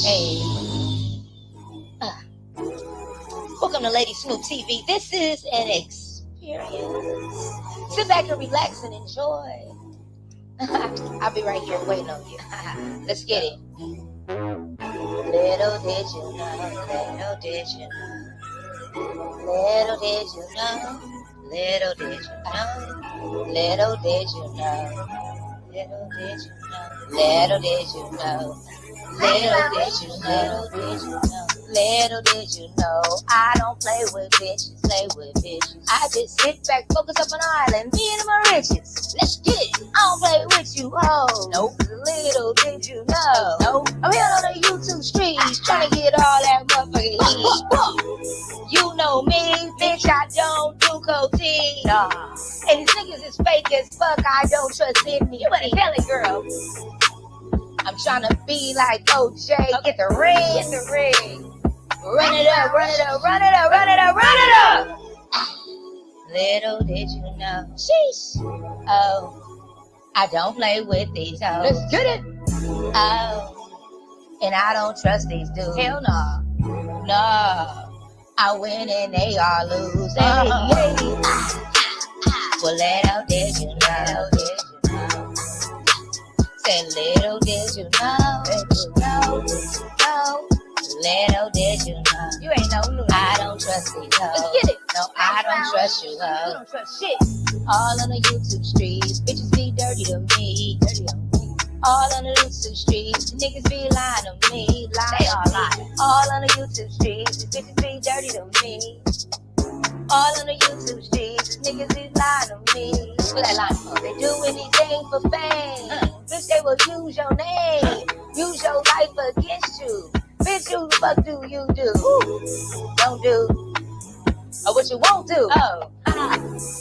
Hey. Welcome to Lady Snoop TV. This is an experience. Sit back and relax and enjoy. I'll be right here waiting on you. Let's get it. Little did you know, little did you know, little did you know, little did you know, little did you know, little did you know, little did you know, little did you know, little did you know, I don't play with bitches, play with bitches. I just sit back, focus up on the island, me and my riches. Let's get it. I don't play with you, hoes. Nope. Little did you know. Nope. I'm here on the YouTube streets, trying to get all that motherfucking heat. You know me, bitch, I don't do cocaine. Nah. And these niggas is fake as fuck, I don't trust any. You better tell it, girl. I'm trying to be like OJ, get the ring, get the ring. Run it up, run it up, run it up, run it up, run it up. Little did you know, sheesh. Oh, I don't play with these hoes. Let's get it. Oh, and I don't trust these dudes. Hell no. No. I win and they all lose. Hey. Well, little did you know, did you know? Say little did you know, did you know, did you know? Little did you know, you ain't no. I don't trust these hoes. Let's get it. No, I don't trust you, hoes. You don't trust shit. All on the YouTube streets, bitches be dirty to me, dirty to me. All on the YouTube streets, niggas be lying to me, lying. They all lying. All on the YouTube streets, bitches be dirty to me. All on the YouTube streets, niggas be lying to me. What they lying for? They do anything for fame. Bitch, they will use your name, use your life against you. Bitch, who the fuck do you do? Don't do. Or what you won't do. Oh.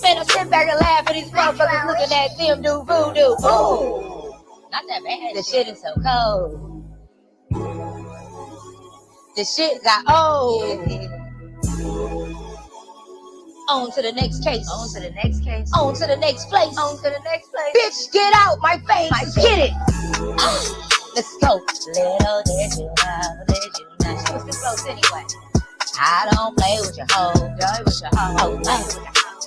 Man, I sit back and laugh at these motherfuckers looking at them do voodoo. Ooh. Not that bad. The shit is so cold. The shit got old. Yeah. On to the next case. On to the next case. On to the next place. On to the next place. Bitch, get out my face. Let's get it. Let's go. Little did you know, did you know? She was too close anyway. I don't play with your hoe. Play with your hoe. Oh, play with your hoe.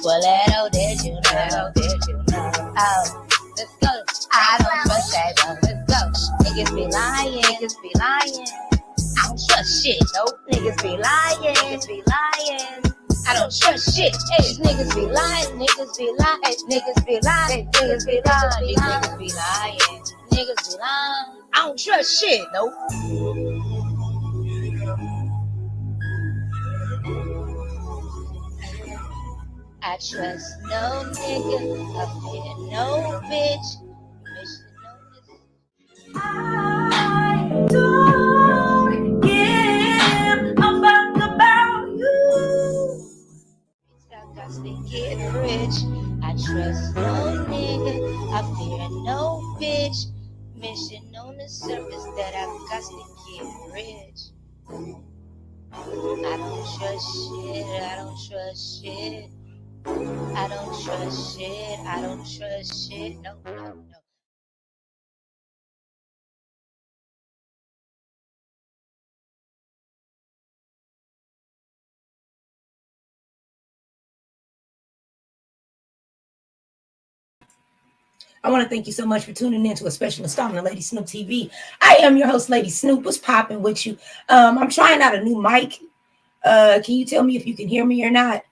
Well, little did you know, little did you know? Oh, let's go. I don't trust that though. Let's go. Niggas be lying. Niggas be lying. I don't trust shit. Nope. Niggas be lying. Niggas be lying. I don't trust shit. Hey, these niggas be lying. Niggas be lying. Niggas be lying. Niggas be lying. These niggas be lying. Niggas be lying. I don't trust shit. Nope. I trust no nigga. I fear no bitch. I don't give a fuck about you. I got to get rich. I trust no nigga. I fear no bitch. Mission on the surface that I've got to get rich. I don't trust shit. I don't trust shit. I don't trust shit. I don't trust shit. No, no, no. I want to thank you so much for tuning in to a special installment of Lady Snoop TV. I am your host, Lady Snoop. What's popping with you? I'm trying out a new mic. Can you tell me if you can hear me or not?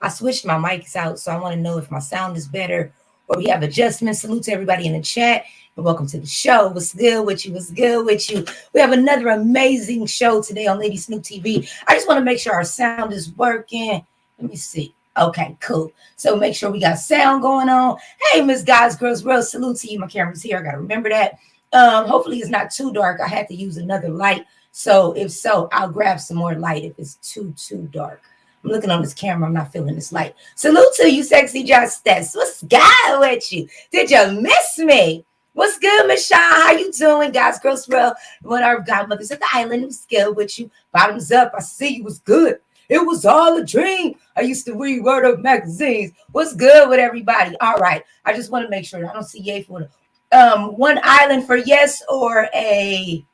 I switched my mics out, so I want to know if my sound is better or we have adjustments. Salute to everybody in the chat and welcome to the show. What's good with you? What's good with you? We have another amazing show today on Lady Snoop TV. I just want to make sure our sound is working. Let me see. Okay, cool. So make sure we got sound going on. Hey, Miss Guys, Girls, World, salute to you. My camera's here. I got to remember that. Hopefully it's not too dark. I had to use another light. So if so, I'll grab some more light if it's too dark. I'm looking on this camera. I'm not feeling this light. Salute to you, sexy Justice. What's good with you? Did you miss me? What's good, Miss Shaw? How you doing, guys? Girls, World, one of our godmothers at the island. What's good with you? Bottoms up. I see you. Was good. It was all a dream. I used to read Word Up magazines. What's good with everybody? All right. I just want to make sure. I don't see yay for one island for yes or a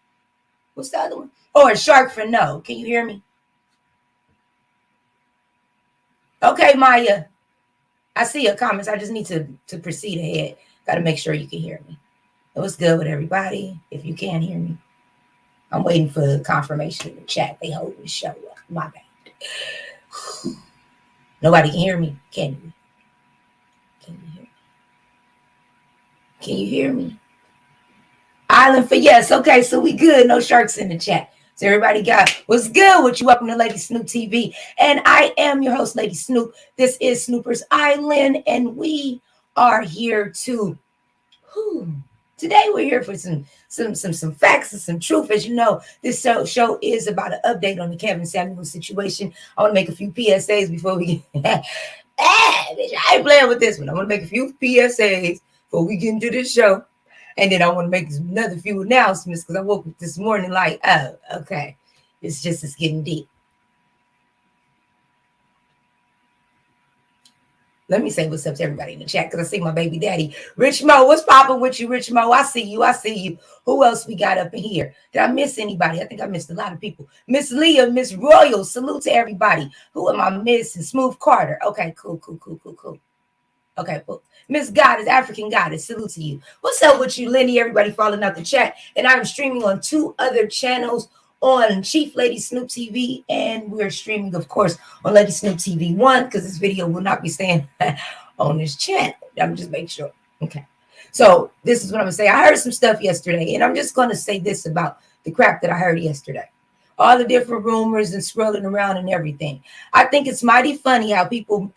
What's the other one? Oh, a shark for no. Can you hear me? Okay, Maya. I see your comments. I just need to proceed ahead. Got to make sure you can hear me. It was good with everybody. If you can't hear me, I'm waiting for confirmation in the chat. They hold the show up. My bad. Nobody can hear me. Can you? Can you hear me? Can you hear me? Island for yes. Okay, so we good. No sharks in the chat. So everybody got what's good with you. Welcome to Lady Snoop TV. And I am your host, Lady Snoop. This is Snoopers Island, and we are here to today we're here for some facts and some truth. As you know, this show is about an update on the Kevin Samuels situation. I want to make a few PSAs before we get bitch, I ain't playing with this one. I want to make a few PSAs before we get into this show. And then I want to make another few announcements because I woke up this morning like, oh, okay. It's getting deep. Let me say what's up to everybody in the chat because I see my baby daddy. Rich Mo, what's popping with you, Rich Mo? I see you. I see you. Who else we got up in here? Did I miss anybody? I think I missed a lot of people. Miss Leah, Miss Royal, salute to everybody. Who am I missing? Smooth Carter. Okay, cool. Okay, cool. Miss Goddess, African Goddess, salute to you. What's up with you, Lenny? Everybody following out the chat. And I'm streaming on 2 other channels on Chief Lady Snoop TV. And we're streaming, of course, on Lady Snoop TV 1 because this video will not be staying on this channel. I'm just making sure. Okay. So this is what I'm going to say. I heard some stuff yesterday, and I'm just going to say this about the crap that I heard yesterday. All the different rumors and scrolling around and everything. I think it's mighty funny how people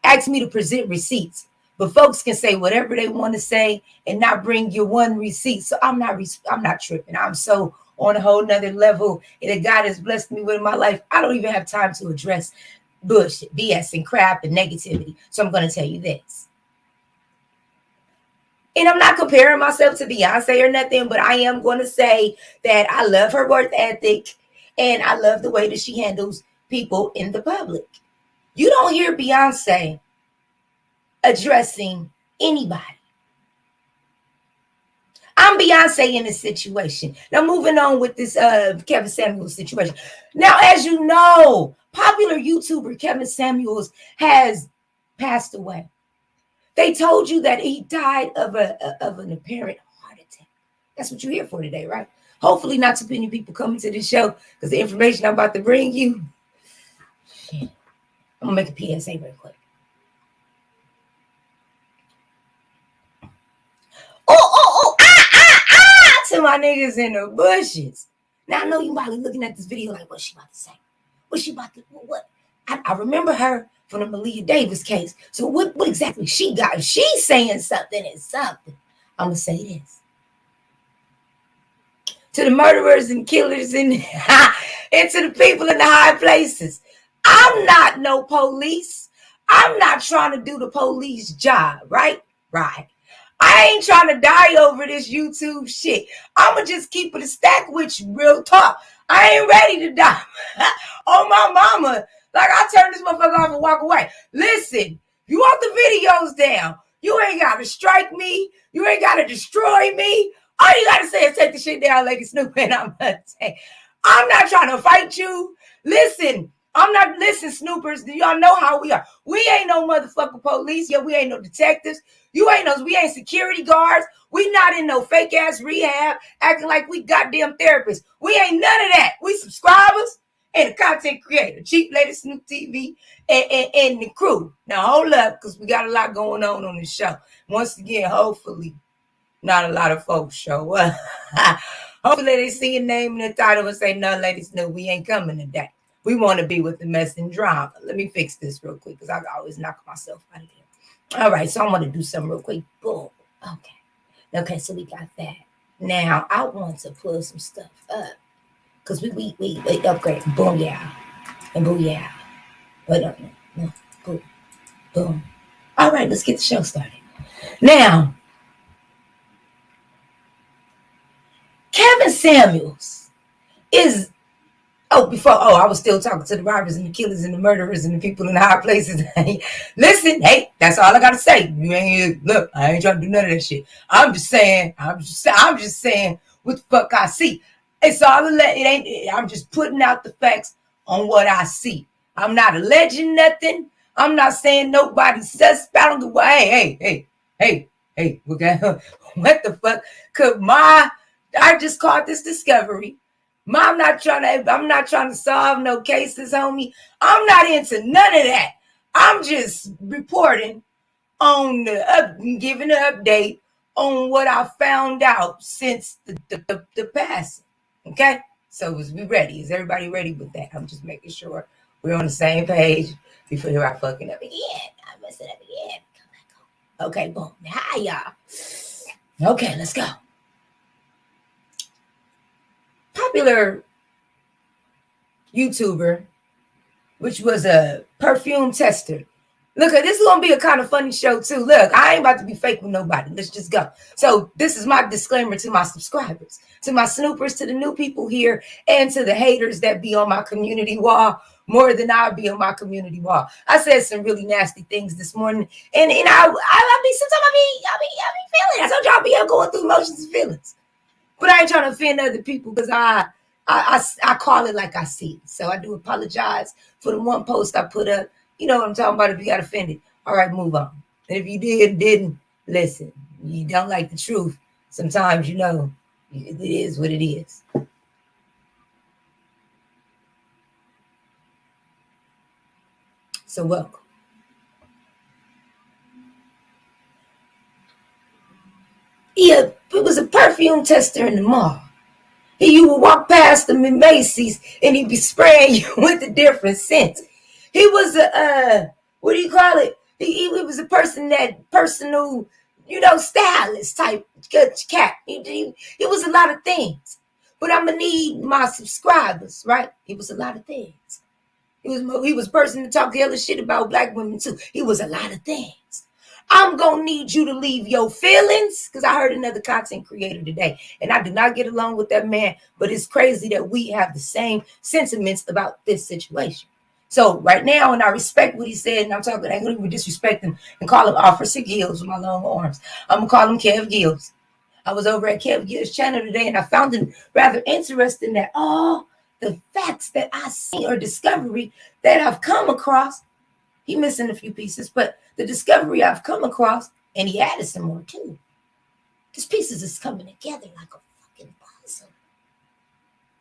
ask me to present receipts. But folks can say whatever they want to say and not bring your one receipt. So I'm not tripping. I'm so on a whole nother level that God has blessed me with in my life. I don't even have time to address bullshit, BS and crap and negativity. So I'm going to tell you this. And I'm not comparing myself to Beyonce or nothing, but I am going to say that I love her work ethic and I love the way that she handles people in the public. You don't hear Beyonce addressing anybody. I'm Beyonce in this situation. Now, moving on with this Kevin Samuels situation. Now, as you know, popular YouTuber Kevin Samuels has passed away. They told you that he died of an apparent heart attack. That's what you're here for today, right? Hopefully not too many people coming to this show because the information I'm about to bring you. Shit. I'm going to make a PSA real quick. To my niggas in the bushes. Now, I know you might be looking at this video like, what's she about to say? What's she about to, what? I remember her from the Malia Davis case. So what exactly she got? If she's saying something, it's something. I'm going to say this. To the murderers and killers and to the people in the high places. I'm not no police. I'm not trying to do the police job, right? Right. I ain't trying to die over this YouTube shit. I'ma just keep it a stack with you, real talk. I ain't ready to die. Oh, my mama. Like, I turn this motherfucker off and walk away. Listen, you want the videos down. You ain't got to strike me. You ain't got to destroy me. All you got to say is take the shit down, Lady Snoop, and I'm not trying to fight you. Listen, Snoopers, y'all know how we are. We ain't no motherfucking police. Yeah, we ain't no detectives. We ain't security guards. We not in no fake ass rehab acting like we goddamn therapists. We ain't none of that. We subscribers and a content creator, Chief Lady Snoop TV and the crew. Now hold up, because we got a lot going on this show. Once again, hopefully not a lot of folks show up. Hopefully they see your name in the title and say, no, Lady Snoop, we ain't coming today. We want to be with the mess and drama. Let me fix this real quick because I always knock myself out of here. All right, so I want to do something real quick. Boom. Okay, so we got that. Now, I want to pull some stuff up because we upgrade. Boom, yeah. And boom, yeah. But no. Boom. Boom. All right, let's get the show started. Now, Kevin Samuels is... I was still talking to the robbers and the killers and the murderers and the people in the high places. Listen, hey, that's all I gotta say. You ain't look, I ain't trying to do none of that shit. I'm just saying what the fuck I see. It's all I'm just putting out the facts on what I see. I'm not alleging nothing. I'm not saying nobody's suspect. I don't go, hey, okay, what the fuck? I just caught this discovery. I'm not trying to solve no cases, homie. I'm not into none of that. I'm just reporting on giving an update on what I found out since the passing. Okay, so is we ready? Is everybody ready with that? I'm just making sure we're on the same page before I fucking up again. I messed it up again. Okay, boom. Hi, y'all. Okay, let's go. Popular YouTuber, which was a perfume tester. Look, this is going to be a kind of funny show, too. Look, I ain't about to be fake with nobody. Let's just go. So this is my disclaimer to my subscribers, to my snoopers, to the new people here, and to the haters that be on my community wall more than I'll be on my community wall. I said some really nasty things this morning, and I be sometimes I be feeling. I told y'all I be going through emotions and feelings, but I ain't trying to offend other people because I call it like I see it. So I do apologize for the one post I put up. You know what I'm talking about if you got offended. All right, move on. And if you didn't, listen. You don't like the truth. Sometimes, it is what it is. So welcome. Yeah, it was a perfume tester in the mall. You would walk past them in Macy's and he'd be spraying you with a different scent. He was what do you call it? He was a personal, stylist type cat. He was a lot of things. But I'm gonna need my subscribers, right? He was a lot of things. He was a person to talk hella shit about black women too. He was a lot of things. I'm gonna need you to leave your feelings, because I heard another content creator today, and I do not get along with that man, but it's crazy that we have the same sentiments about this situation. So right now, and I respect what he said, and I'm talking, I ain't gonna even disrespect him and call him Officer Gills with my long arms. I'm gonna call him Kev Gills. I was over at Kev Gills' channel today, and I found it rather interesting that all the facts that I see or discovery that I've come across, he missing a few pieces, but the discovery I've come across, and he added some more too. These pieces is coming together like a fucking puzzle.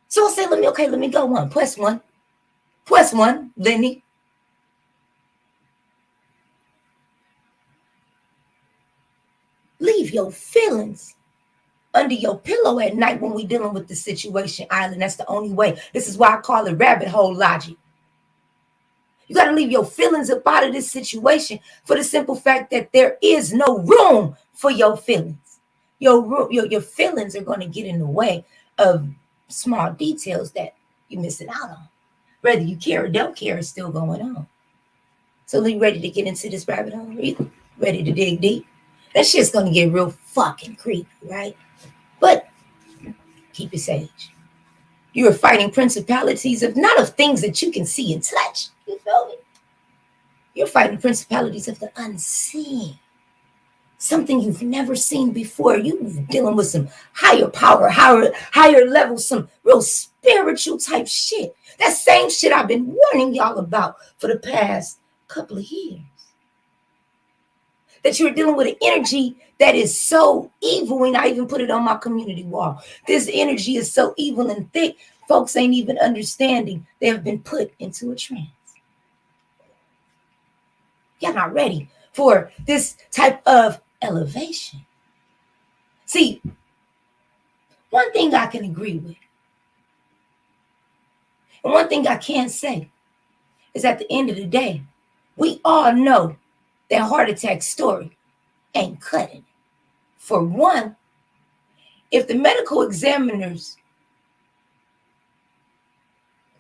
So I said, let me go one. Plus one, Lenny. Leave your feelings under your pillow at night when we dealing with the situation island. That's the only way. This is why I call it rabbit hole logic. You got to leave your feelings up out of this situation for the simple fact that there is no room for your feelings. Your feelings are going to get in the way of small details that you're missing out on. Whether you care or don't care, it's still going on. So are you ready to get into this rabbit hole? Are you ready to dig deep? That shit's going to get real fucking creepy, right? But keep it sage. You are fighting principalities not of things that you can see and touch. You feel me? You're fighting principalities of the unseen. Something you've never seen before. You're dealing with some higher power, higher level, some real spiritual type shit. That same shit I've been warning y'all about for the past couple of years. That you're dealing with an energy that is so evil, and I even put it on my community wall. This energy is so evil and thick, folks ain't even understanding they have been put into a trance. Y'all not ready for this type of elevation. See, one thing I can agree with, and one thing I can say, is at the end of the day, we all know that heart attack story ain't cutting it. For one, if the medical examiner's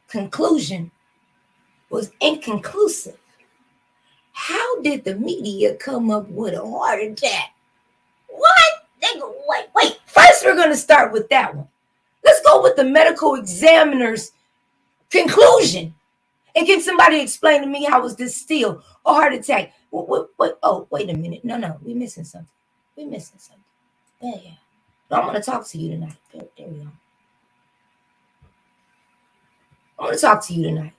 conclusion was inconclusive, how did the media come up with a heart attack? What? Wait. First, we're going to start with that one. Let's go with the medical examiner's conclusion. And can somebody explain to me how was this still a heart attack? Oh, wait a minute. No, we're missing something. Yeah. No, I want to talk to you tonight. There we go. I want to talk to you tonight.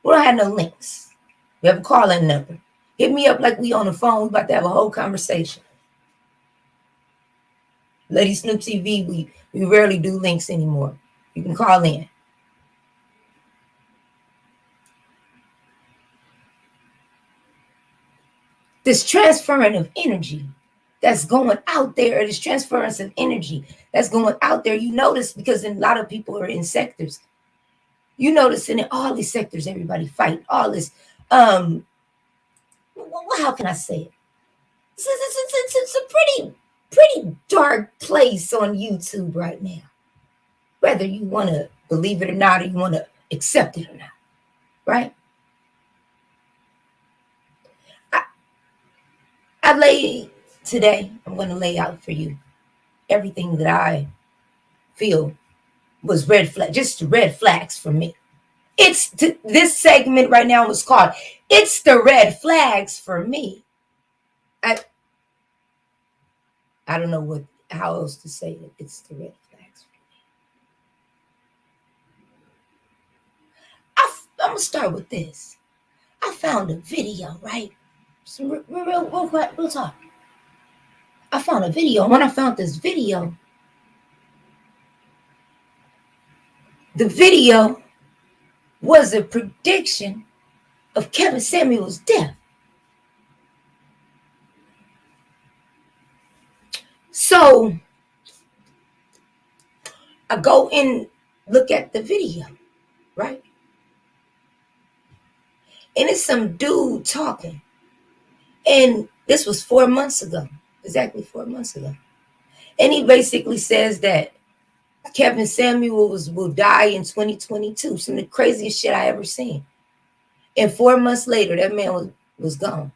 We don't have no links. We have a call-in number. Hit me up like we on the phone. We about to have a whole conversation. Lady Snoop TV, we rarely do links anymore. You can call in. This transferring of energy that's going out there, this transference of energy that's going out there, you notice, because a lot of people are in sectors. You notice in all these sectors, everybody fight, all this, how can I say it? It's a pretty dark place on YouTube right now. Whether you want to believe it or not, or you want to accept it or not, right? I lay today, I'm going to lay out for you everything that I feel was red flag, just red flags for me. This segment right now was called "It's the Red Flags for Me." I don't know how else to say it. It's the red flags for me. I'm gonna start with this. I found a video, right? Some real talk. I found a video. When I found this video, the video was a prediction of Kevin Samuels' death. So I go and look at the video, right? And it's some dude talking. And this was 4 months ago, exactly 4 months ago. And he basically says that Kevin Samuels will die in 2022. Some of the craziest shit I ever seen. And 4 months later, that man was gone.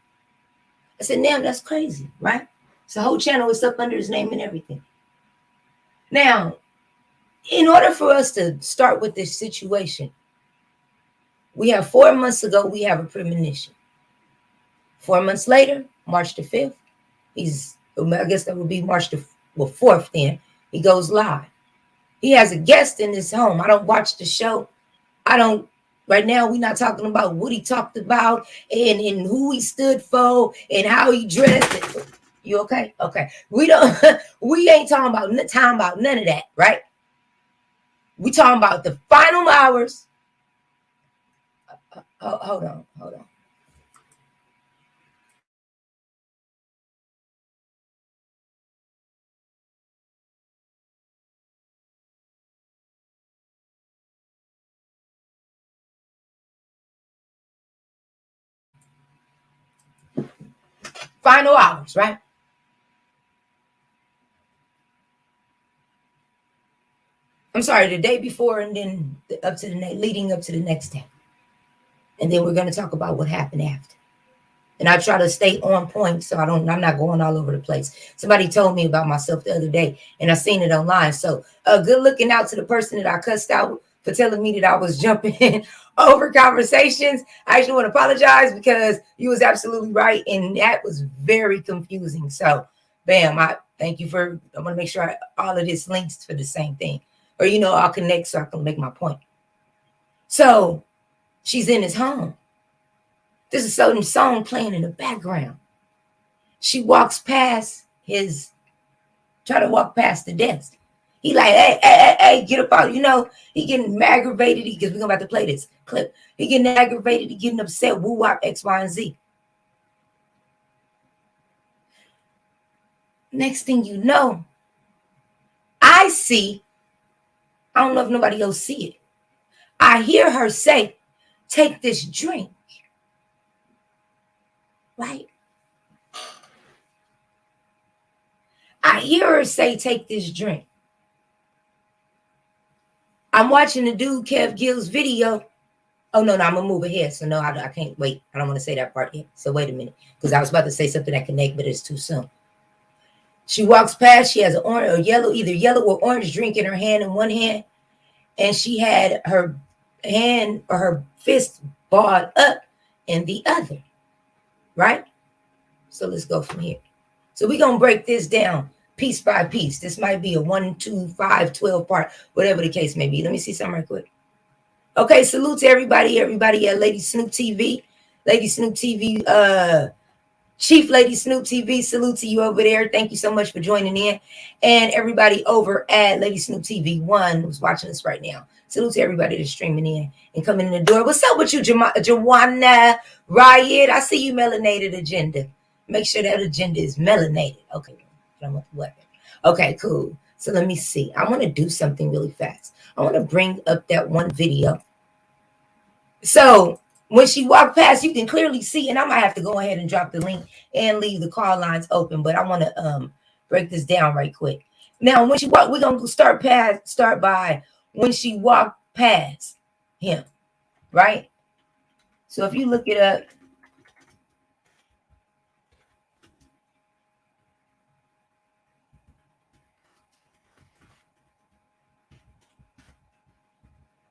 I said, damn, that's crazy, right? So the whole channel was up under his name and everything. Now, in order for us to start with this situation, we have 4 months ago, we have a premonition. 4 months later, March the 5th, I guess that would be March the 4th then, he goes live. He has a guest in his home. I don't watch the show. Right now, we're not talking about what he talked about and who he stood for and how he dressed. You okay? Okay. We ain't talking about none of that, right? We talking about the final hours. Hold on. Final hours, right? I'm sorry, the day before and then leading up to the next day. And then we're going to talk about what happened after. And I try to stay on point so I'm not going all over the place. Somebody told me about myself the other day and I seen it online. So good looking out to the person that I cussed out for telling me that I was jumping over conversations. I actually want to apologize because you was absolutely right. And that was very confusing. So bam, I thank you I want to make sure all of this links for the same thing. Or, I'll connect so I can make my point. So she's in his home. There's a certain song playing in the background. She walks past try to walk past the desk. He like, hey, get up out. He getting aggravated because we're about to play this clip. He getting aggravated, he getting upset, woo wop, X, Y, and Z. Next thing you know, I don't know if nobody else see it. I hear her say, take this drink. Right? I hear her say, take this drink. I'm watching the dude, Kev Gill's video. Oh, no, I'm going to move ahead. So, no, I can't wait. I don't want to say that part yet. So, wait a minute. Because I was about to say something that connect, but it's too soon. She walks past. She has either yellow or orange drink in her hand in one hand. And she had her hand or her fist balled up in the other. Right? So, let's go from here. So, we're going to break this down piece by piece. This might be a 1, 2, 5, 12 part, whatever the case may be. Let me see something right quick. Okay, salute to everybody at Lady Snoop TV. Lady Snoop TV, Chief Lady Snoop TV, salute to you over there. Thank you so much for joining in. And everybody over at Lady Snoop TV 1 who's watching us right now. Salute to everybody that's streaming in and coming in the door. What's up with you, Joanna Riot? I see you melanated agenda. Make sure that agenda is melanated. Okay, I'm with the weapon. Okay, cool. So let me see. I want to do something really fast. I want to bring up that one video. So when she walked past, you can clearly see, and I might have to go ahead and drop the link and leave the call lines open, but I want to break this down right quick. Now, when she walked, we're gonna start by when she walked past him, right? So if you look it up,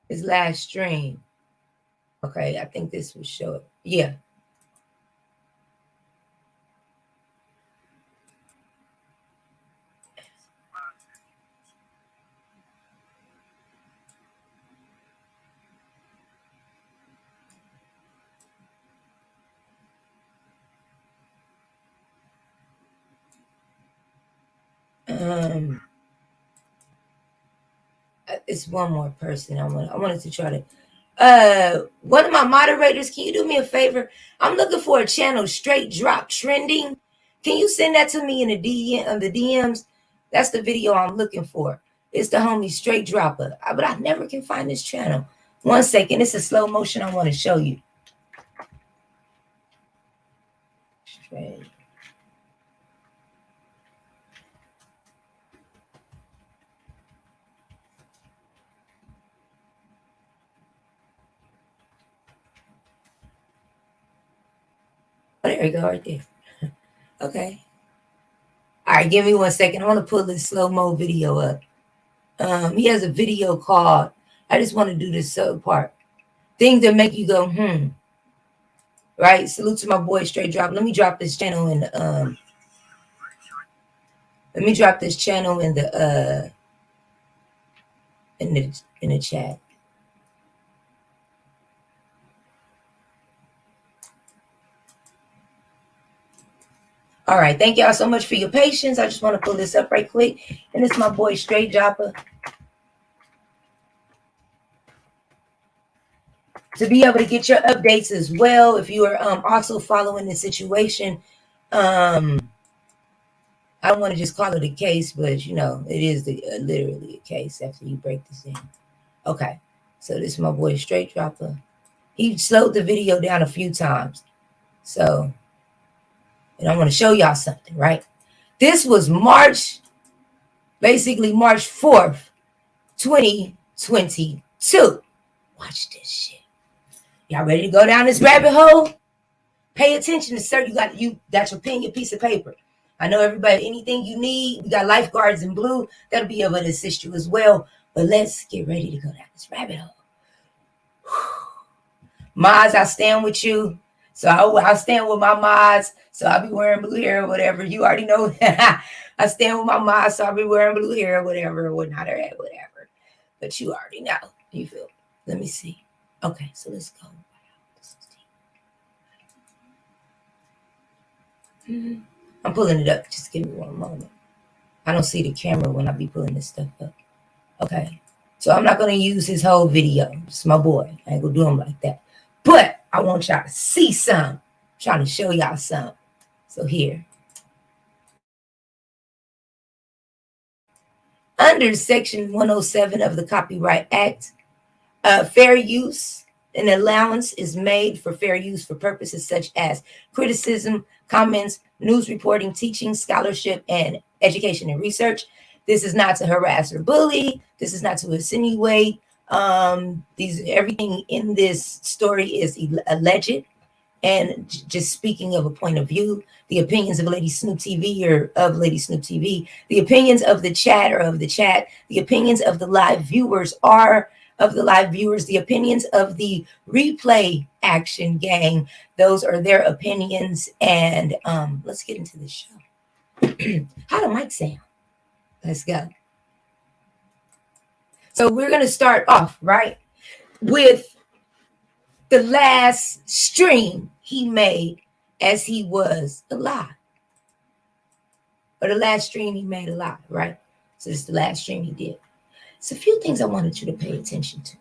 his last stream. Okay, I think this will show it. Yeah. It's one more person. I wanted to try to one of my moderators, can you do me a favor? I'm looking for a channel, Straight Drop Trending. Can you send that to me in the DMs? That's the video I'm looking for. It's the homie Straight Dropper. But I never can find this channel. One second, it's a slow motion I want to show you. Straight. Oh, there you go, right there. Okay. All right, give me 1 second. I want to pull this slow-mo video up. He has a video called, I just want to do this part. Things that make you go, right? Salute to my boy Straight Drop. Let me drop this channel in the in the chat. All right, thank y'all so much for your patience. I just want to pull this up right quick. And it's my boy Straight Dropper. To be able to get your updates as well, if you are also following the situation, I don't want to just call it a case, but you know, it is literally a case after you break this in. Okay, so this is my boy Straight Dropper. He slowed the video down a few times. So, and I want to show y'all something, right? This was basically March 4th, 2022. Watch this shit. Y'all ready to go down this rabbit hole? Pay attention to sir. You got your pen, your piece of paper. I know everybody, anything you need, we got lifeguards in blue that'll be able to assist you as well. But let's get ready to go down this rabbit hole. Mods, I stand with you. So I stand with my mods. So I'll be wearing blue hair or whatever. You already know that. I stand with my mods. So I'll be wearing blue hair or whatever, or whatnot, or whatever. But you already know. You feel? Let me see. Okay, so let's go. I'm pulling it up. Just give me one moment. I don't see the camera when I be pulling this stuff up. Okay. So I'm not going to use his whole video. It's my boy. I ain't going to do him like that. But I want y'all to see some. I'm trying to show y'all some. So here. Under Section 107 of the Copyright Act, fair use and allowance is made for fair use for purposes such as criticism, comments, news reporting, teaching, scholarship, and education and research. This is not to harass or bully. This is not to insinuate. Everything in this story is alleged. And just speaking of a point of view, the opinions of Lady Snoop TV or of Lady Snoop TV, the opinions of the chat or of the chat, the opinions of the live viewers are of the live viewers, the opinions of the replay action gang, those are their opinions. And let's get into this show. How do mic sound? Let's go. So we're going to start off, right? with the last stream he made as he was alive. Or the last stream he made alive, right? So this is the last stream he did. It's a few things I wanted you to pay attention to.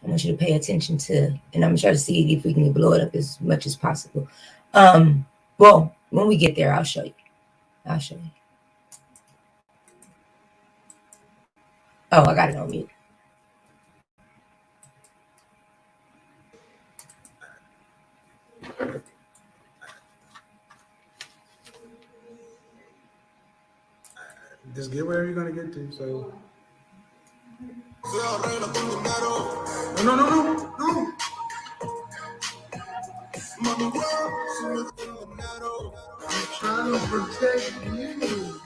I want you to pay attention to, and I'm gonna try to see if we can blow it up as much as possible. Well, when we get there, I'll show you. I'll show you. Oh, I got it on mute. Just get wherever you're gonna get to. So. No, no, no, no, no. I'm trying to protect you.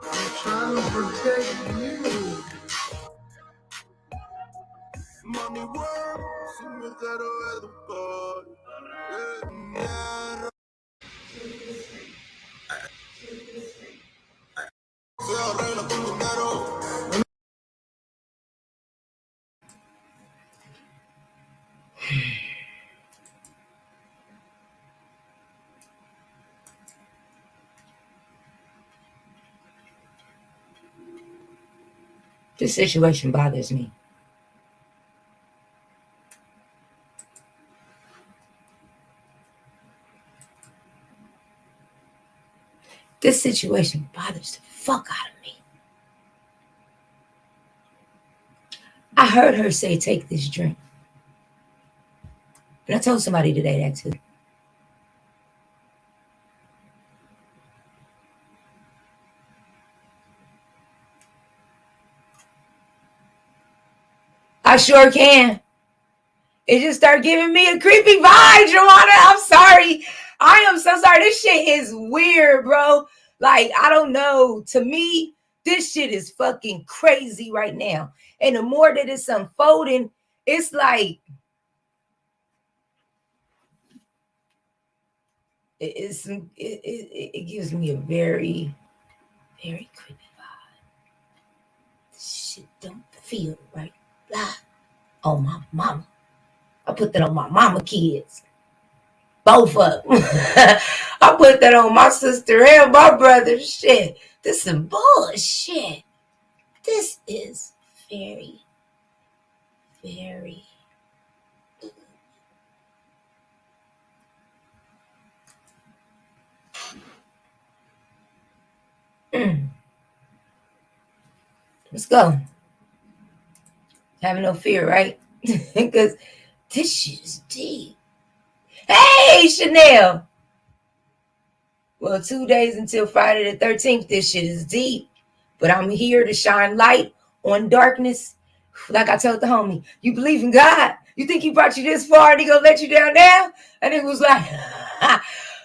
I'm trying to protect you. This situation bothers me. This situation bothers the fuck out of me. I heard her say, take this drink. And I told somebody today that too. I sure can. It just started giving me a creepy vibe, Joanna. I'm sorry. I am so sorry. This shit is weird, bro. Like, I don't know. To me, this shit is fucking crazy right now. And the more that it's unfolding, it's like, it gives me a very, very creepy vibe. This shit don't feel right. Blah. Oh, my mama. I put that on my mama kids. Both of them. I put that on my sister and my brother. Shit. This is some bullshit. This is very, very. Let's go. Having no fear, right? Because this shit is deep. Hey, Chanel. Well, 2 days until Friday the 13th, this shit is deep. But I'm here to shine light on darkness. Like I told the homie, you believe in God? You think he brought you this far and he gonna let you down now? And it was like,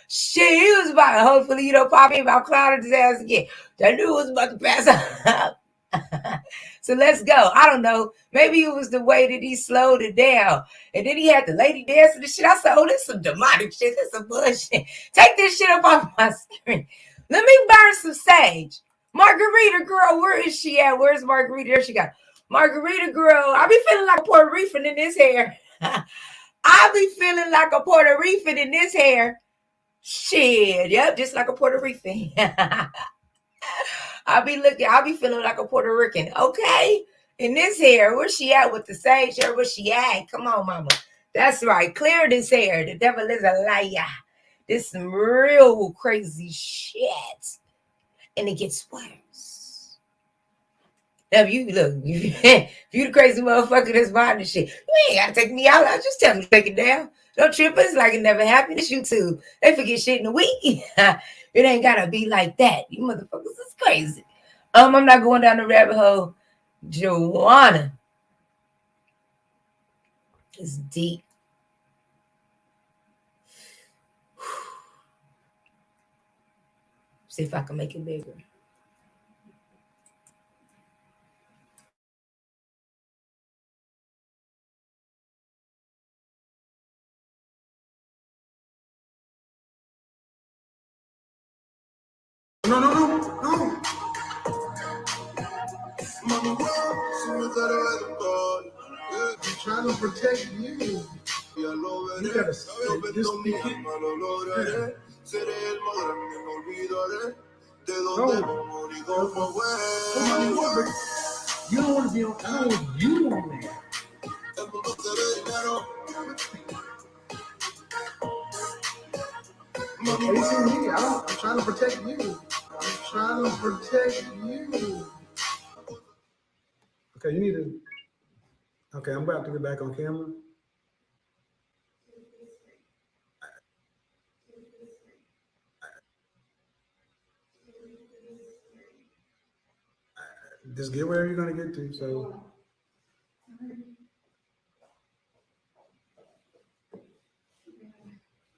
shit, he was about to hopefully, pop in about clouded his ass again. That dude was about to pass out. So let's go. I don't know. Maybe it was the way that he slowed it down. And then he had the lady dancing and shit. I said, oh, this is some demonic shit. This is some bullshit. Take this shit up off my screen. Let me burn some sage. Margarita girl, where is she at? Where's Margarita? There she got. Margarita girl, I be feeling like a Puerto Rican in this hair. I be feeling like a Puerto Rican in this hair. Shit, yep, just like a Puerto Rican. I'll be feeling like a Puerto Rican. Okay. In this hair, where's she at with the sage hair? Where's she at? Come on, mama. That's right. Clear this hair. The devil is a liar. This is some real crazy shit. And it gets worse. Now, if you the crazy motherfucker that's behind this shit, you ain't gotta take me out. I'll just tell me to take it down. Don't trip. It's like it never happened. It's YouTube. They forget shit in a week. It ain't gotta be like that. You motherfuckers is crazy. I'm not going down the rabbit hole. Joanna is deep. See if I can make it bigger. No. I'm trying to protect you. You gotta just speak it. You don't want to be on. I don't want you on there. You see me? I'm trying to protect you. Okay, you need to. Okay, I'm about to get back on camera. Just get wherever you're gonna get to. So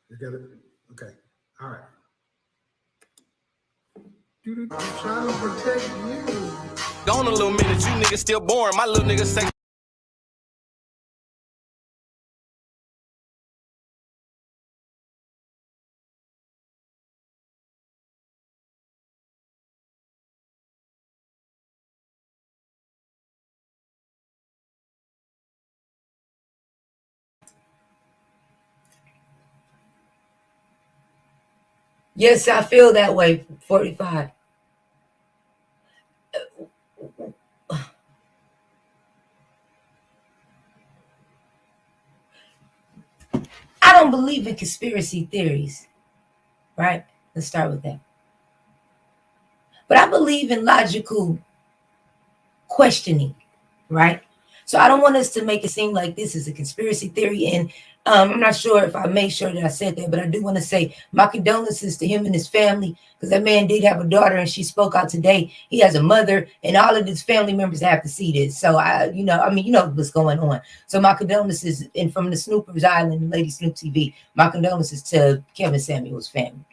you got it. Okay. All right. I'm trying to protect you. Gone a little minute, you niggas still boring. My little niggas say. Yes, I feel that way. 45. I don't believe in conspiracy theories, right? Let's start with that. But I believe in logical questioning, right? So I don't want us to make it seem like this is a conspiracy theory. And I'm not sure if I made sure that I said that, but I do want to say my condolences to him and his family, because that man did have a daughter and she spoke out today. He has a mother and all of his family members have to see this. So you know what's going on. So my condolences, and from the Snoopers Island, Lady Snoop TV, my condolences to Kevin Samuels' family.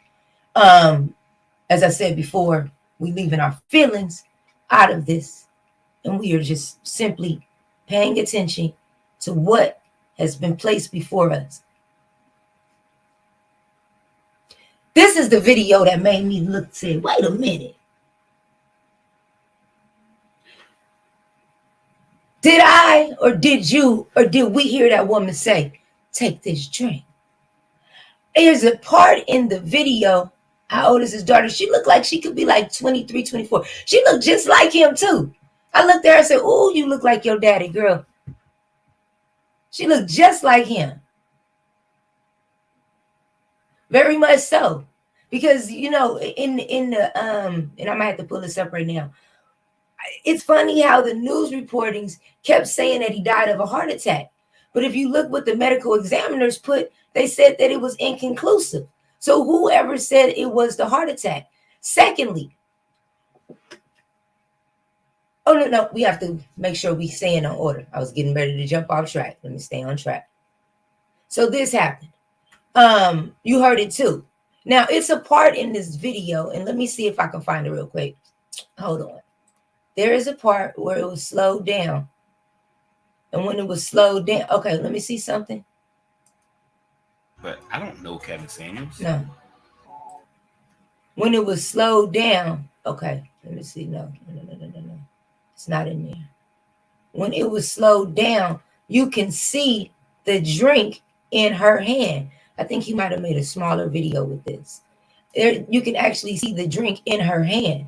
As I said before, we leaving our feelings out of this, and we are just simply paying attention to what has been placed before us. This is the video that made me look and say, wait a minute. Did I, or did you, or did we hear that woman say, take this drink? There's a part in the video. How old is his daughter? She looked like she could be like 23, 24. She looked just like him too. I looked at her and said, oh, you look like your daddy, girl. She looked just like him. Very much so. Because, you know, in the, and I might have to pull this up right now. It's funny how the news reportings kept saying that he died of a heart attack. But if you look what the medical examiners put, they said that it was inconclusive. So whoever said it was the heart attack. Secondly, oh, no, we have to make sure we stay in order. I was getting ready to jump off track. Let me stay on track. So this happened. You heard it too. Now, it's a part in this video, and let me see if I can find it real quick. Hold on. There is a part where it was slowed down. And when it was slowed down, okay, let me see something. But I don't know Kevin Samuels. No. When it was slowed down, okay, let me see. No. It's not in there. When it was slowed down, you can see the drink in her hand. I think he might have made a smaller video with this. There, you can actually see the drink in her hand.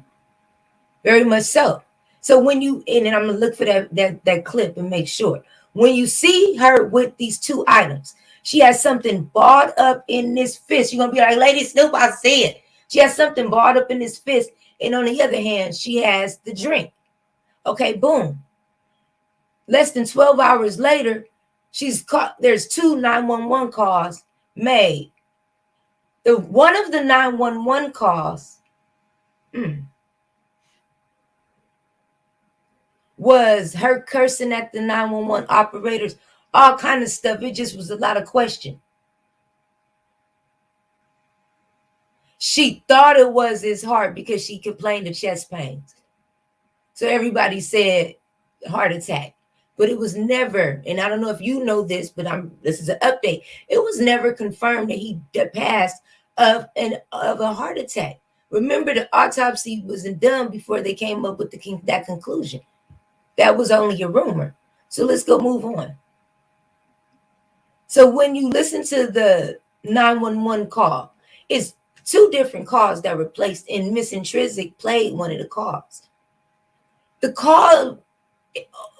Very much so. So when you, and then I'm gonna look for that clip and make sure. When you see her with these two items, she has something balled up in this fist. You're gonna be like, Lady Snoop, I see it. She has something balled up in this fist, and on the other hand, she has the drink. Okay, boom. Less than 12 hours later, she's caught. There's 2 911 calls made. The one of the 911 calls was her cursing at the 911 operators, all kind of stuff. It just was a lot of question. She thought it was his heart because she complained of chest pains. So everybody said heart attack. But it was never, and I don't know if you know this, but this is an update. It was never confirmed that he passed of a heart attack. Remember, the autopsy wasn't done before they came up with that conclusion. That was only a rumor. So let's go move on. So when you listen to the 911 call, it's two different calls that were placed, and Miss Intrinsic played one of the calls. The call,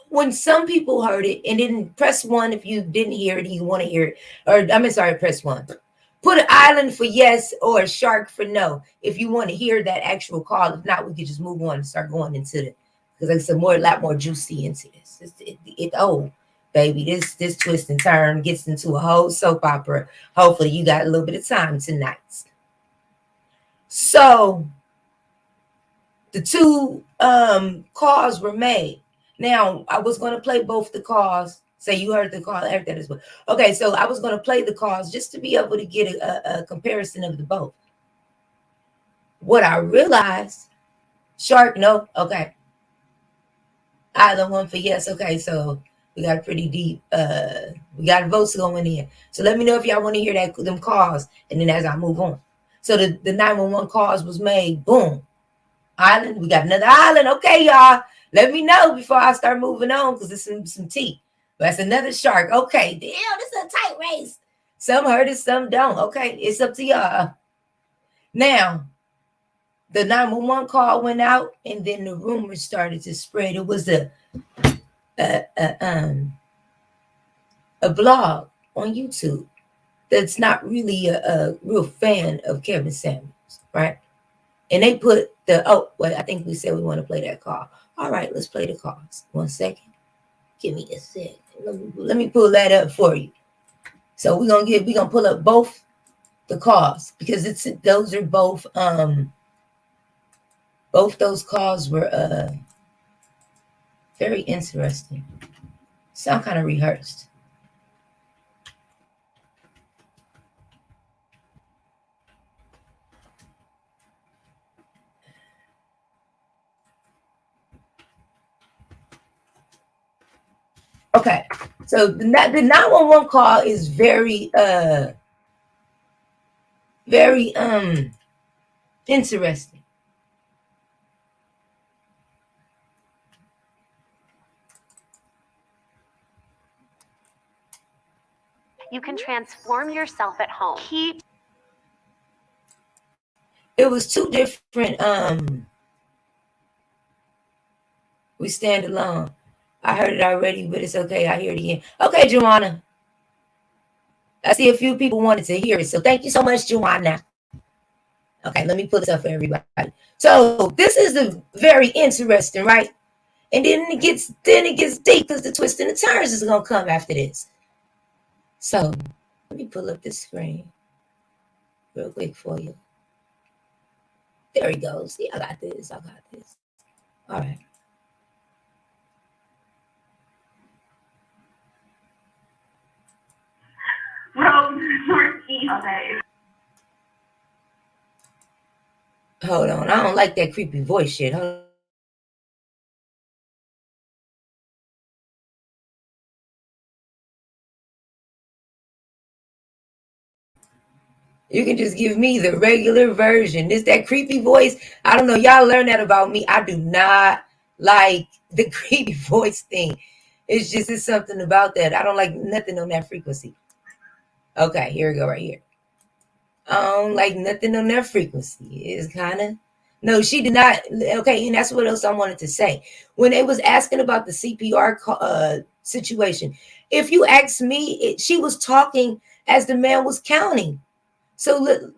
when some people heard it, and then press 1 if you didn't hear it and you want to hear it, or press 1. Put an island for yes or a shark for no if you want to hear that actual call. If not, we could just move on and start going into the, because it's a lot more juicy into this. Baby, this twist and turn gets into a whole soap opera. Hopefully you got a little bit of time tonight. So the two calls were made. Now I was going to play both the calls. So you heard the call, I heard that as well. Okay, so I was going to play the calls just to be able to get a comparison of the both. What I realized, shark, no, okay. Either one for yes, okay, so we got a pretty deep, we got votes going in. So let me know if y'all want to hear them calls, and then as I move on. So the 911 calls was made, boom. Island, we got another island. Okay, y'all. Let me know before I start moving on, because it's some tea. But that's another shark. Okay, damn, this is a tight race. Some heard it, some don't. Okay, it's up to y'all. Now, the 911 call went out, and then the rumors started to spread. It was a blog on YouTube that's not really a real fan of Kevin Samuels, right? And they put I think we said we want to play that call. All right, let's play the calls. 1 second. Give me a sec. Let me pull that up for you. So we're gonna pull up both the calls, because those are both those calls were very interesting. Sound kind of rehearsed. Okay, so the 911 call is very interesting. You can transform yourself at home. It was two different we stand alone. I heard it already, but it's okay. I hear it again. Okay, Joanna. I see a few people wanted to hear it. So thank you so much, Joanna. Okay, let me put this up for everybody. So this is the very interesting, right? And then it gets deep, because the twists and the turns is gonna come after this. So let me pull up this screen real quick for you. There he goes. See, I got this. All right. Okay. Hold on. I don't like that creepy voice shit. Hold on. You can just give me the regular version. This that creepy voice. I don't know. Y'all learn that about me. I do not like the creepy voice thing. It's something about that. I don't like nothing on that frequency. Okay, here we go right here. I don't like nothing on that frequency. It's kind of... No, she did not. Okay, and that's what else I wanted to say. When they was asking about the CPR situation, if you ask me, she was talking as the man was counting. So look,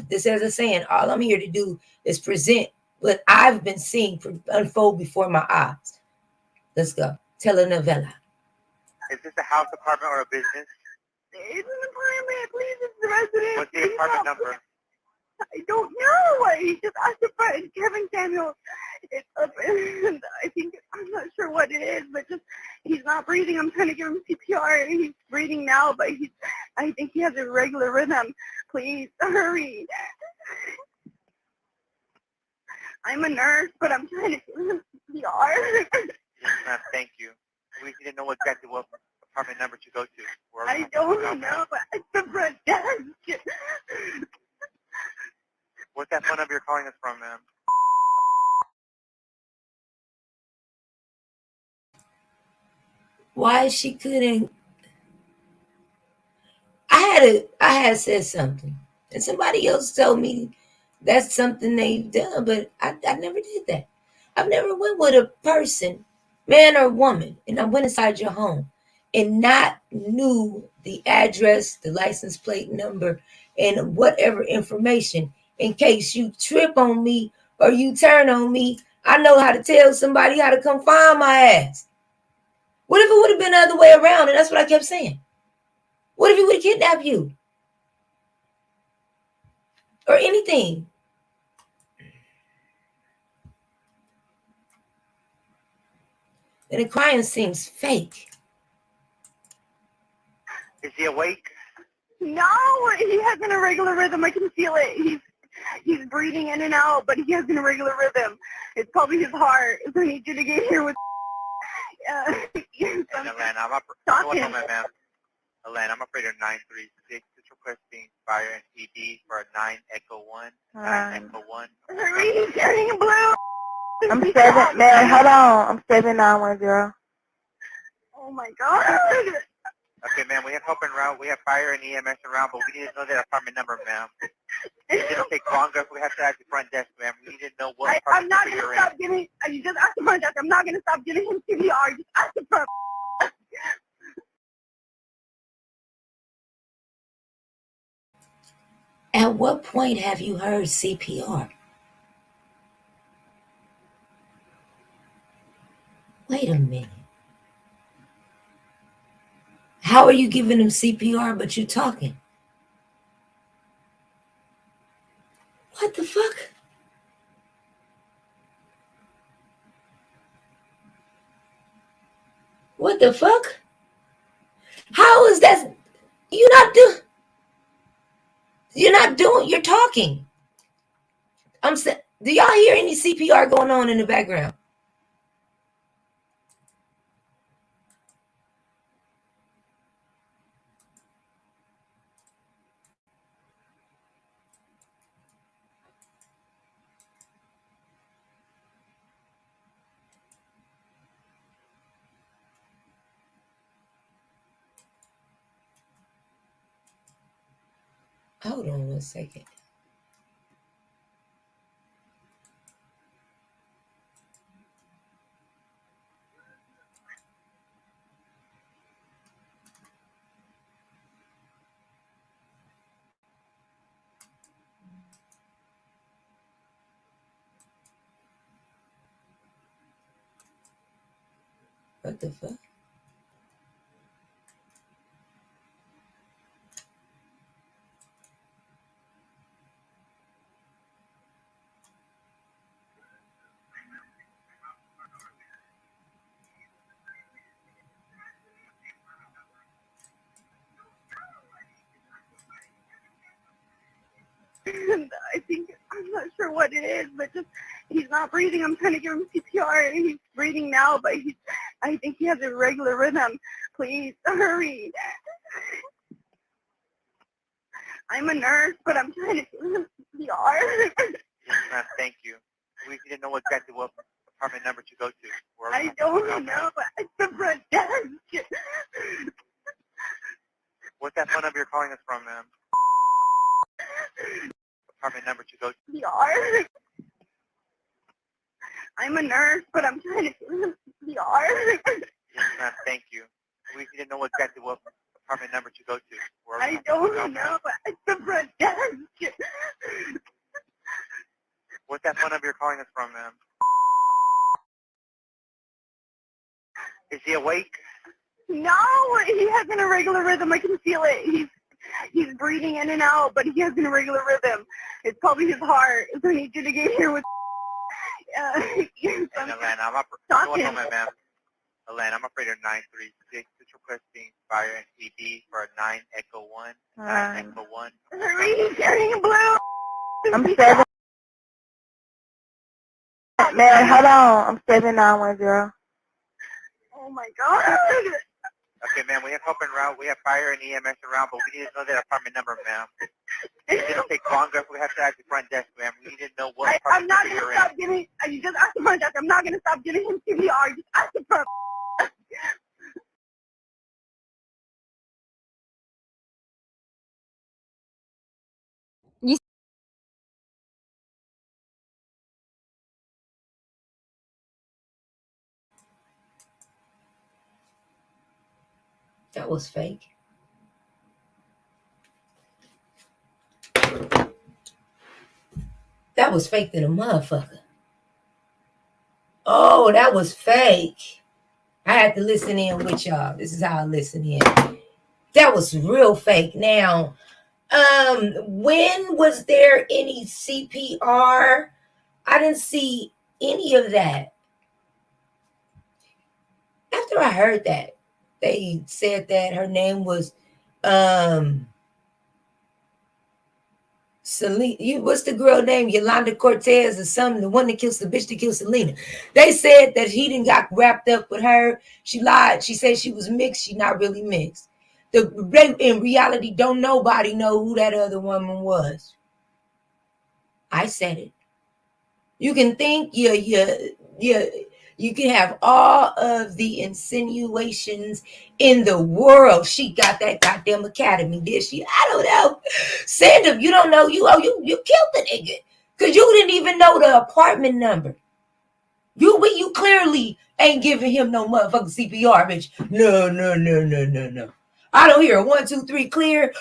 this as a saying, all I'm here to do is present what I've been seeing unfold before my eyes. Let's go. Telenovela. Is this a house, apartment, or a business? It's an apartment. Please, it's the resident. What's the apartment number? I don't know. He just asked for Kevin Samuels. It's up, and I'm not sure what it is, but just he's not breathing. I'm trying to give him CPR. He's breathing now, but I think he has a regular rhythm. Please hurry. I'm a nurse, but I'm trying to give him CPR. Yes, ma'am. Thank you. We need to know exactly what apartment number to go to. I don't know. It's the front desk. What's that phone number you're why she couldn't. I had said something, and somebody else told me that's something they've done, but I never did that. I've never went with a person, man or woman, and I went inside your home and not knew the address, the license plate number, and whatever information in case you trip on me or you turn on me. I know how to tell somebody how to come find my ass. What if it would have been the other way around? And that's what I kept saying. What if he would have kidnapped you? Or anything. And the crying seems fake. Is he awake? No, he has an irregular rhythm. I can feel it. He's breathing in and out, but he has an irregular rhythm. It's probably his heart. So I need you to get here with. And Atlanta, I'm up. Stop What's him. on my ma'am? Atlanta, I'm operator 936. It's requesting fire and PD for 9 Echo 1. 9 Echo 1. Hurry, he's turning blue. I'm 7, man, hold on. I'm 7910. Oh my God. Okay, ma'am, we have help en route. We have fire and EMS around, but we need to know that apartment number, ma'am. It'll take longer if we have to ask the front desk, ma'am. We need to know what I'm apartment not number going to you're stop in. giving, you just ask the front desk. I'm not going to stop giving him CPR. Just ask the front. At what point have you heard CPR? Wait a minute. How are you giving him CPR but you talking? What the fuck? What the fuck? How is that? You're talking. I'm saying, do y'all hear any CPR going on in the background? Hold on 1 second. What the fuck? I think, I'm not sure what it is, but just, he's not breathing. I'm trying to give him CPR. He's breathing now, but I think he has a irregular rhythm. Please, hurry. I'm a nurse, but I'm trying to give him CPR. Yes, ma'am, thank you. We need to know exactly what apartment number to go to. I don't know, but it's the front desk. What's that phone number you're calling us from, ma'am? Apartment number to go to. CPR. I'm a nurse, but I'm trying to give him CPR. Yes, ma'am, thank you. We need to know exactly what apartment number to go to. I don't know, but it's the front desk. What's that phone number you're calling us from, ma'am? Is he awake? No, he has an irregular rhythm. I can feel it. He's breathing in and out, but he has an irregular rhythm. It's probably his heart. So I need you to get here with. And Atlanta, I'm Stop what's him. on my ma'am? Atlanta, I'm operator 936. It's requesting fire and PD for 9 Echo 1. 9 Echo 1. Hurry, he's turning blue. I'm 7, man, hold on. I'm 7910. Oh my God. Okay, ma'am, we have help en route. We have fire and EMS around, but we need to know that apartment number, ma'am. It'll take longer if we have to ask the front desk, ma'am. We need to know what I'm apartment not number going to you're stop in. giving. You just ask the front desk. I'm not going to stop giving him CPR. Just ask the front. That was fake. That was fake than a motherfucker. Oh, that was fake. I had to listen in with y'all. This is how I listen in. That was real fake. Now, when was there any CPR? I didn't see any of that. After I heard that, they said that her name was Selena. What's the girl name? Yolanda Cortez or something, the one that kills the bitch that kills Selena. They said that he didn't got wrapped up with her. She lied. She said she was mixed. She not really mixed. In reality, don't nobody know who that other woman was. I said it. You can think you can have all of the insinuations in the world. She got that goddamn academy, did she? I don't know. Sandra, you don't know. You killed the nigga because you didn't even know the apartment number. You clearly ain't giving him no motherfucking CPR, bitch. No. I don't hear a 1, 2, 3 clear.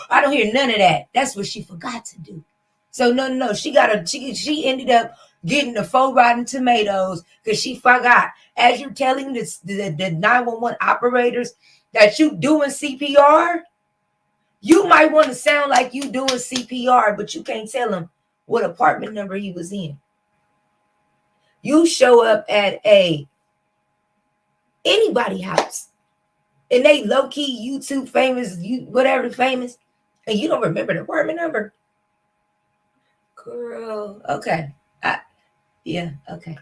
I don't hear none of that. That's what she forgot to do. So no. She ended up getting the 4 rotten tomatoes because she forgot. As you're telling the 911 operators that you doing CPR, you might want to sound like you doing CPR, but you can't tell them what apartment number he was in. You show up at anybody house and they low-key YouTube famous, whatever famous, and you don't remember the apartment number. Girl, okay. Yeah, okay.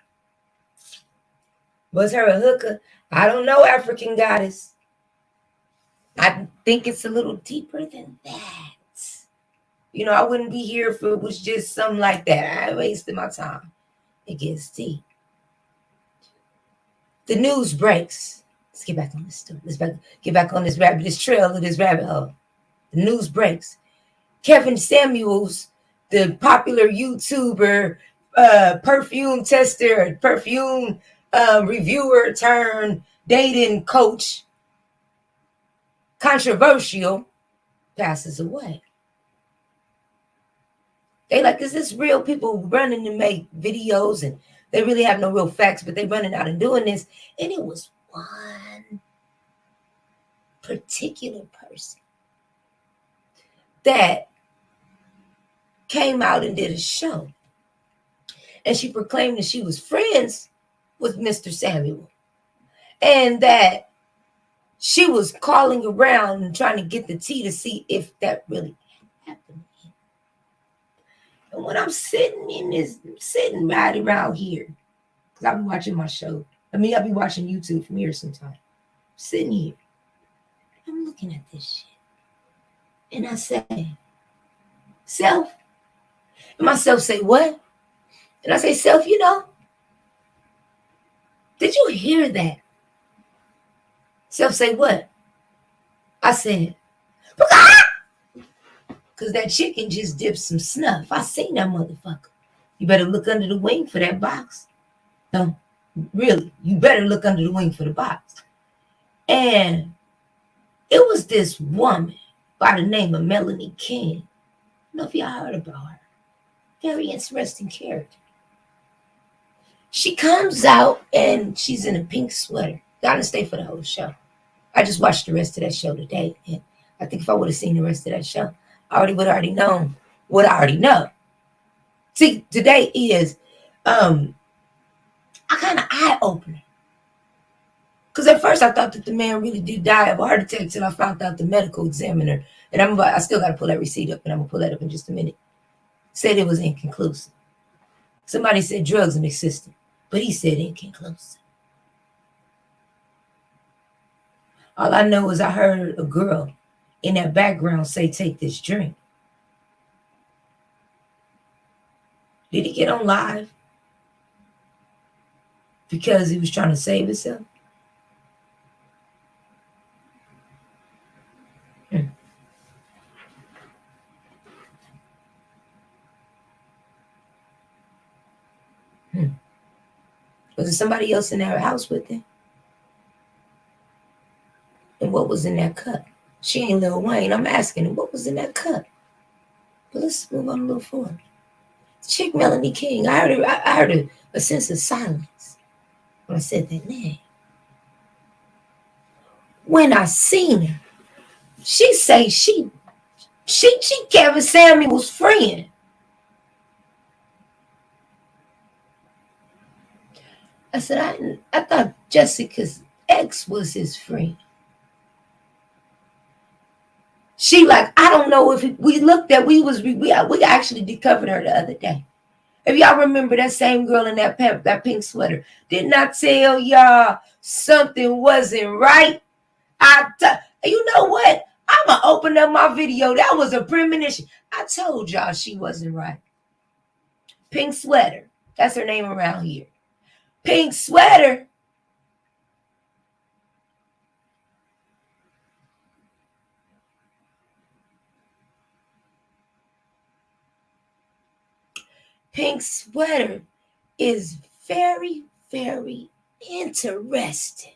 Was her a hooker? I don't know, African goddess. I think it's a little deeper than that. You know, I wouldn't be here if it was just something like that. I wasted my time. It gets deep. The news breaks. Let's get back on this story. Get back on this trail of this rabbit hole. The news breaks. Kevin Samuels, the popular YouTuber, perfume tester, perfume reviewer turned dating coach, controversial, passes away. They like, is this real? People running to make videos and they really have no real facts, but they running out and doing this. And it was one particular person that came out and did a show. And she proclaimed that she was friends with Mr. Samuel. And that she was calling around and trying to get the tea to see if that really happened. And when I'm sitting right around here, because I'll be watching my show. I'll be watching YouTube from here sometime. Sitting here. I'm looking at this shit. And I say, self. And myself say, what? And I say, self, did you hear that? Self say, what? I said, because that chicken just dipped some snuff. I seen that motherfucker. You better look under the wing for that box. No, really, you better look under the wing for the box. And it was this woman by the name of Melanie King. I don't know if y'all heard about her. Very interesting character. She comes out and she's in a pink sweater. Gotta stay for the whole show. I just watched the rest of that show today. And I think if I would have seen the rest of that show, I would have already known what I already know. See, today is a kind of eye-opener. Because at first I thought that the man really did die of a heart attack until I found out the medical examiner, and I still got to pull that receipt up, and I'm going to pull that up in just a minute, said it was inconclusive. Somebody said drugs in his system, but he said inconclusive. All I know is I heard a girl in that background say, take this drink. Did he get on live because he was trying to save himself? Was there somebody else in that house with him? And what what was in that cup. She ain't Lil Wayne. I'm asking him, what was in that cup? But let's move on a little forward. Chick Melanie King. I heard a sense of silence when I said that name. When I seen her, she say she Kevin Samuels' friend. I said, I thought Jessica's ex was his friend. She like, I don't know if we looked at, we actually covered her the other day. If y'all remember that same girl in that pink sweater, did not tell y'all something wasn't right? You know what? I'm going to open up my video. That was a premonition. I told y'all she wasn't right. Pink sweater. That's her name around here. Pink sweater. Pink sweater is very, very interesting.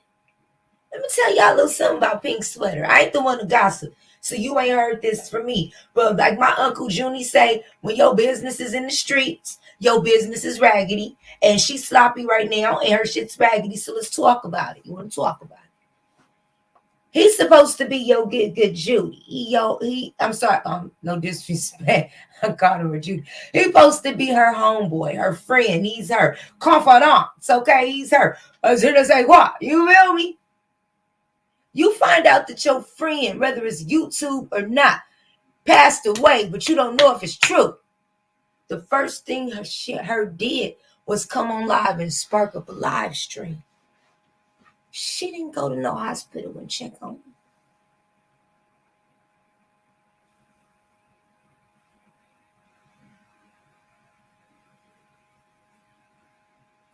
Let me tell y'all a little something about Pink Sweater. I ain't the one to gossip, so you ain't heard this from me. But like my Uncle Junie say, when your business is in the streets, your business is raggedy. And she's sloppy right now, and her shit's raggedy, so let's talk about it. You want to talk about it? He's supposed to be your good Judy. I'm sorry, no disrespect. I called her a Judy. He's supposed to be her homeboy, her friend. He's her confidant. It's okay, he's her. I was here to say what? You feel me? You find out that your friend, whether it's YouTube or not, passed away, but you don't know if it's true. The first thing her did was come on live and spark up a live stream. She didn't go to no hospital and check on him.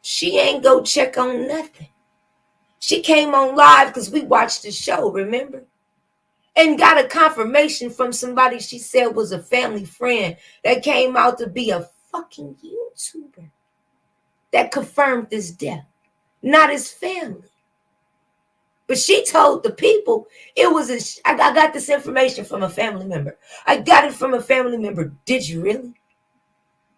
She ain't go check on nothing. She came on live because we watched the show, remember? And got a confirmation from somebody she said was a family friend that came out to be a fucking YouTuber that confirmed this death, not his family. But she told the people it was I got this information from a family member. I got it from a family member. Did you really?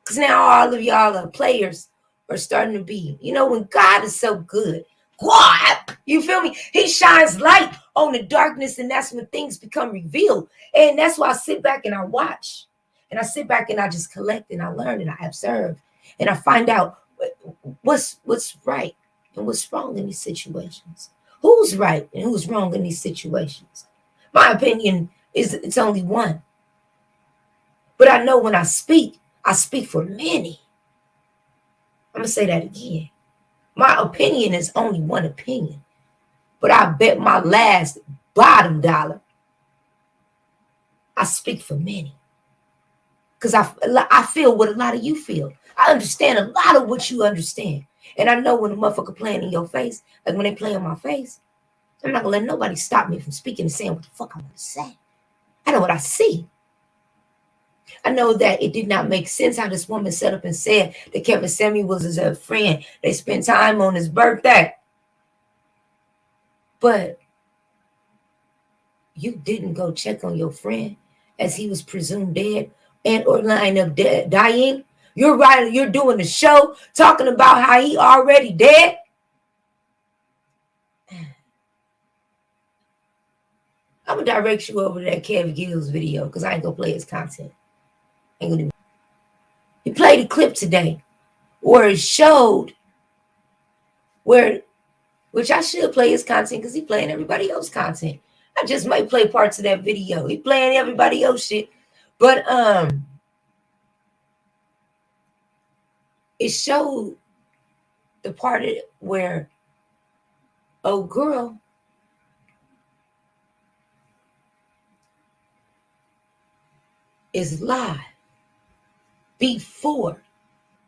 Because now all of y'all are players are starting to be, when God is so good. God, you feel me? He shines light on the darkness, and that's when things become revealed. And that's why I sit back and I watch. And I sit back and I just collect and I learn and I observe. And I find out what's right and what's wrong in these situations. Who's right and who's wrong in these situations? My opinion is it's only one. But I know when I speak for many. I'm going to say that again. My opinion is only one opinion. But I bet my last bottom dollar, I speak for many. Because I feel what a lot of you feel. I understand a lot of what you understand. And I know when a motherfucker playing in your face, like when they play in my face, I'm not going to let nobody stop me from speaking and saying what the fuck I want to say. I know what I see. I know that it did not make sense how this woman set up and said that Kevin Samuels is a friend. They spent time on his birthday. But you didn't go check on your friend as he was presumed dead and or lying up dying. You're right. You're doing the show talking about how he already dead. I'm going to direct you over to that Kev Gills video because I ain't going to play his content. Ain't gonna do it. He played a clip today where it showed which I should play his content because he playing everybody else's content. I just might play parts of that video. He playing everybody else shit. But it showed the part of it where old girl is live before.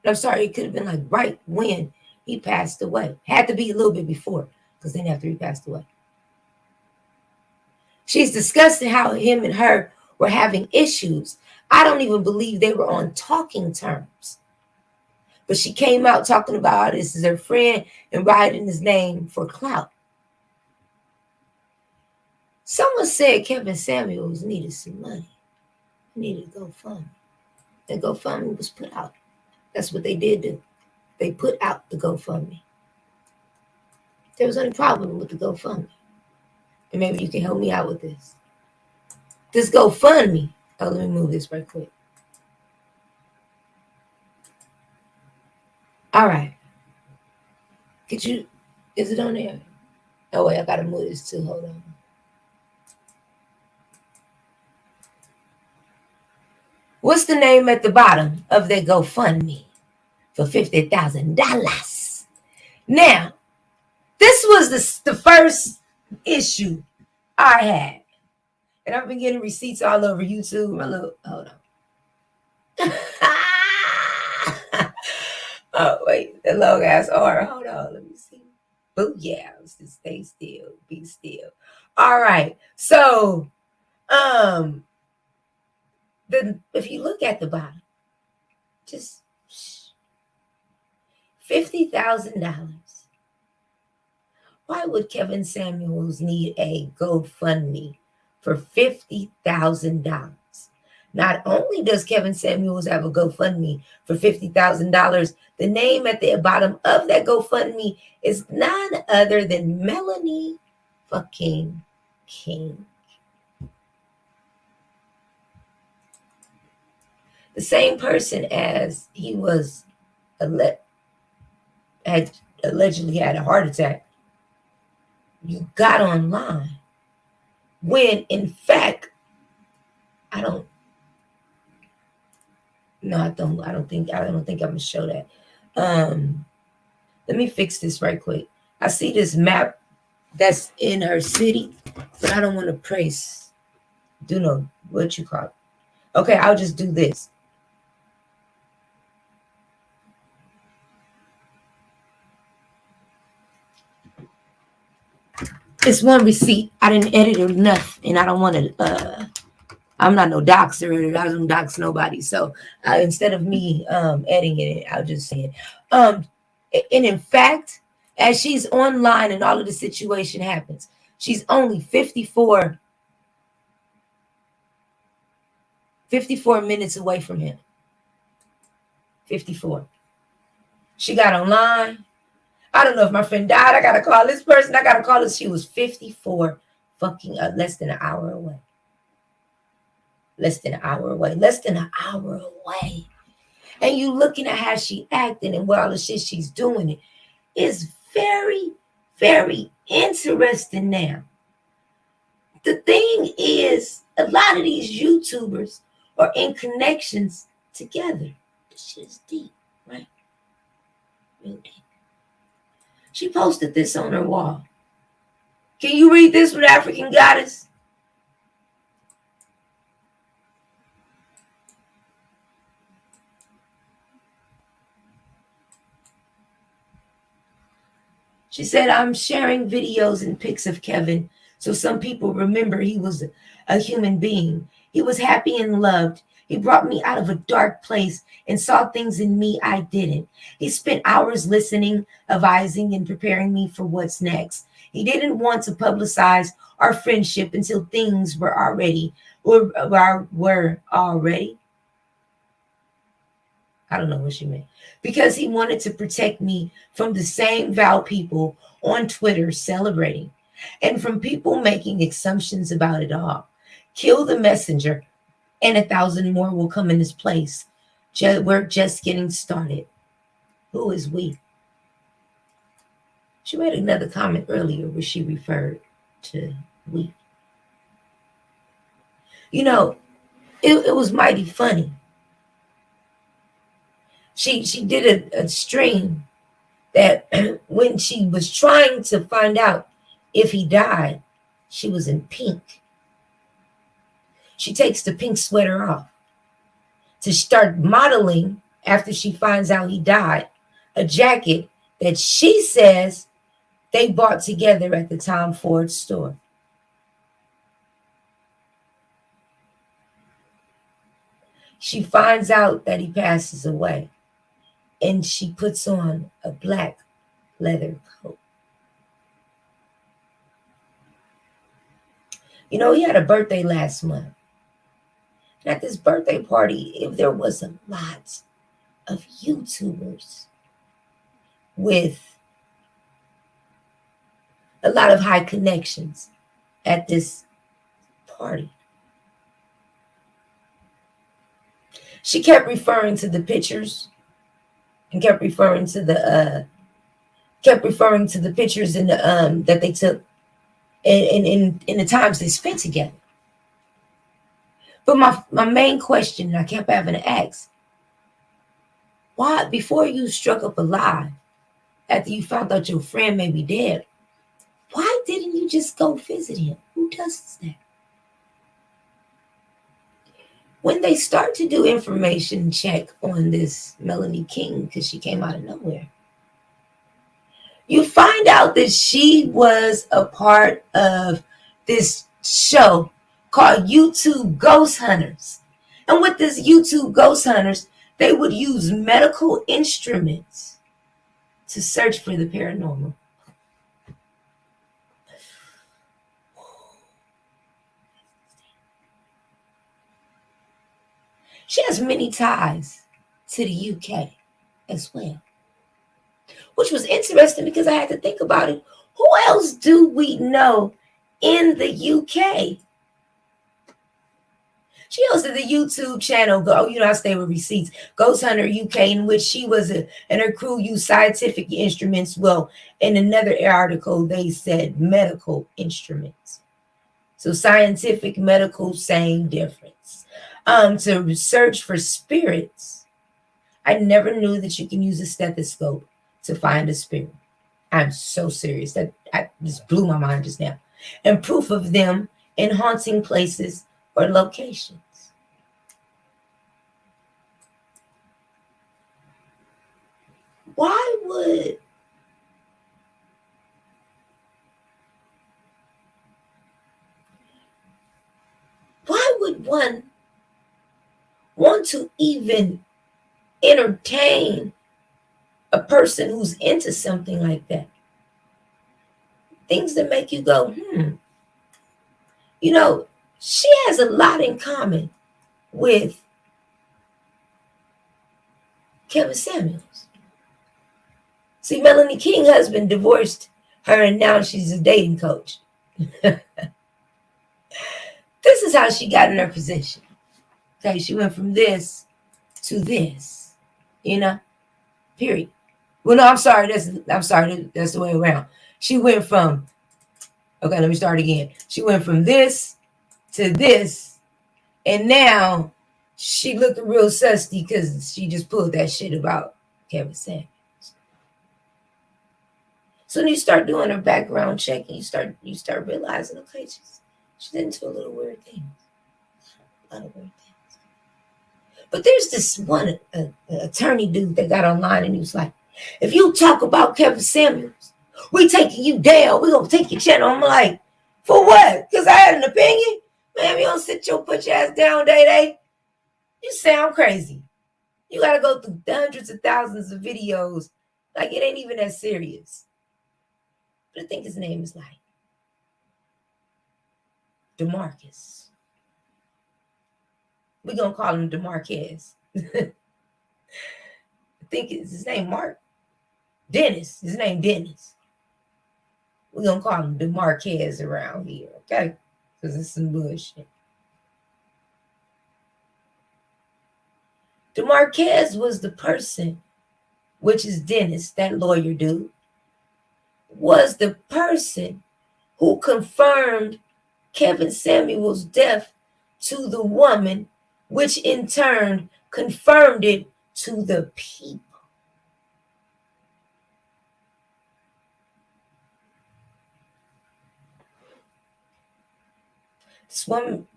I'm sorry, it could have been like right when he passed away. Had to be a little bit before because then after he passed away. She's discussing how him and her were having issues. I don't even believe they were on talking terms. But she came out talking about how this is her friend and writing his name for clout. Someone said Kevin Samuels needed some money. He needed to GoFundMe. The GoFundMe was put out. That's what they did do. They put out the GoFundMe. There was any problem with the GoFundMe. And maybe you can help me out with this. This GoFundMe. Oh, let me move this right quick. All right. Is it on there? Oh, wait, I got to move this too. Hold on. What's the name at the bottom of their GoFundMe for $50,000? Now, this was the first issue I had. And I've been getting receipts all over YouTube. Hold on. Oh, wait, the long ass R. Hold on, let me see. Oh, yeah, let's just stay still, be still. All right, so, if you look at the bottom, just $50,000. Why would Kevin Samuels need a GoFundMe for $50,000? Not only does Kevin Samuels have a GoFundMe for $50,000, the name at the bottom of that GoFundMe is none other than Melanie fucking King. The same person as he was had allegedly had a heart attack. You got online when, in fact, I don't think I'm gonna show that. Let me fix this right quick. I see this map that's in her city, but I don't want to do no, what you call it. Okay, I'll just do this. It's one receipt. I didn't edit enough, and I don't want to. I'm not no doxer. I don't dox nobody. So instead of me editing it, I'll just say it. And in fact, as she's online and all of the situation happens, she's only 54 minutes away from him. 54. She got online. I don't know if my friend died. I got to call this person. I got to call her. She was 54 fucking less than an hour away. Less than an hour away. Less than an hour away. And you looking at how she acting and what all the shit she's doing. It is very, very interesting now. The thing is, a lot of these YouTubers are in connections together. This shit is deep, right? Real deep. She posted this on her wall. Can you read this with African Goddess? She said, I'm sharing videos and pics of Kevin so some people remember he was a human being. He was happy and loved. He brought me out of a dark place and saw things in me I didn't. He spent hours listening, advising, and preparing me for what's next. He didn't want to publicize our friendship until things were already. I don't know what she meant. Because he wanted to protect me from the same vile people on Twitter celebrating and from people making assumptions about it all. Kill the messenger and 1,000 more will come in his place. We're just getting started. Who is we? She made another comment earlier where she referred to we. You know, it was mighty funny. She did a stream that when she was trying to find out if he died, she was in pink. She takes the pink sweater off to start modeling after she finds out he died, a jacket that she says they bought together at the Tom Ford store. She finds out that he passes away, and she puts on a black leather coat. You know, he had a birthday last month. And at this birthday party, there was a lot of YouTubers with a lot of high connections at this party. She kept referring to the pictures and kept referring to the pictures in the that they took in the times they spent together. But my main question I kept having to ask, why, before you struck up a lie, after you found out your friend may be dead, why didn't you just go visit him? Who does that? When they start to do information check on this Melanie King, because she came out of nowhere, you find out that she was a part of this show called YouTube Ghost Hunters. And with this YouTube Ghost Hunters, they would use medical instruments to search for the paranormal. She has many ties to the UK as well, which was interesting because I had to think about it. Who else do we know in the UK? She hosted the YouTube channel, I Stay With Receipts, Ghost Hunter UK, in which she was and her crew used scientific instruments. Well, in another article, they said medical instruments. So scientific, medical, same difference. To search for spirits. I never knew that you can use a stethoscope to find a spirit. I'm so serious. That just blew my mind just now. And proof of them in haunting places or locations. Why would one want to even entertain a person who's into something like that? Things that make you go, You know, she has a lot in common with Kevin Samuels. See, Melanie King's husband divorced her, and now she's a dating coach. This is how she got in her position. Okay, she went from this to this, period. Well, no, I'm sorry, that's the way around. She went from, okay, let me start again. She went from this to this, and now she looking real susty because she just pulled that shit about Kevin Samuels. So when you start doing her background check, and you start realizing, okay, she's into a little weird things. A lot of weird things. But there's this one attorney dude that got online, and he was like, if you talk about Kevin Samuels, we taking you down. We gonna take your channel. I'm like, for what? Because I had an opinion? Man, you don't put your ass down, Day. You sound crazy. You gotta go through hundreds of thousands of videos. Like, it ain't even that serious. But I think his name is like DeMarcus. We're gonna call him DeMarquez. I think it's his name Mark. Dennis. His name Dennis. We're gonna call him DeMarquez around here, okay? Because it's some bullshit. DeMarquez was the person, which is Dennis, that lawyer dude, was the person who confirmed Kevin Samuels' death to the woman, which in turn confirmed it to the people. This woman,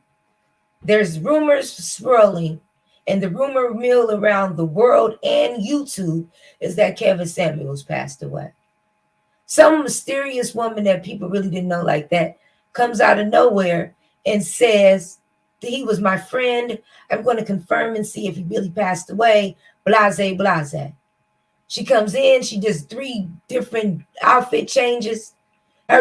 there's rumors swirling, and the rumor mill around the world and YouTube is that Kevin Samuels passed away. Some mysterious woman that people really didn't know like that comes out of nowhere and says that he was my friend. I'm going to confirm and see if he really passed away. Blase, blase. She comes in, she does 3 different outfit changes.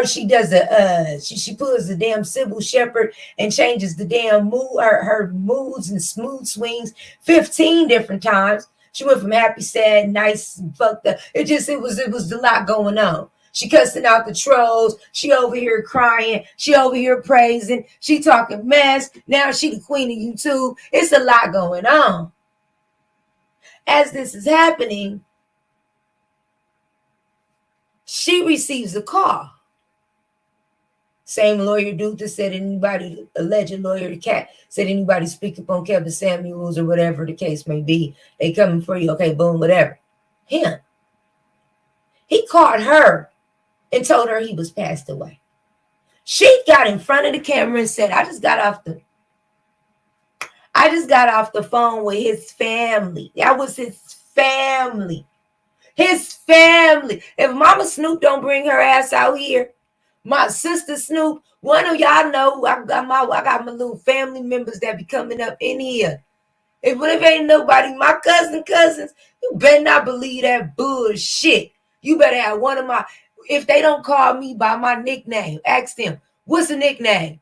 She does a she pulls the damn Sybil Shepherd and changes the damn mood, her moods and smooth swings 15 different times. She went from happy, sad, nice, fucked up. It was a lot going on. She cussing out the trolls. She over here crying. She over here praising. She talking mess. Now she the queen of YouTube. It's a lot going on. As this is happening, she receives a call. Same lawyer dude that said anybody, alleged lawyer, cat said anybody speak upon Kevin Samuels or whatever the case may be, they coming for you. Okay, boom, whatever. Him. He called her and told her he was passed away. She got in front of the camera and said, I just got off the phone with his family. That was his family. His family. If Mama Snoop don't bring her ass out here, my sister Snoop, one of y'all know I got my little family members that be coming up in here. If ain't nobody, my cousins, you better not believe that bullshit. You better have one of my, if they don't call me by my nickname, ask them, what's the nickname?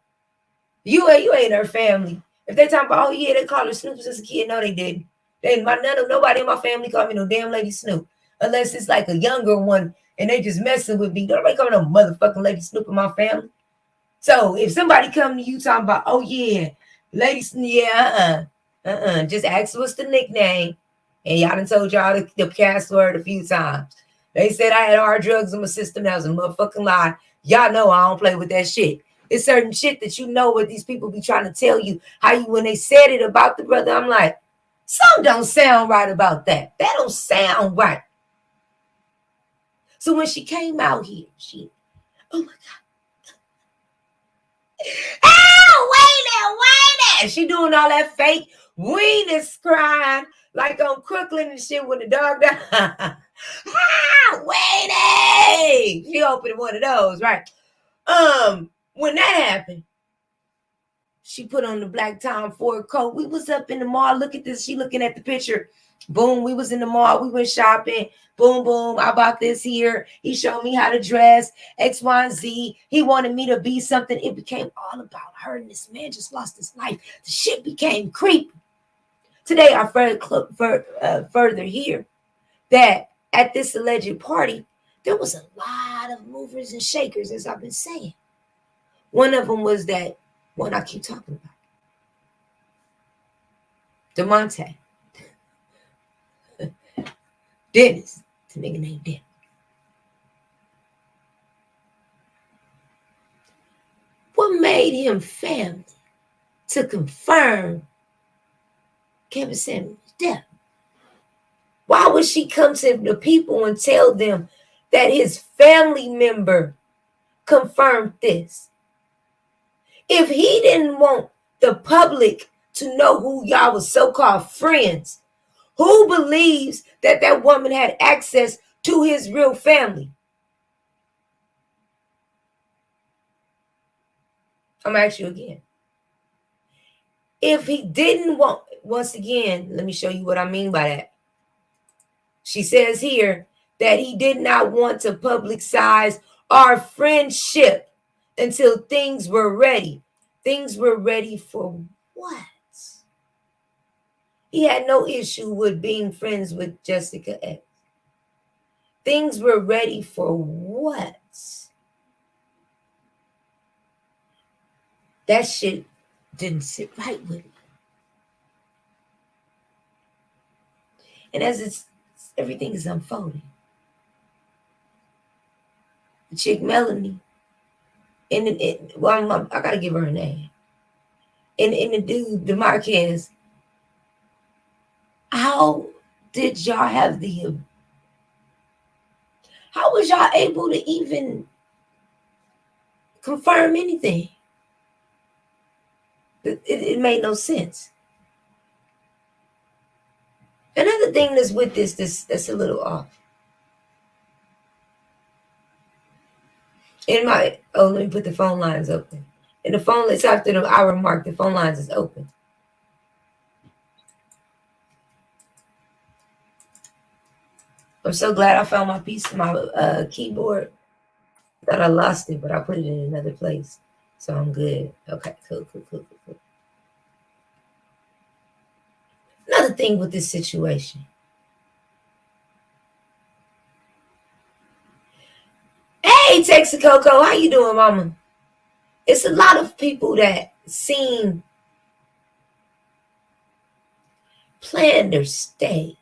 You ain't her family. If they talking about, oh yeah, they call her Snoop since a kid, no, they didn't. Nobody in my family called me no damn Lady Snoop. Unless it's like a younger one and they just messing with me. Nobody call no motherfucking Lady Snoop in my family. So if somebody come to you talking about, oh yeah, Lady Snoop, yeah, just ask what's the nickname. And y'all done told y'all the password a few times. They said I had hard drugs in my system. That was a motherfucking lie. Y'all know I don't play with that shit. It's certain shit that you know what these people be trying to tell you. How you, when they said it about the brother, I'm like, something don't sound right about that. That don't sound right. So when she came out here, oh my God. Oh, wait there. She doing all that fake weenus crying like on Crooklyn and shit when the dog died. Wait. She opened one of those, right? When that happened, she put on the black Tom Ford coat. We was up in the mall. Look at this. She looking at the picture. Boom, we was in the mall. We went shopping. Boom, boom. I bought this here. He showed me how to dress. X, Y, and Z. He wanted me to be something. It became all about her. And this man just lost his life. The shit became creepy. Today, I further hear that at this alleged party, there was a lot of movers and shakers, as I've been saying. One of them was that one I keep talking about. DeMonte. Dennis. It's a nigga named Dennis. What made him family to confirm Kevin Samuels' death? Why would she come to the people and tell them that his family member confirmed this? If he didn't want the public to know who y'all was so-called friends, who believes that that woman had access to his real family? I'm going to ask you again. If he didn't want, once again, let me show you what I mean by that. She says here that he did not want to publicize our friendship until things were ready. Things were ready for what? He had no issue with being friends with Jessica X. Things were ready for what? That shit didn't sit right with me. And as everything is unfolding, the chick Melanie, and I gotta give her a name. And the dude, DeMarquez, how did y'all have how was y'all able to even confirm anything? It made no sense. Another thing that's with that's a little off. Let me put the phone lines open. And it's after the hour mark, the phone lines is open. I'm so glad I found my piece of my keyboard. Thought I lost it, but I put it in another place. So I'm good. Okay, cool. Another thing with this situation. Hey, Texacoco, how you doing, mama? It's a lot of people that seem planned or staged.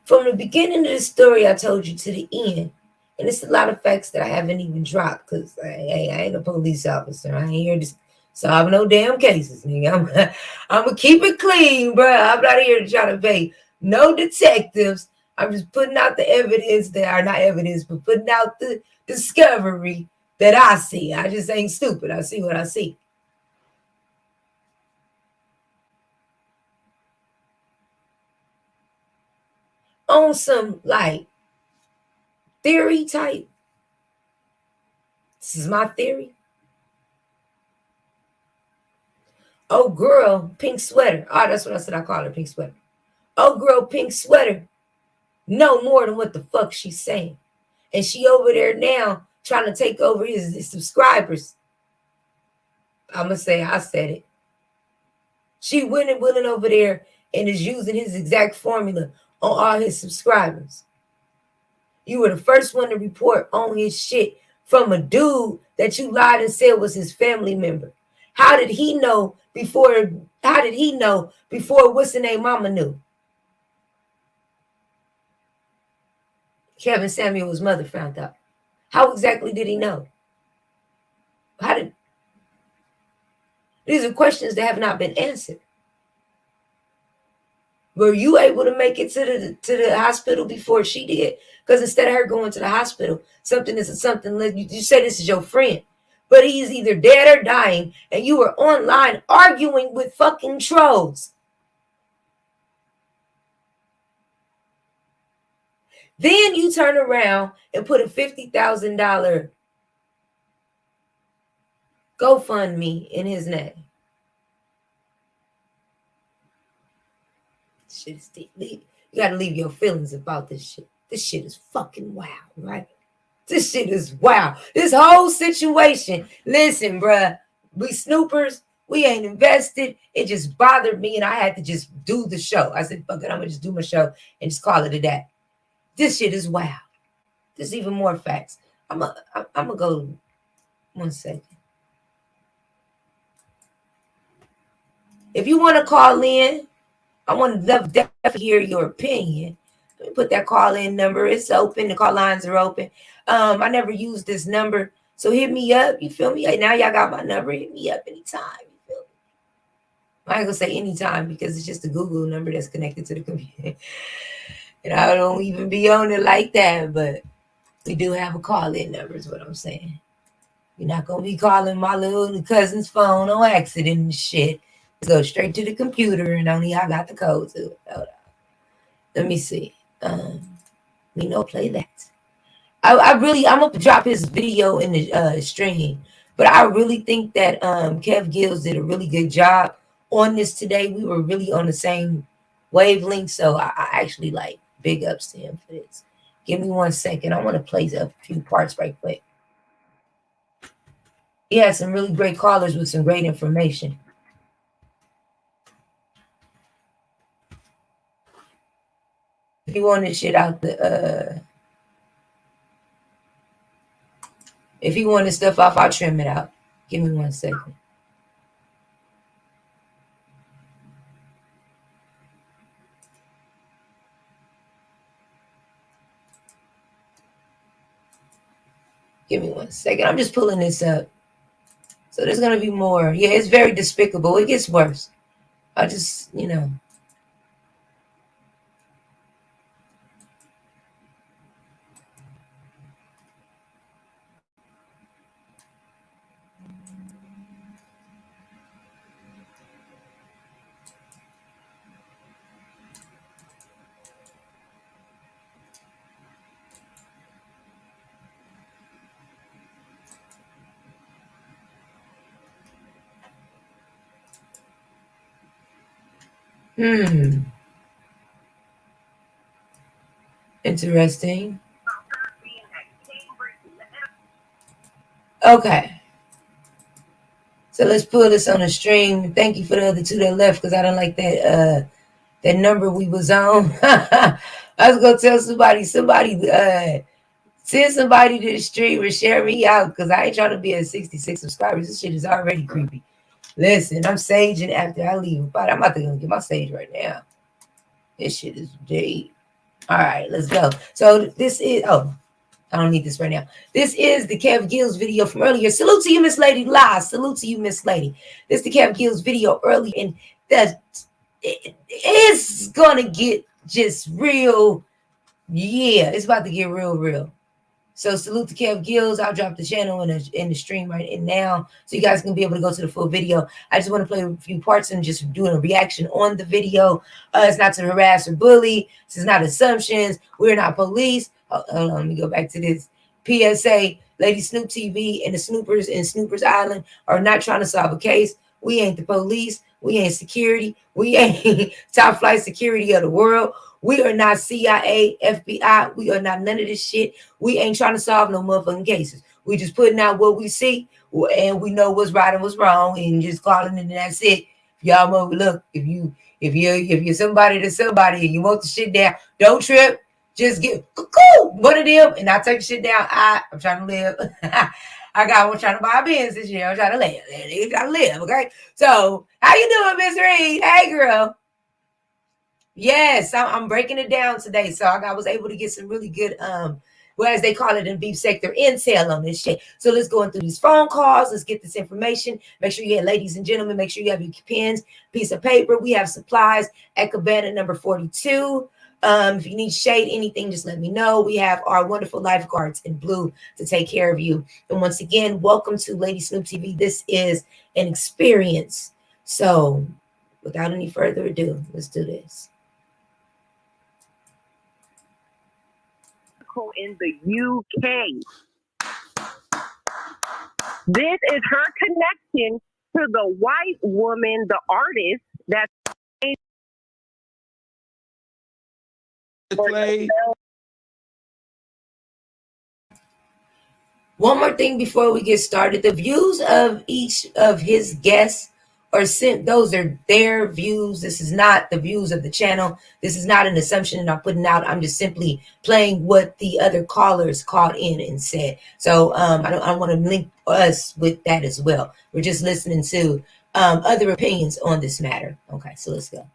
From the beginning of the story, I told you to the end, and it's a lot of facts that I haven't even dropped because I ain't a police officer. I ain't here to solve no damn cases, nigga. I'm gonna keep it clean, bro. I'm not here to try to pay no detectives. I'm just putting out the evidence that are not evidence, but putting out the discovery that I see. I just ain't stupid. I see what I see. On some like theory type. This is my theory. Oh, girl, pink sweater. Oh, that's what I said. I call her pink sweater. Oh, girl, pink sweater. No more than what the fuck she's saying. And she over there now trying to take over his subscribers. I'm going to say I said it. She went and went over there and is using his exact formula on all his subscribers. You were the first one to report on his shit from a dude that you lied and said was his family member. How did he know before? How did he know before what's the name mama knew? Kevin Samuels' mother found out. How exactly did he know? How did? These are questions that have not been answered. Were you able to make it to the hospital before she did? Because instead of her going to the hospital, something you said this is your friend, but he's either dead or dying, and you were online arguing with fucking trolls. Then you turn around and put a $50,000 GoFundMe in his name. Shit is deep. You gotta leave your feelings about this shit. This shit is fucking wild, right? This shit is wild. This whole situation. Listen, bruh, we snoopers, we ain't invested. It just bothered me, and I had to just do the show. I said, fuck it, I'm gonna just do my show and just call it a day. This shit is wild. There's even more facts. I'm gonna go 1 second. If you want to call in, I want to definitely hear your opinion. Let me put that call in number. It's open. The call lines are open. I never used this number, so hit me up. You feel me? Now y'all got my number. Hit me up anytime. You feel me? I ain't gonna say anytime because it's just a Google number that's connected to the computer, and I don't even be on it like that. But we do have a call in number. Is what I'm saying. You're not gonna be calling my little cousin's phone on accident and shit. Go straight to the computer, and only I got the code to it. Hold on. Let me see. We know play that. I'm gonna drop his video in the stream, but I really think that Kev Gills did a really good job on this today. We were really on the same wavelength, so I actually like big ups to him for this. Give me 1 second. I want to play a few parts right quick. He had some really great callers with some great information. If you want this shit out the if you want this stuff off, I'll trim it out. Give me 1 second. Give me 1 second. I'm just pulling this up. So there's gonna be more. Yeah, it's very despicable. It gets worse. I just, Interesting. Okay. So let's pull this on the stream. Thank you for the other two that left because I don't like that number we was on. I was gonna tell somebody, send somebody to the stream or share me out because I ain't trying to be at 66 subscribers. This shit is already creepy. Listen, I'm saging after I leave. But I'm about to go get my sage right now. This shit is deep. All right, let's go. So this is I don't need this right now. This is the Kev Gills video from earlier. Salute to you, Miss Lady. Live. Salute to you, Miss Lady. This is the Kev Gills video early, and it's gonna get just real. Yeah, it's about to get real. So salute to Kev Gills. I'll drop the channel in the stream right now, so you guys can be able to go to the full video. I just want to play a few parts and just doing a reaction on the video. It's not to harass or bully. This is not assumptions. We're not police. Hold on, let me go back to this. PSA, Lady Snoop TV and the Snoopers in Snoopers Island are not trying to solve a case. We ain't the police. We ain't security. We ain't top flight security of the world. We are not CIA, FBI. We are not none of this shit. We ain't trying to solve no motherfucking cases. We just putting out what we see, and we know what's right and what's wrong, and just calling it, and that's it. Y'all move. Look, if you're somebody to somebody and you want the shit down, don't trip. Just get one of them, and I take the shit down. I'm trying to live. I'm trying to buy a Benz this year. I'm trying to live. I'm trying to live. Okay. So how you doing, Miss Reed? Hey, girl. Yes, I'm breaking it down today. So I was able to get some really good, well, as they call it in beef sector, intel on this shit. So let's go through these phone calls. Let's get this information. Make sure you have, ladies and gentlemen, make sure you have your pens, piece of paper. We have supplies at Cabana number 42. If you need shade, anything, just let me know. We have our wonderful lifeguards in blue to take care of you. And once again, welcome to Lady Snoop TV. This is an experience. So without any further ado, let's do this. In the UK. This is her connection to the white woman, the artist that's play. One more thing before we get started. The views of each of his guests are sent. Those are their views. This is not the views of the channel. This is not an assumption that I'm putting out. I'm just simply playing what the other callers called in and said. So I want to link us with that as well. We're just listening to other opinions on this matter. Okay, so let's go.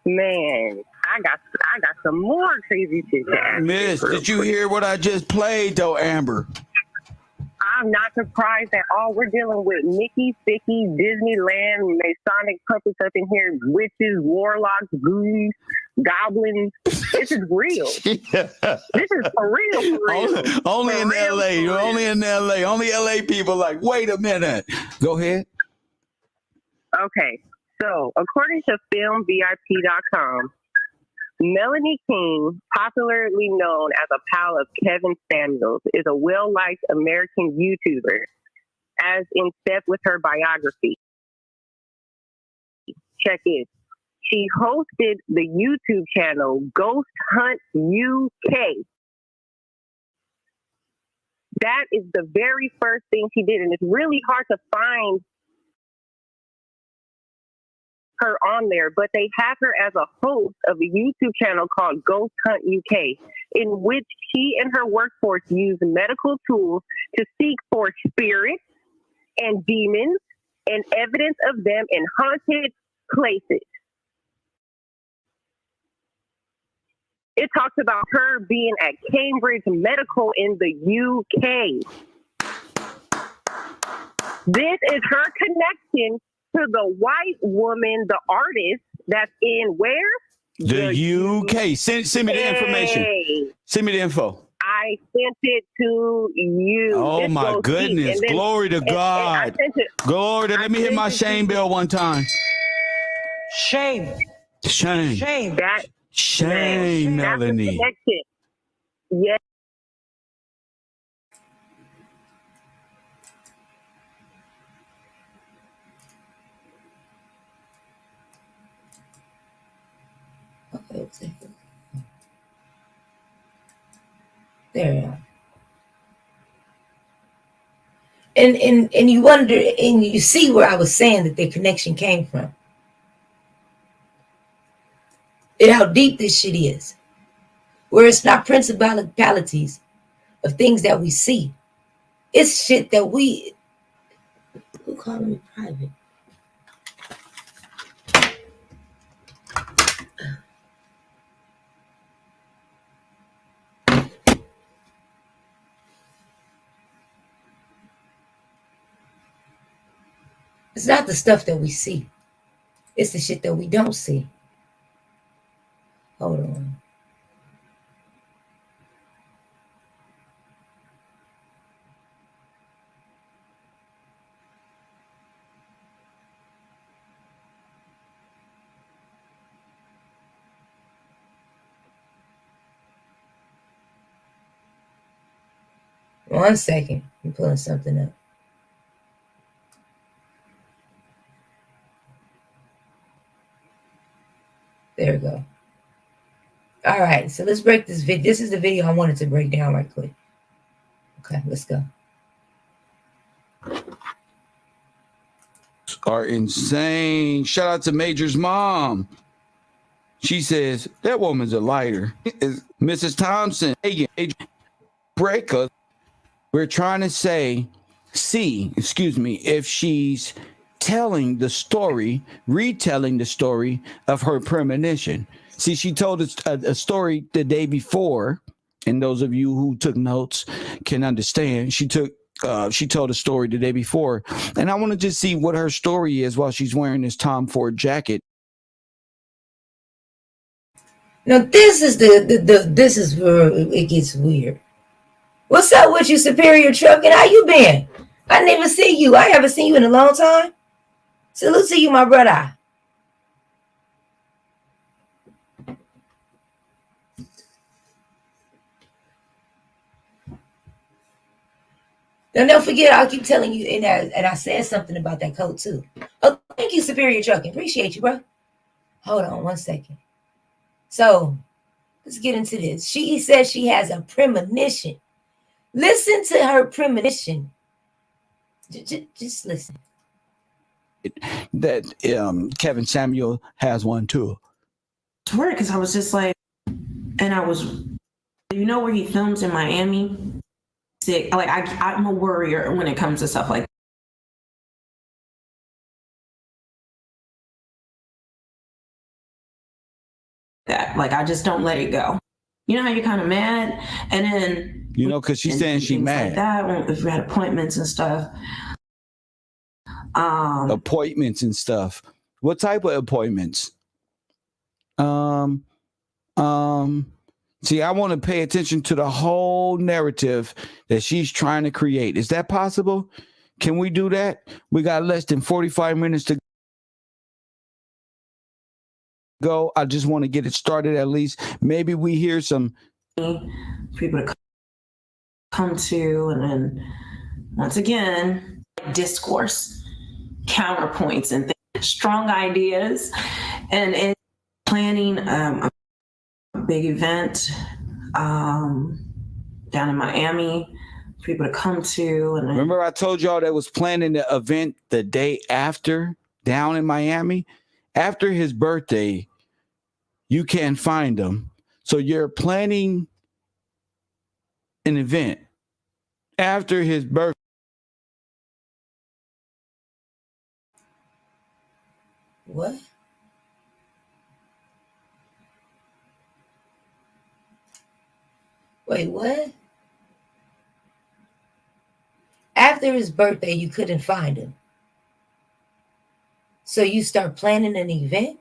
Man, I got some more crazy shit to ask. Miss, did you hear what I just played though, Amber? I'm not surprised at all. We're dealing with Mickey, Sticky, Disneyland, Masonic puppets up in here, witches, warlocks, ghouls, goblins. This is real. Yeah. This is for real. Only in LA. Only in LA. Only LA people like, wait a minute. Go ahead. Okay. So, according to FilmVIP.com, Melanie King, popularly known as a pal of Kevin Samuels, is a well-liked American YouTuber, as in step with her biography. Check it. She hosted the YouTube channel Ghost Hunt UK. That is the very first thing she did, and it's really hard to find her on there, but they have her as a host of a YouTube channel called Ghost Hunt UK, in which she and her workforce use medical tools to seek for spirits and demons and evidence of them in haunted places. It talks about her being at Cambridge Medical in the UK. This is her connection to the white woman, the artist that's in where? The UK. Send me the information. Send me the info. I sent it to you. Oh this my goodness. then, glory to God. Glory to, let me hit my shame bell one time. Shame. Shame. Shame. Shame, Melanie. Yes. There you go. And you wonder, and you see where I was saying that their connection came from. And how deep this shit is. Where it's not principalities of things that we see. It's shit that we... Who called me private? It's not the stuff that we see. It's the shit that we don't see. Hold on. One second. I'm pulling something up. There we go. All right, so let's break this video. This is the video I wanted to break down right quick. Okay, let's go. Are insane. Shout out to Major's mom. She says that woman's a liar. Mrs. Thompson, breaker. We're trying to say, if she's telling the story, retelling the story of her premonition. See, she told a story the day before, and those of you who took notes can understand. She told a story the day before, and I want to just see what her story is while she's wearing this Tom Ford jacket. Now this is this is where it gets weird. What's up with you, Superior Trucking? How you been? I never see you. I haven't seen you in a long time. Salute to you, my brother. Now don't forget, I'll keep telling you, and I said something about that coat too. Oh, thank you, Superior Trucking. Appreciate you, bro. Hold on one second. So let's get into this. She says she has a premonition. Listen to her premonition. Just listen. That Kevin Samuel has one too. It's weird because I was just like, and I was, you know, where he films in Miami. Sick. Like I'm a worrier when it comes to stuff like that. Like I just don't let it go. You know how you're kind of mad, and then because she's saying she's mad. Like that, if we had appointments and stuff. Appointments and stuff. What type of appointments? See, I want to pay attention to the whole narrative that she's trying to create. Is that possible? Can we do that? We got less than 45 minutes to go. I just want to get it started at least. Maybe we hear some people to come to, and then once again, discourse, counterpoints, and strong ideas, and it's planning a big event down in Miami, for people to come to. And remember, I told y'all that was planning the event the day after down in Miami, after his birthday. You can't find him, so you're planning an event after his birthday. What? Wait, what? After his birthday, you couldn't find him. So you start planning an event?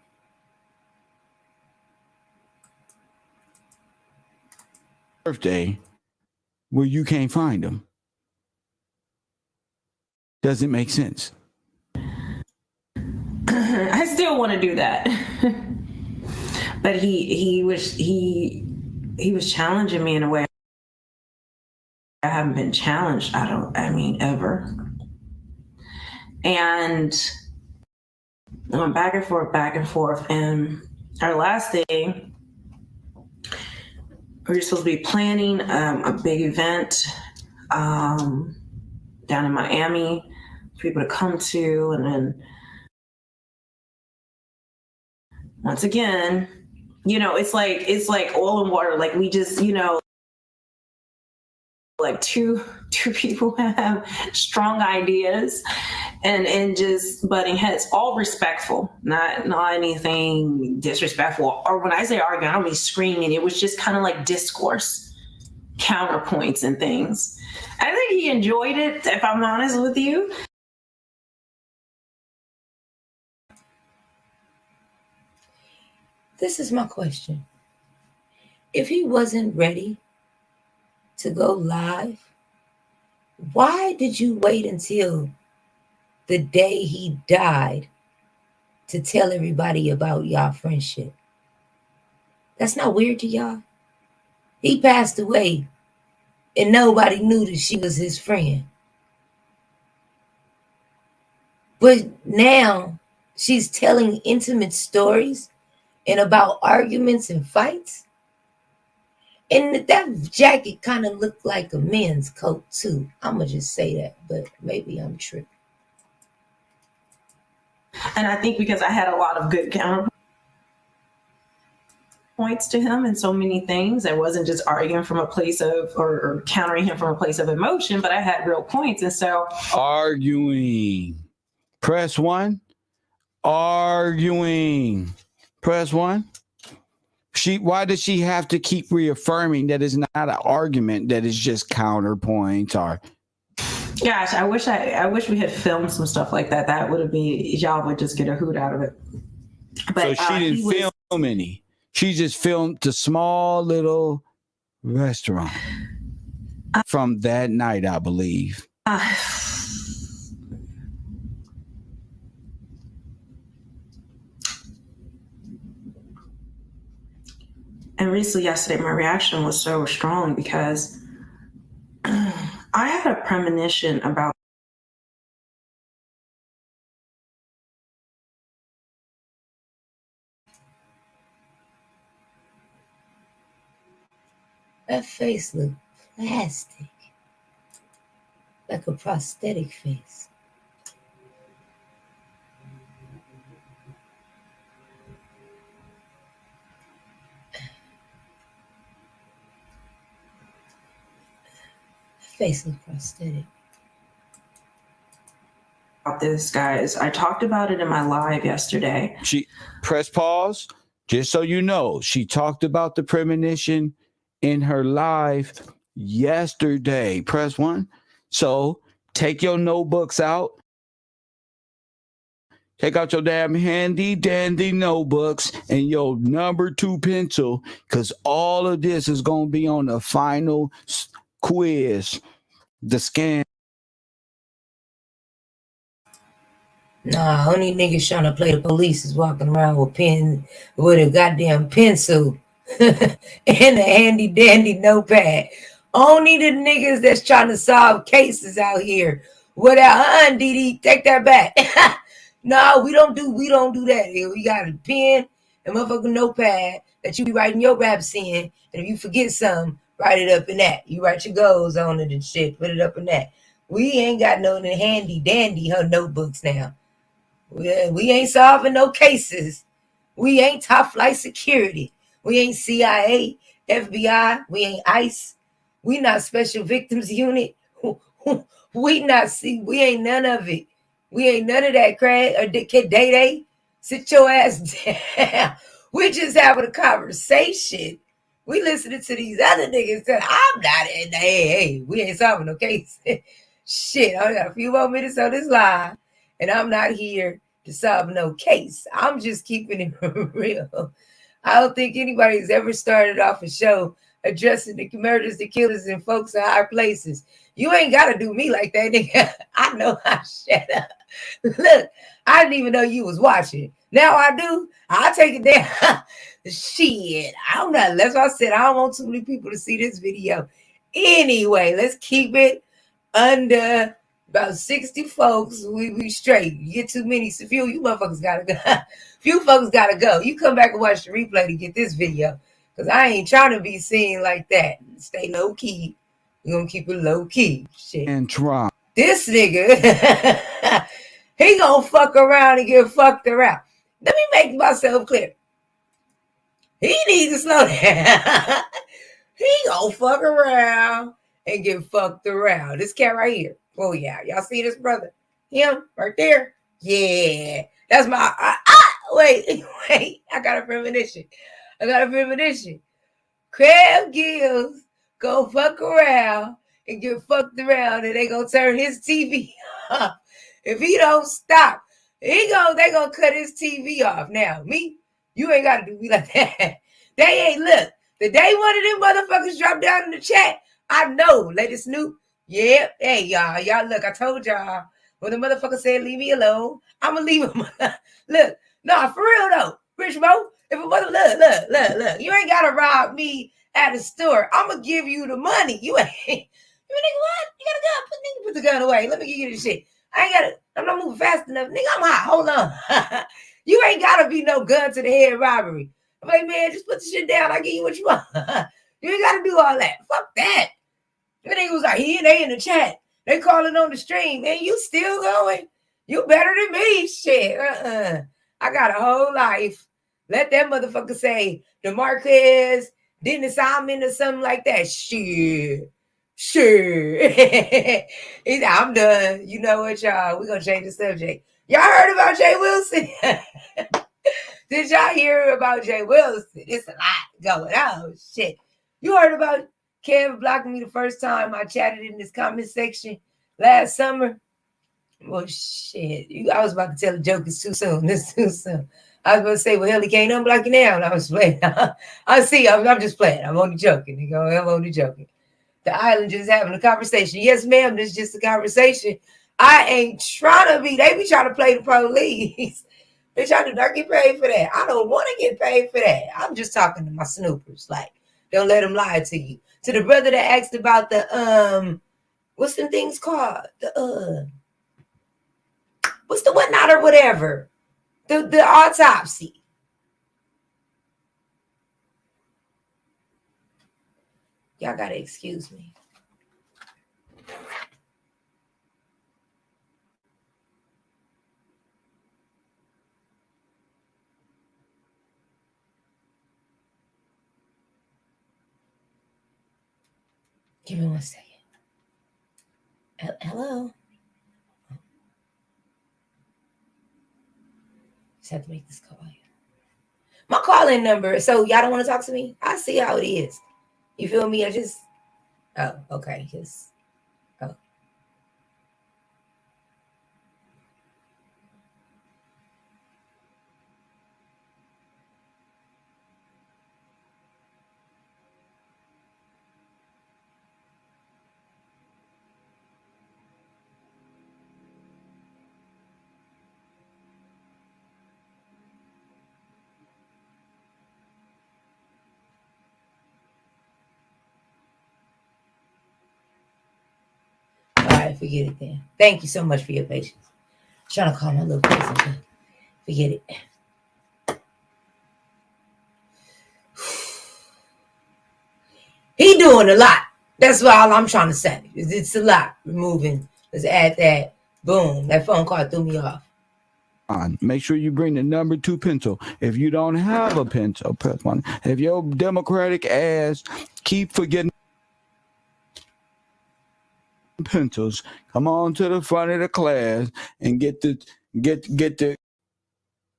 Birthday where you can't find him. Doesn't make sense. I still want to do that. But he was challenging me in a way I haven't been challenged, ever. And I went back and forth. And our last thing, we're supposed to be planning a big event down in Miami for people to come to, and then once again, it's like oil and water. Like we just, like two people have strong ideas and just butting heads, all respectful, not anything disrespectful. Or when I say arguing, I don't mean screaming. It was just kind of like discourse, counterpoints and things. I think he enjoyed it, if I'm honest with you. This is my question. If he wasn't ready to go live, why did you wait until the day he died to tell everybody about y'all friendship? That's not weird to y'all? He passed away and nobody knew that she was his friend. But now she's telling intimate stories and about arguments and fights. And that jacket kind of looked like a men's coat too. I'm going to just say that, but maybe I'm tripping. And I think because I had a lot of good counterpoints to him and so many things, I wasn't just arguing from a place of or countering him from a place of emotion, but I had real points. And so arguing, press 1. Arguing, press 1. Why does she have to keep reaffirming that it's not an argument, that it's just counterpoints? Or gosh, I wish we had filmed some stuff like that. That would have been, y'all would just get a hoot out of it. But so she didn't film any. She just filmed the small little restaurant from that night, I believe. And recently, yesterday, my reaction was so strong because I had a premonition about That face looked plastic, like a prosthetic face. Face looked prosthetic. About this, guys. I talked about it in my live yesterday. She press pause, just so you know. She talked about the premonition in her live yesterday. Press 1. So take your notebooks out. Take out your damn handy dandy notebooks and your number 2 pencil, because all of this is going to be on the final quiz. The scan. Nah, only niggas trying to play the police is walking around with a goddamn pencil and a handy dandy notepad. Only the niggas that's trying to solve cases out here. Without DD, take that back. No, we don't do that. We got a pen and motherfucking notepad that you be writing your raps in, and if you forget something, write it up in that. You write your goals on it and shit, put it up in that. We ain't got no handy dandy notebooks now. We ain't solving no cases. We ain't top flight security. We ain't CIA, FBI. We ain't ICE. We not special victims unit. We ain't none of it. We ain't none of that, Craig or Day. Sit your ass down. We just having a conversation. We listening to these other niggas that I'm not in. Hey, we ain't solving no case. Shit, I got a few more minutes on this line, and I'm not here to solve no case. I'm just keeping it real. I don't think anybody's ever started off a show addressing the murders, the killers, and folks in high places. You ain't got to do me like that, nigga. I know I shut up. Look, I didn't even know you was watching. Now I do. I'll take it down. Shit, I'm not. That's why I said I don't want too many people to see this video. Anyway, let's keep it under about 60 folks. We straight. You get too many. Few you motherfuckers gotta go. Few folks gotta go. You come back and watch the replay to get this video. Because I ain't trying to be seen like that. Stay low key. We're going to keep it low key. Shit. And try. This nigga, he gonna fuck around and get fucked around. Let me make myself clear. He needs to slow down. He gonna fuck around and get fucked around. This cat right here. Oh yeah, y'all see this brother? Him right there. Yeah, that's my. Wait. I got a premonition. Crab Gills go fuck around and get fucked around, and they gonna turn his TV off. If he don't stop, they gonna cut his TV off. Now, me, you ain't gotta do me like that. They ain't look. The day one of them motherfuckers dropped down in the chat, I know, Lady Snoop. Yep. Hey, y'all look, I told y'all. When the motherfucker said leave me alone, I'ma leave him. Look, no, for real though, Rich Mo. If a mother look, you ain't gotta rob me at the store. I'ma give you the money. You ain't. You nigga, what? You gotta go. Put the gun away. Let me give you the shit. I ain't gotta. I'm not moving fast enough, nigga. I'm hot. Hold on. You ain't gotta be no gun to the head robbery. I'm like, man, just put the shit down. I give you what you want. You ain't gotta do all that. Fuck that. The nigga was like, they in the chat. They calling on the stream. Man, you still going? You better than me. Shit. I got a whole life. Let that motherfucker say DeMarquez didn't assign me or something like that. Shit. He's like, I'm done. You know what, y'all? We're going to change the subject. Y'all heard about Jay Wilson? Did y'all hear about Jay Wilson? It's a lot going on. Shit. You heard about Kev blocking me the first time I chatted in this comment section last summer? Well, shit. I was about to tell a joke. It's too soon. It's too soon. I was about to say, well, hell, he can't unblock you now. And I was playing. I'm just playing. I'm only joking. I'm only joking. The island just having a conversation. Yes, ma'am, this is just a conversation. I ain't trying to be. They be trying to play the police. Bitch, I do not get paid for that. I don't want to get paid for that. I'm just talking to my snoopers. Like, don't let them lie to you. To the brother that asked about the, what's them things called? What's the whatnot or whatever? The autopsy. Y'all gotta excuse me. Give me 1 second. Hello? Just have to make this call. My call-in number. So y'all don't want to talk to me? I see how it is. You feel me? Oh, okay. Oh. All right, forget it then. Thank you so much for your patience. I'm trying to call my little person. Forget it. He doing a lot. That's all I'm trying to say. It's a lot. Removing. Let's add that. Boom. That phone call threw me off. Make sure you bring the number 2 pencil. If you don't have a pencil, press 1. If your Democratic ass keep forgetting pencils, come on to the front of the class and get the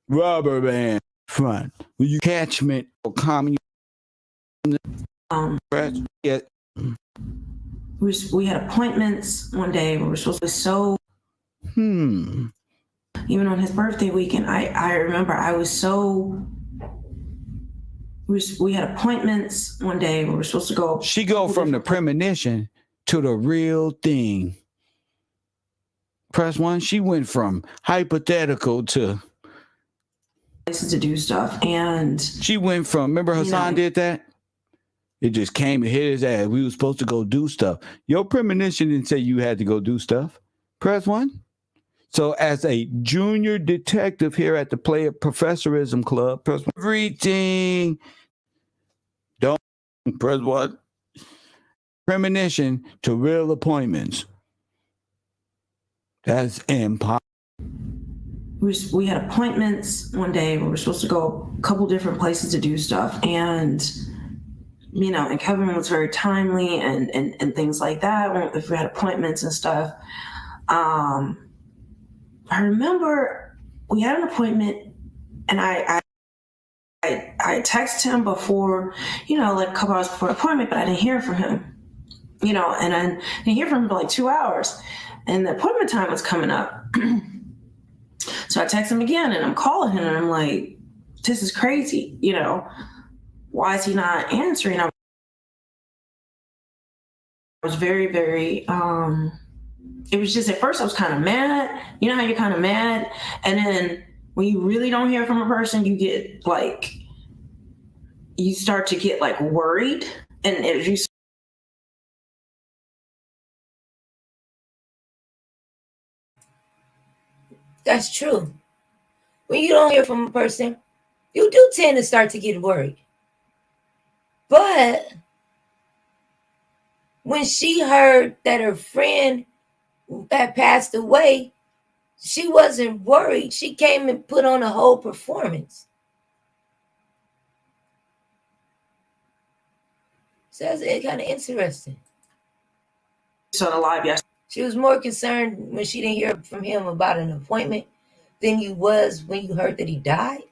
rubber band front. Will you catchment or common? We had appointments one day. We were supposed to be so. Even on his birthday weekend, I remember I was so. We had appointments one day. We were supposed to go. She go from the premonition to the real thing. Press 1. She went from hypothetical to places to do stuff, and she went from. Remember Hassan did that. It just came and hit his ass. We were supposed to go do stuff. Your premonition didn't say you had to go do stuff. Press 1. So as a junior detective here at the Player Professorism Club, press 1. Everything Press what? Premonition to real appointments. That's impossible. We had appointments one day. We were supposed to go a couple different places to do stuff, and and Kevin was very timely and things like that. If we had appointments and stuff, I remember we had an appointment, and I texted him before, like a couple hours before the appointment, but I didn't hear from him, and I didn't hear from him for like 2 hours, and the appointment time was coming up. So I text him again, and I'm calling him, and I'm like, this is crazy. Why is he not answering? I was very, very, it was just, at first I was kind of mad. You know how you're kind of mad? And then when you really don't hear from a person, you get like, you start to get like worried. And if you That's true. When you don't hear from a person, you do tend to start to get worried. But when she heard that her friend had passed away, she wasn't worried. She came and put on a whole performance. So that's kind of interesting. saw the live yesterday. She was more concerned when she didn't hear from him about an appointment than you was when you heard that he died.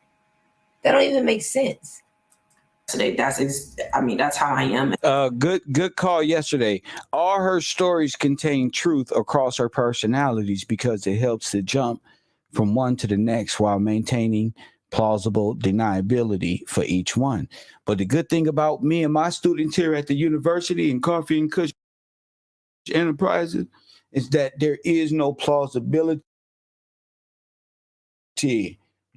That don't even make sense. That's how I am. Good call yesterday. All her stories contain truth across her personalities because it helps to jump from one to the next while maintaining plausible deniability for each one. But the good thing about me and my students here at the university in Coffee and Kush Enterprises is that there is no plausibility.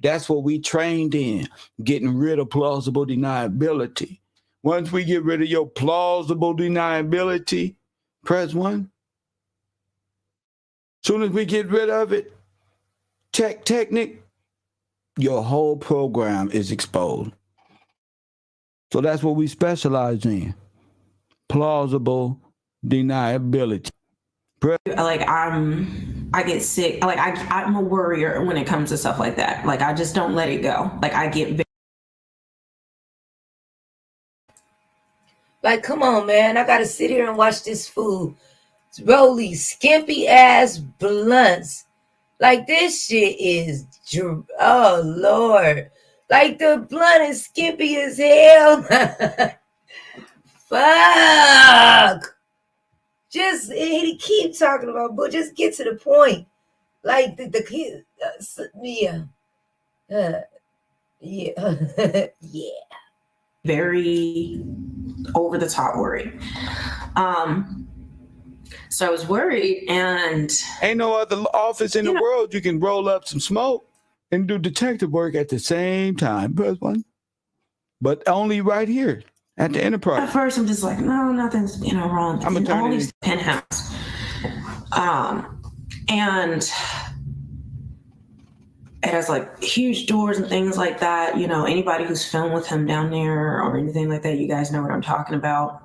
That's what we trained in, getting rid of plausible deniability. Once we get rid of your plausible deniability, press 1. Soon as we get rid of it, technic, your whole program is exposed. So that's what we specialize in. Plausible deniability. I get sick. I'm a worrier when it comes to stuff like that. Like, I just don't let it go. Like, I get like, come on, man. I got to sit here and watch this food roll these skimpy ass blunts. Like, this shit is, oh, Lord. Like, the blunt is skimpy as hell. Fuck. Just, he keep talking about, but just get to the point. Like, the kid, yeah. Yeah. Yeah. Very over the top worried. So I was worried, and ain't no other office in the world you can roll up some smoke and do detective work at the same time. Press 1. But only right here at the Enterprise. At first, I'm just like, no, nothing's wrong. I'm gonna turn all these penthouse, and it has like huge doors and things like that. Anybody who's filmed with him down there or anything like that, you guys know what I'm talking about.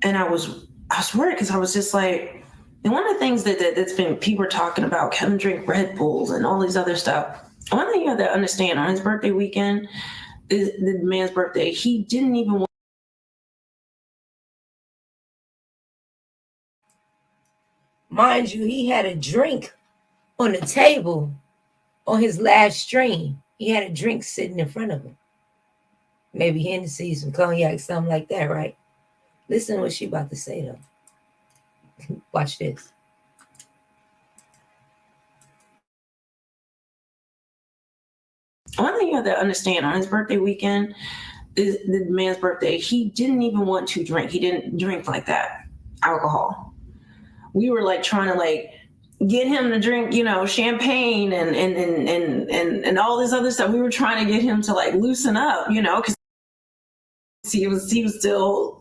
And I was worried because I was just like, and one of the things that's been, people are talking about, Kevin drink Red Bulls and all these other stuff. One thing you have to understand, on his birthday weekend, is the man's birthday, he didn't even want. Mind you, he had a drink on the table on his last stream. He had a drink sitting in front of him. Maybe Hennessy, some cognac, something like that, right? Listen to what she about to say, though. Watch this. One thing you have to understand, on his birthday weekend, is the man's birthday, he didn't even want to drink. He didn't drink like that, alcohol. We were like trying to like get him to drink, champagne and all this other stuff. We were trying to get him to like loosen up, because he was still,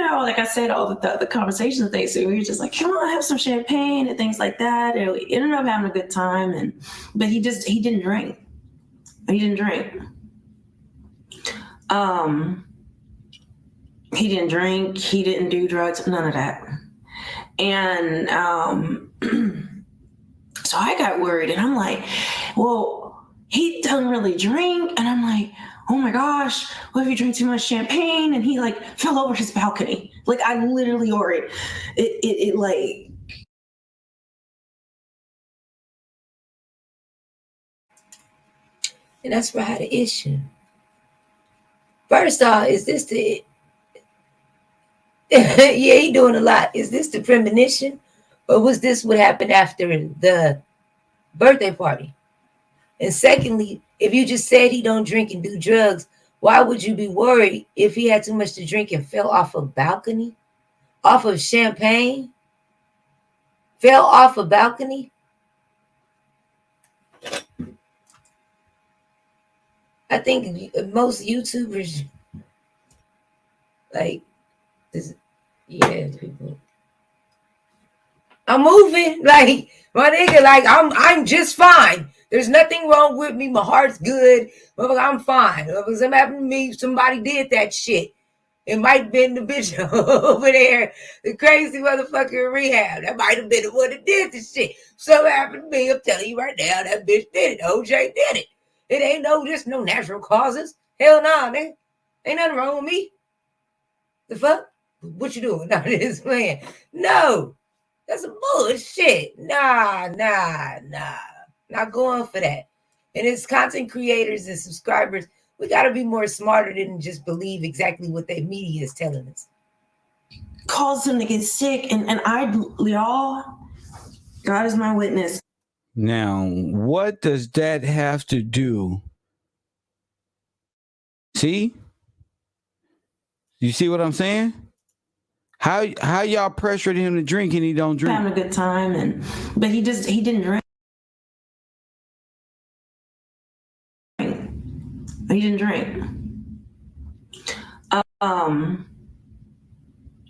like I said, all the conversations and things. So we were just like, come on, have some champagne and things like that. And we ended up having a good time. But he didn't drink. He didn't drink. He didn't drink. He didn't do drugs. None of that. And so I got worried, and I'm like, well, he doesn't really drink. And I'm like, oh my gosh, what if he drank too much champagne and he like fell over his balcony? Like I literally worried. It like. And that's where I had an issue. First off, is this the yeah, he doing a lot. Is this the premonition? Or was this what happened after the birthday party? And secondly, if you just said he don't drink and do drugs, why would you be worried if he had too much to drink and fell off a balcony? Off of champagne? Fell off a balcony? I think most YouTubers, like, this, yeah, people. I'm moving, like, my nigga, like, I'm just fine. There's nothing wrong with me. My heart's good. I'm fine. If something happened to me, somebody did that shit. It might have been the bitch over there, the crazy motherfucker in rehab. That might have been the one that did the shit. Something happened to me. I'm telling you right now, that bitch did it. OJ did it. It ain't just no natural causes. Hell nah, man. Ain't nothing wrong with me. The fuck? What you doing? Not this man. No. That's some bullshit. Nah. Not going for that. And as content creators and subscribers, we got to be more smarter than just believe exactly what their media is telling us. Caused him to get sick, and y'all, God is my witness. Now, what does that have to do? See? You see what I'm saying? How y'all pressured him to drink and he don't drink? Having a good time, but he didn't drink. He didn't drink.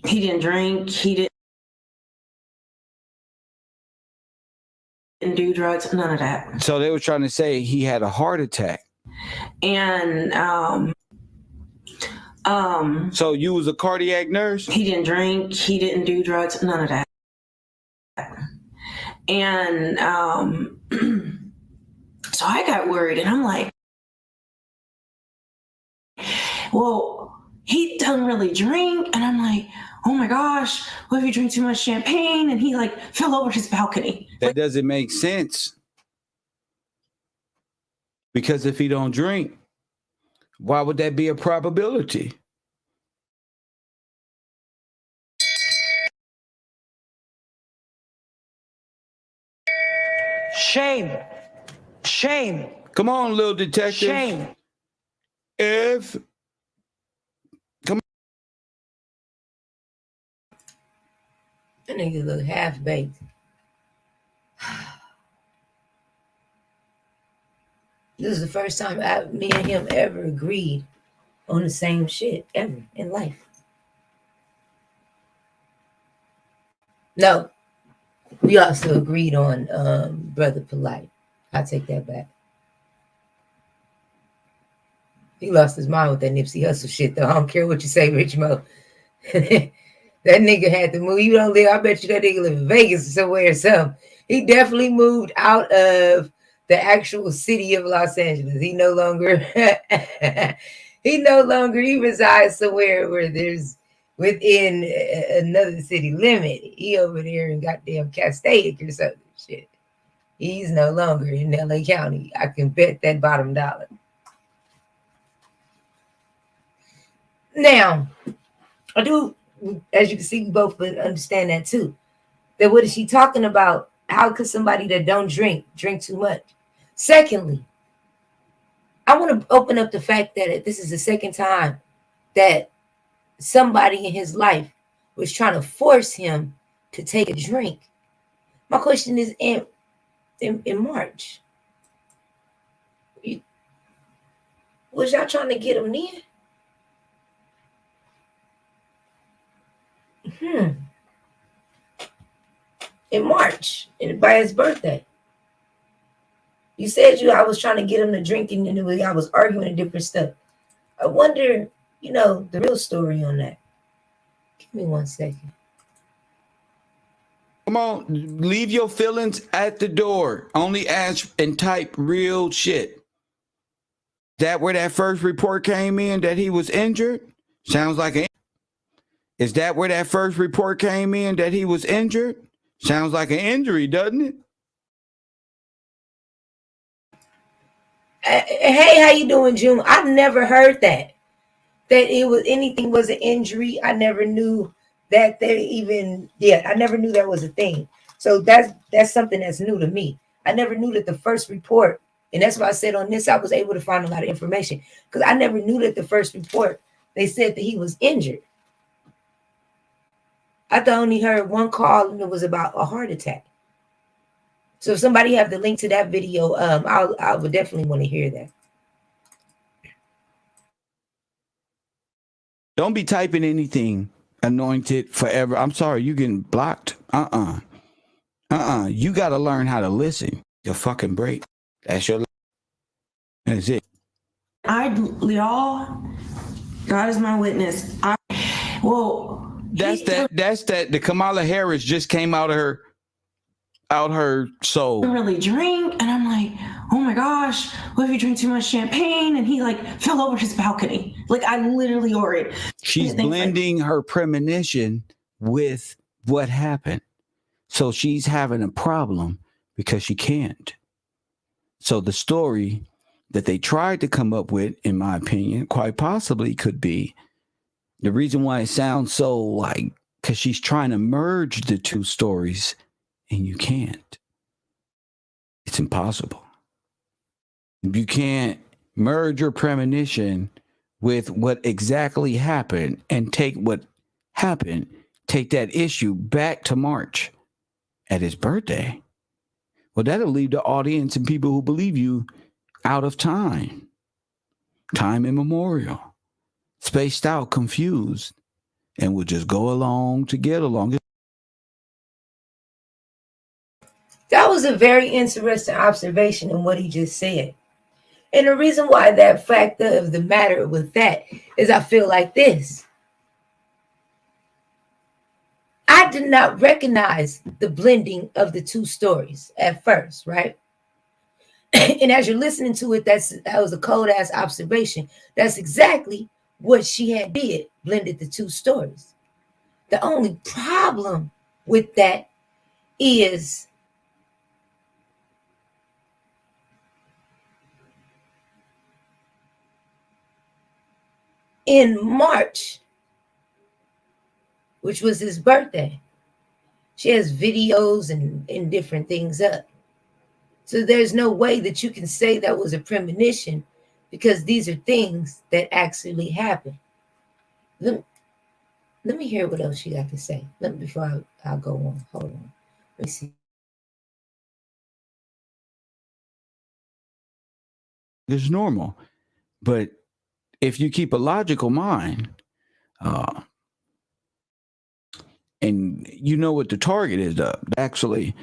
He didn't drink. He didn't do drugs. None of that. So they were trying to say he had a heart attack. And so you was a cardiac nurse? He didn't drink. He didn't do drugs. None of that. And so I got worried, and I'm like, well, he doesn't really drink. And I'm like, oh my gosh, what if he drank too much champagne and he like fell over his balcony? That doesn't make sense. Because if he don't drink, why would that be a probability? Shame. Shame. Come on, little detective. Shame. That nigga look half baked. This is the first time me and him ever agreed on the same shit ever in life. No, we also agreed on Brother Polite. I take that back. He lost his mind with that Nipsey Hussle shit, though. I don't care what you say, Rich Mo. That nigga had to move. You don't live. I bet you that nigga live in Vegas or somewhere or something. He definitely moved out of the actual city of Los Angeles. He no longer he resides somewhere where there's within another city limit. He over there in goddamn Castaic or something shit. He's no longer in LA County. I can bet that bottom dollar. Now, I do, as you can see, we both understand that too. That what is she talking about? How could somebody that don't drink too much? Secondly, I want to open up the fact that this is the second time that somebody in his life was trying to force him to take a drink. My question is, in March, was y'all trying to get him in? In March, by his birthday. You said I was trying to get him to drinking, and I was arguing and different stuff. I wonder, the real story on that. Give me 1 second. Come on, leave your feelings at the door. Only ask and type real shit. That where that first report came in that he was injured? Sounds like an. Is that where that first report came in that he was injured? Sounds like an injury, doesn't it? Hey, how you doing, June? I've never heard that it was anything was an injury. I never knew that I never knew that was a thing. So that's something that's new to me. I never knew that the first report, and that's why I said on this, I was able to find a lot of information because I never knew that the first report, they said that he was injured. I only heard one call and it was about a heart attack. So if somebody have the link to that video, I would definitely want to hear that. Don't be typing anything anointed forever. I'm sorry, you getting blocked. You got to learn how to listen. Your fucking break. That's your. That's it. Y'all, God is my witness. That's that. The Kamala Harris just came out her soul. Really drink, and I'm like, oh my gosh, what if you drink too much champagne? And he fell over his balcony. I literally ordered. She's blending her premonition with what happened. So she's having a problem because she can't. So the story that they tried to come up with, in my opinion, quite possibly could be the reason why it sounds so because she's trying to merge the two stories and you can't. It's impossible. You can't merge your premonition with what exactly happened and take what happened, take that issue back to March at his birthday. Well, that'll leave the audience and people who believe you out of time immemorial, spaced out, confused, and will just go along to get along. That was a very interesting observation in what he just said. And the reason why that fact of the matter with that is I feel like this. I did not recognize the blending of the two stories at first, right? And as you're listening to it, that was a cold ass observation. That's exactly what she had did, blended the two stories. The only problem with that is in March, which was his birthday, she has videos and different things up. So there's no way that you can say that was a premonition because these are things that actually happen. Let me hear what else you got to say. Before I go on. Hold on. Let me see. It's normal. But if you keep a logical mind, and you know what the target is, actually,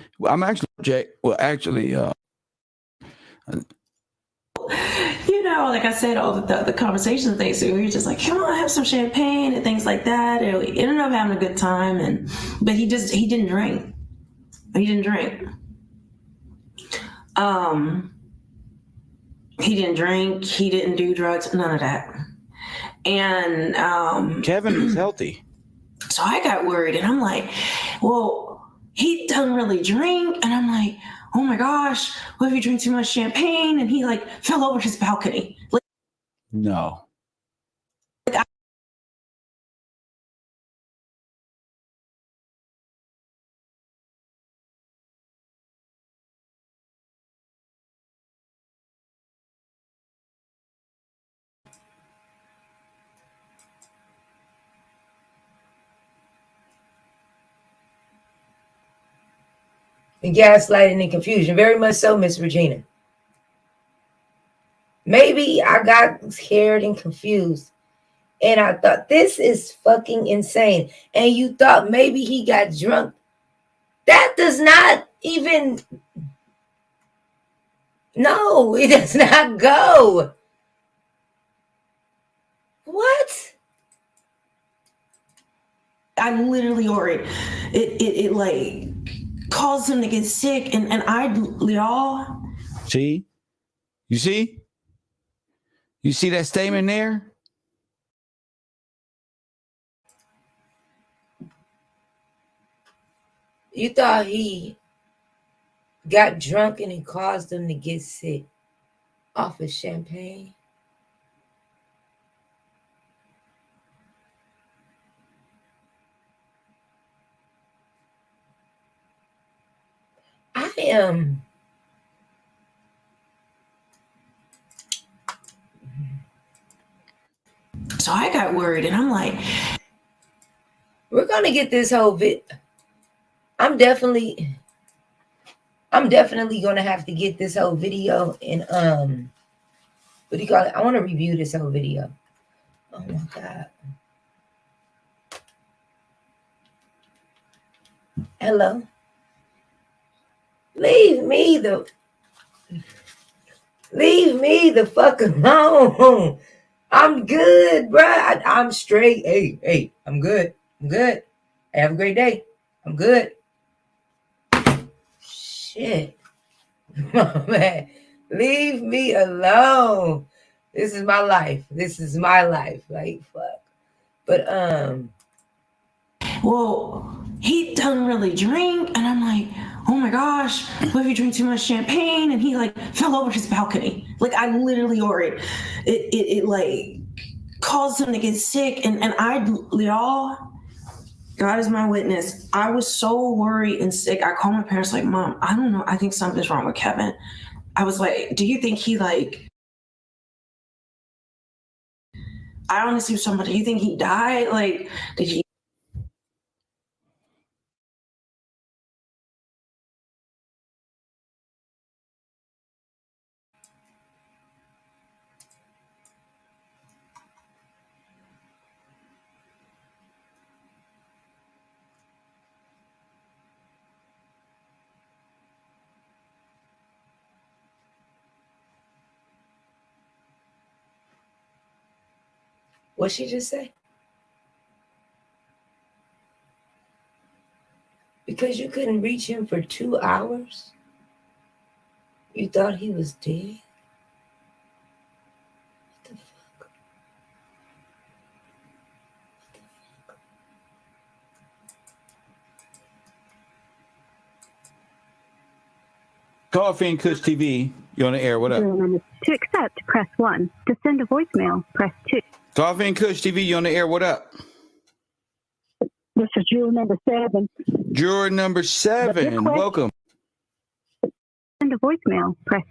like I said, all the conversations and things, so we were just like, come on, have some champagne and things like that. And we ended up having a good time, but he didn't drink. He didn't drink. He didn't drink. He didn't do drugs. None of that. And Kevin is healthy. So I got worried, and I'm like, well, he doesn't really drink. And I'm like, oh my gosh, what if you drink too much champagne? And he fell over his balcony. No. And gaslighting and confusion. Very much so, Miss Regina. Maybe I got scared and confused. And I thought, this is fucking insane. And you thought maybe he got drunk. That does not even... No, it does not go. What? I literally ordered it like caused him to get sick, and y'all. See? You see? You see that statement there? You thought he got drunk and it caused him to get sick off of champagne? I am. So I got worried, and I'm like, we're gonna get this whole I'm definitely gonna have to get this whole video and what do you call it? I want to review this whole video. Oh my god. Hello. Leave me the fuck alone. I'm good, bruh. I'm straight. Hey, I'm good. Have a great day. I'm good. Shit. Man, leave me alone. This is my life. Like, fuck. But, well, he doesn't really drink, and I'm like, oh my gosh, what if he drank too much champagne? And he like fell over his balcony. Like I literally ordered it like caused him to get sick, and y'all, God is my witness. I was so worried and sick. I called my parents like, Mom, I don't know. I think something's wrong with Kevin. I was like, do you think he like, I honestly was somebody, do you think he died? Like, did he? what'd she just say? Because you couldn't reach him for 2 hours? You thought he was dead? What the fuck? Coffee and Kush TV. You on the air? What up? To accept, press 1. To send a voicemail, press 2. Coffee and Kush TV. You on the air? What up? This is juror number 7. Juror number 7. Welcome. Send a voicemail, press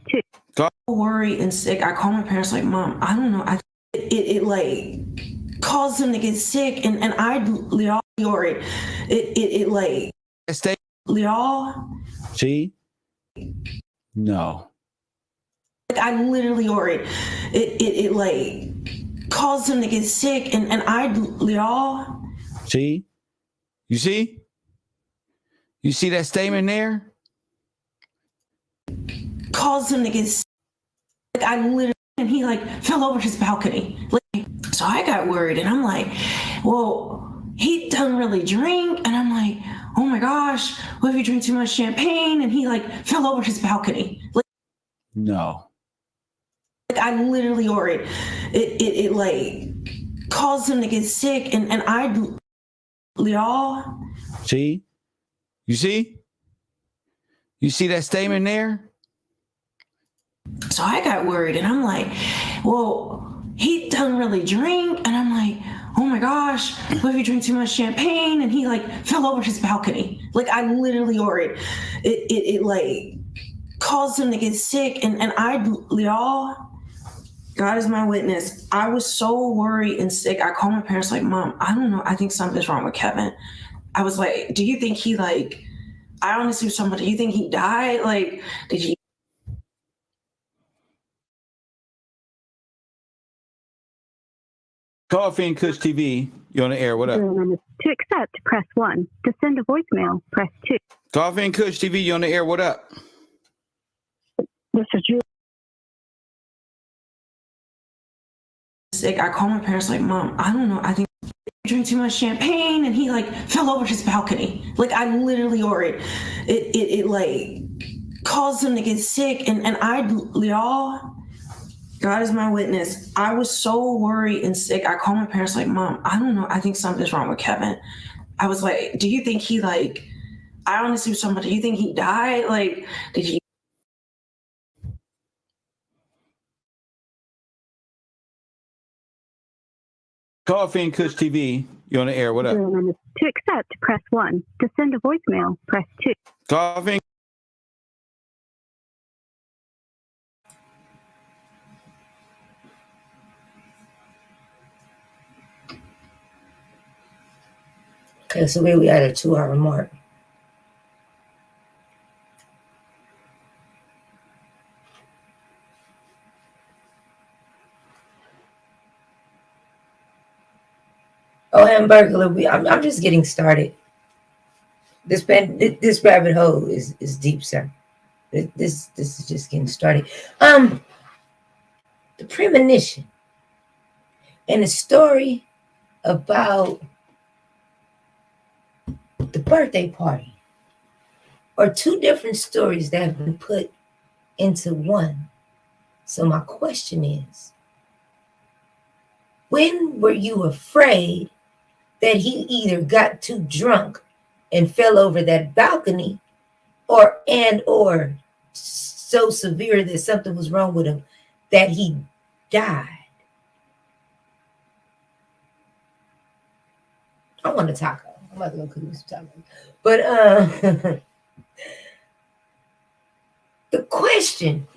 2. Worried and sick. I called my parents like, Mom, I don't know. It like caused him to get sick, and y'all ordered it like Stay. y'all. See? No. Like I literally ordered it like caused him to get sick, and y'all. See? You see? You see that statement there? Caused him to get sick. Like I literally, and he like fell over his balcony. Like, so I got worried, and I'm like, well, he doesn't really drink, and I'm like, oh my gosh, what if he drank too much champagne? And he like fell over his balcony. Like, no. Like I literally ordered it like caused him to get sick, and y'all. See? You see? You see that statement there? So I got worried, and I'm like, well, he doesn't really drink, and I'm like, oh my gosh, what if he drank too much champagne? And he like fell over his balcony. Like I literally ordered it like caused him to get sick, and y'all. God is my witness. I was so worried and sick. I called my parents like, Mom, I don't know. I think something's wrong with Kevin. I was like, do you think he like, I honestly was somebody, do you think he died? Like, did he? Coffee and Kush TV. You on the air? What up? To accept, press 1. To send a voicemail, press 2. Coffee and Kush TV. You on the air? What up? This is sick. I called my parents like, Mom, I don't know. I think he drank too much champagne and he like fell over his balcony. Like I literally, or it like caused him to get sick. And y'all, God is my witness. I was so worried and sick. I called my parents like, Mom, I don't know. I think something's wrong with Kevin. I was like, do you think he like, I honestly was talking about, do you think he died? Like, did he? Coffee and Kush TV. You on the air? What up? To accept, press 1. To send a voicemail, press 2. Coffee. Okay, so where we at a 2-hour mark. Oh, Hamburglar, I'm just getting started. This rabbit hole is deep, sir. This is just getting started. The premonition and the story about the birthday party are two different stories that have been put into one. So my question is, when were you afraid that he either got too drunk and fell over that balcony, or so severe that something was wrong with him that he died? I want a taco. I'm about to go cook some tacos. But the question,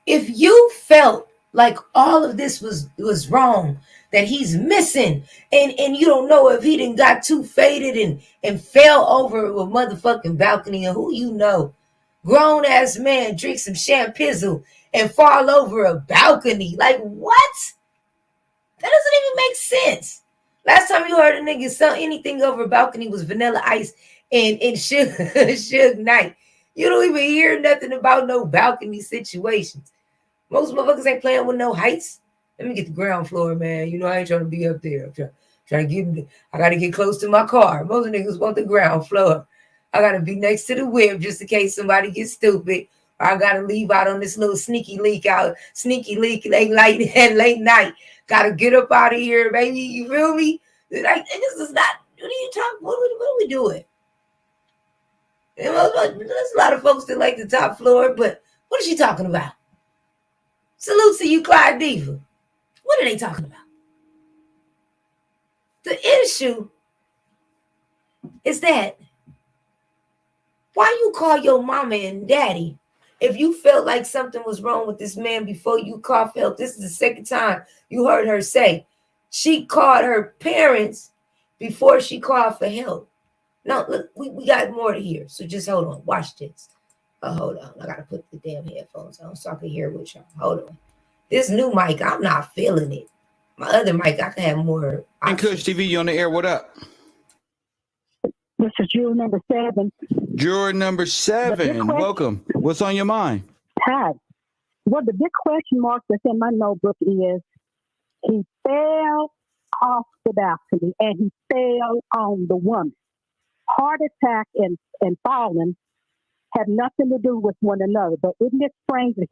if you felt like all of this was wrong, that he's missing, and you don't know if he done got too faded and fell over a motherfucking balcony, and who you know, grown ass man drink some champizzle and fall over a balcony. Like what? That doesn't even make sense. Last time you heard a nigga sell anything over a balcony was Vanilla Ice and Suge Knight. You don't even hear nothing about no balcony situations. Most motherfuckers ain't playing with no heights. Let me get the ground floor, man. You know, I ain't trying to be up there. I'm trying to get, I got to get close to my car. Most niggas want the ground floor. I got to be next to the whip just in case somebody gets stupid. Or I got to leave out on this little sneaky leak late night. Got to get up out of here, baby. You feel me? Like, this is not, what are you talking, what are we doing? You know, there's a lot of folks that like the top floor, but what is she talking about? Salute to you, Clyde Diva. What are they talking about? The issue is that why you call your mama and daddy if you felt like something was wrong with this man before you felt? This is the second time you heard her say she called her parents before she called for help. Now, look, we got more to hear, so just hold on. Watch this. Oh, hold on. I got to put the damn headphones on so I can hear with y'all. Hold on. This new mic, I'm not feeling it. My other mic, I can have more. And Kush TV, you on the air? What up? This is juror number 7. Juror number 7. Welcome. What's on your mind? Hi. Well, the big question mark that's in my notebook is he fell off the balcony and he fell on the woman. Heart attack and falling have nothing to do with one another. But isn't it strange that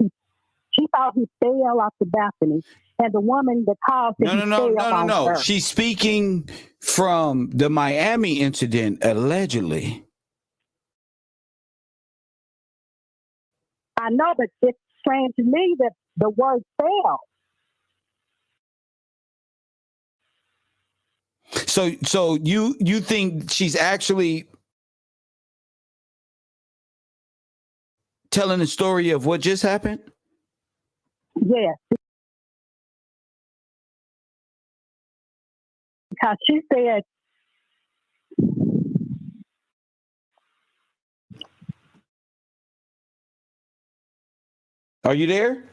she thought he fell off the balcony, and the woman that caused it No. She's speaking from the Miami incident, allegedly. I know, but it's strange to me that the word fell. So you think she's actually telling the story of what just happened? Yes. Because she said, are you there?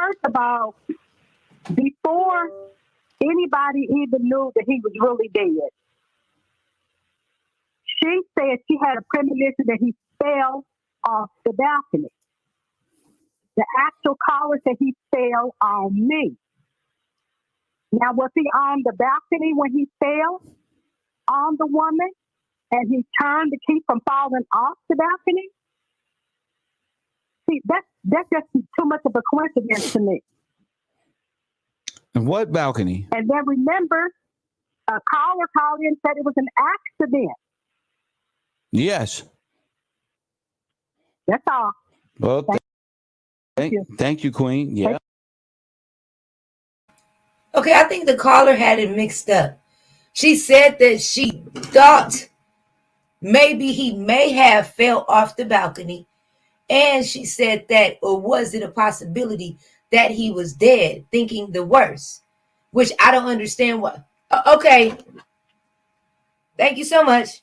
first of all, before anybody even knew that he was really dead, she said she had a premonition that he fell off the balcony. The actual caller said he fell on me. Now, was he on the balcony when he fell on the woman and he turned to keep from falling off the balcony? See, that's just too much of a coincidence to me. And what balcony? And then remember, a caller called in and said it was an accident. Yes. That's all. Well, thank you, Queen. Yeah. Okay, I think the caller had it mixed up. She said that she thought maybe he may have fell off the balcony. And she said that, or was it a possibility that he was dead, thinking the worst, which I don't understand what. Okay. Thank you so much.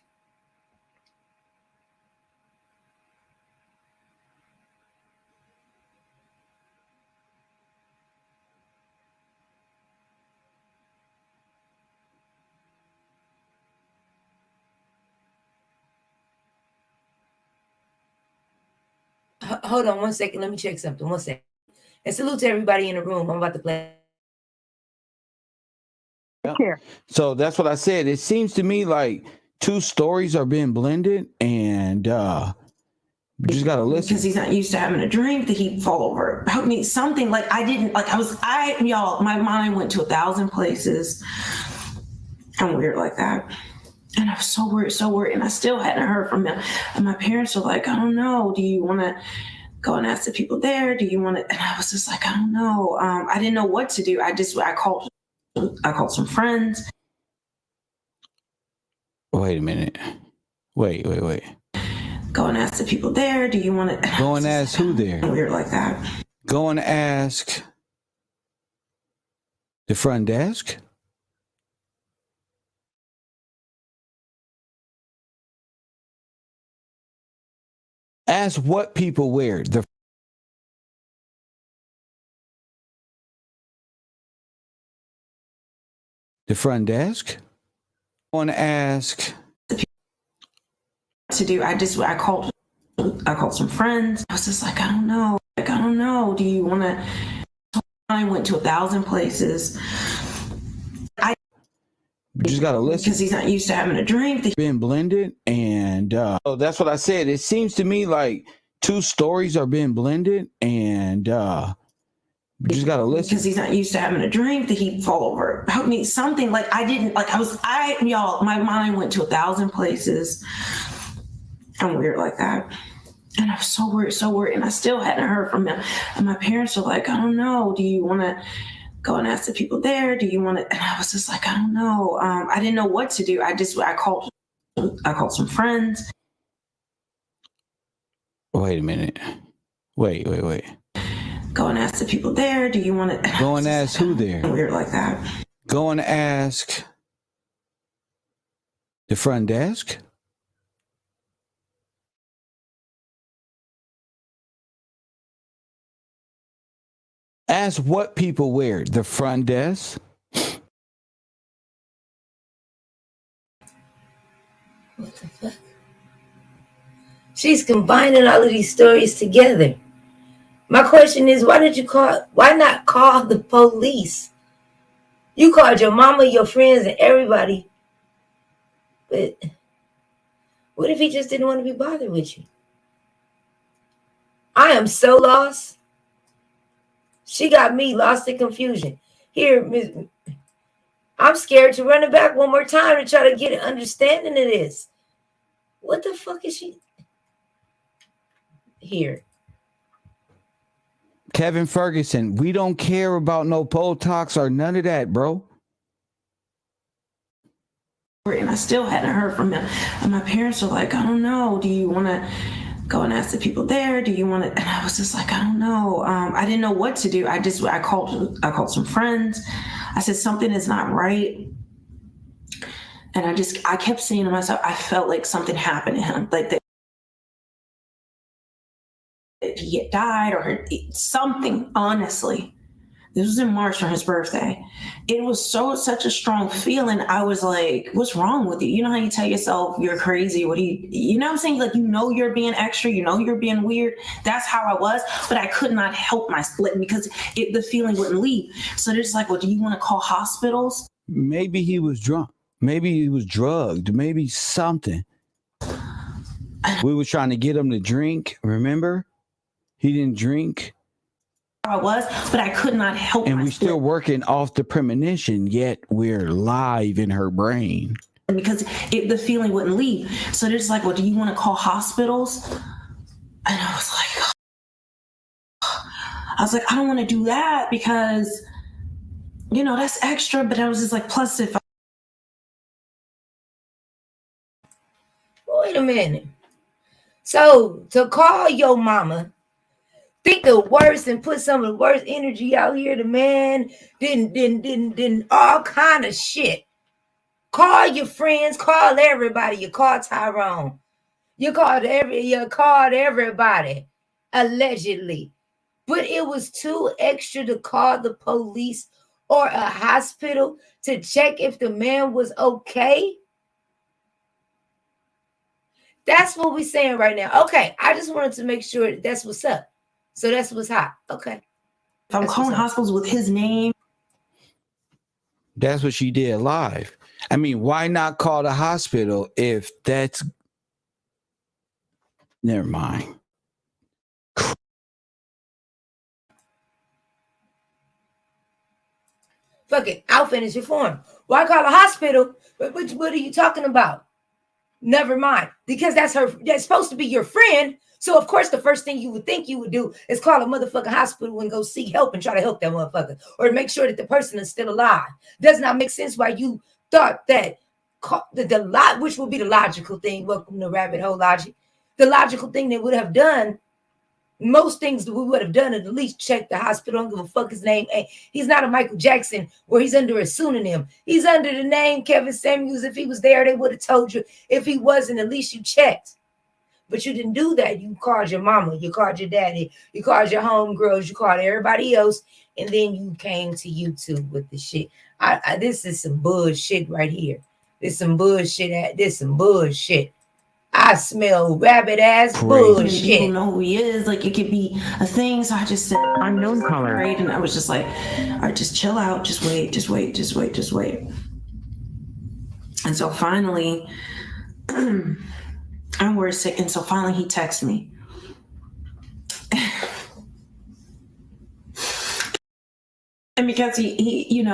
Hold on 1 second. Let me check something. 1 second. And salute to everybody in the room. I'm about to play. Yep. So that's what I said. It seems to me like two stories are being blended, and we just gotta listen. Because he's not used to having a drink, that he'd fall over. Help me, something like y'all, my mind went to 1,000 places. I'm weird like that. And I was so worried. And I still hadn't heard from him. And my parents were like, I don't know. Do you want to go and ask the people there? Do you want to? And I was just like, I don't know. I didn't know what to do. I called some friends. Wait a minute. Wait. Go and ask the people there. Do you want to? Go and ask who there? Weird like that. Go and ask the front desk. Ask what people wear. The front desk. I want to ask to do. I called some friends. I was just like, I don't know. Do you want to? I went to 1,000 places. You just gotta listen. Because he's not used to having a drink. Being blended, and so that's what I said. It seems to me like two stories are being blended, and you just gotta listen. Because he's not used to having a drink, that he'd fall over. Help me, something like y'all, my mind went to 1,000 places. I'm weird like that. And I was so worried. And I still hadn't heard from him. And my parents were like, I don't know. Do you want to go and ask the people there? Do you want to? And I was just like, I don't know. I didn't know what to do. I called some friends. Wait a minute. Wait. Go and ask the people there. Do you want to? Go and ask who there? Weird like that. Go and ask the front desk. Ask what people wear. The front desk. What the fuck? She's combining all of these stories together. My question is, why not call the police? You called your mama, your friends, and everybody. But what if he just didn't want to be bothered with you? I am so lost. She got me lost in confusion. Here, I'm scared to run it back one more time to try to get an understanding of this. What the fuck is she? Here. Kevin Ferguson, we don't care about no Botox or none of that, bro. And I still hadn't heard from him. And my parents were like, I don't know. Do you want to go and ask the people there? Do you want to? And I was just like, I don't know. I didn't know what to do. I called some friends. I said, something is not right. And I kept saying to myself, I felt like something happened to him. Like that he had died or something, honestly. This was in March for his birthday. It was such a strong feeling. I was like, what's wrong with you? You know how you tell yourself you're crazy? You know what I'm saying? Like, you're being extra, you're being weird. That's how I was, but I could not help my split because the feeling wouldn't leave. So they're just like, well, do you want to call hospitals? Maybe he was drunk. Maybe he was drugged. Maybe something. We were trying to get him to drink. Remember? He didn't drink. I was, but I could not help. And we're still working off the premonition, yet we're live in her brain. Because the feeling wouldn't leave. So they're just like, well, do you want to call hospitals? And I was like, I don't want to do that because, that's extra. But I was just like, plus if Wait a minute. So to call your mama, think the worst and put some of the worst energy out here, the man didn't all kind of shit. Call your friends, call everybody. You call Tyrone. You called everybody, allegedly. But it was too extra to call the police or a hospital to check if the man was okay. That's what we're saying right now. Okay, I just wanted to make sure that's what's up. So that's what's hot. Okay. If I'm calling hospitals with his name. That's what she did live. I mean, why not call the hospital if that's... Never mind. Fuck it. I'll finish your form. Why call a hospital? What are you talking about? Never mind. Because that's supposed to be your friend. So, of course, the first thing you would think you would do is call a motherfucking hospital and go seek help and try to help that motherfucker. Or make sure that the person is still alive. Does not make sense why you thought that which would be the logical thing. Welcome to rabbit hole logic. The logical thing they would have done, most things that we would have done, at least check the hospital. Don't give a fuck his name. Hey, he's not a Michael Jackson where he's under a pseudonym. He's under the name Kevin Samuels. If he was there, they would have told you. If he wasn't, at least you checked. But you didn't do that. You called your mama. You called your daddy. You called your homegirls. You called everybody else. And then you came to YouTube with the shit. This is some bullshit right here. This some bullshit. This some bullshit. I smell rabbit ass bullshit. People know who he is. Like, it could be a thing. So I just said, unknown caller. Right? And I was just like, all right, just chill out. Just wait. And so finally, I'm worried sick. And so finally he texts me. And because he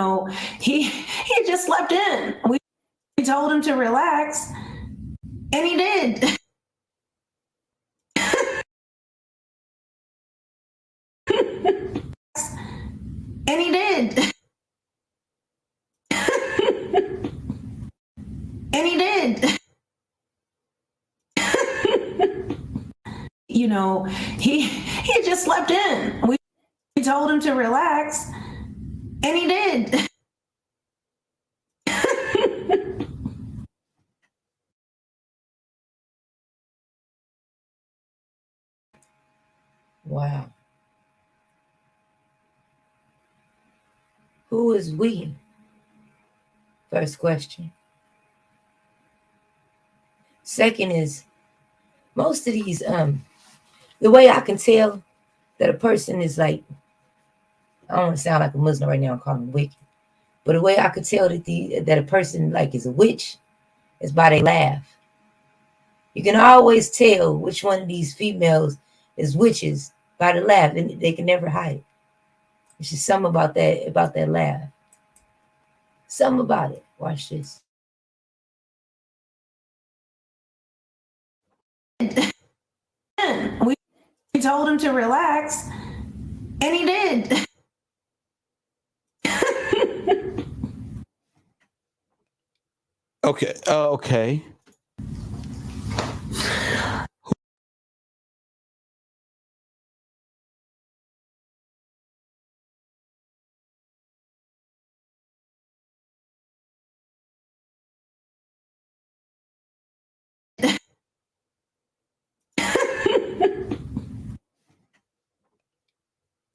just slept in. We told him to relax. And he did. And he did. And he did. He just slept in. We told him to relax. And he did. Wow. Who is we? First question. Second is, most of these, the way I can tell that a person is like, I don't want to sound like a Muslim right now, I'm calling them wicked. But the way I could tell that a person like is a witch is by they laugh. You can always tell which one of these females is witches by the laugh, and they can never hide it. There's just something about that laugh. Something about it. Watch this. We told him to relax, and he did. Okay. Okay.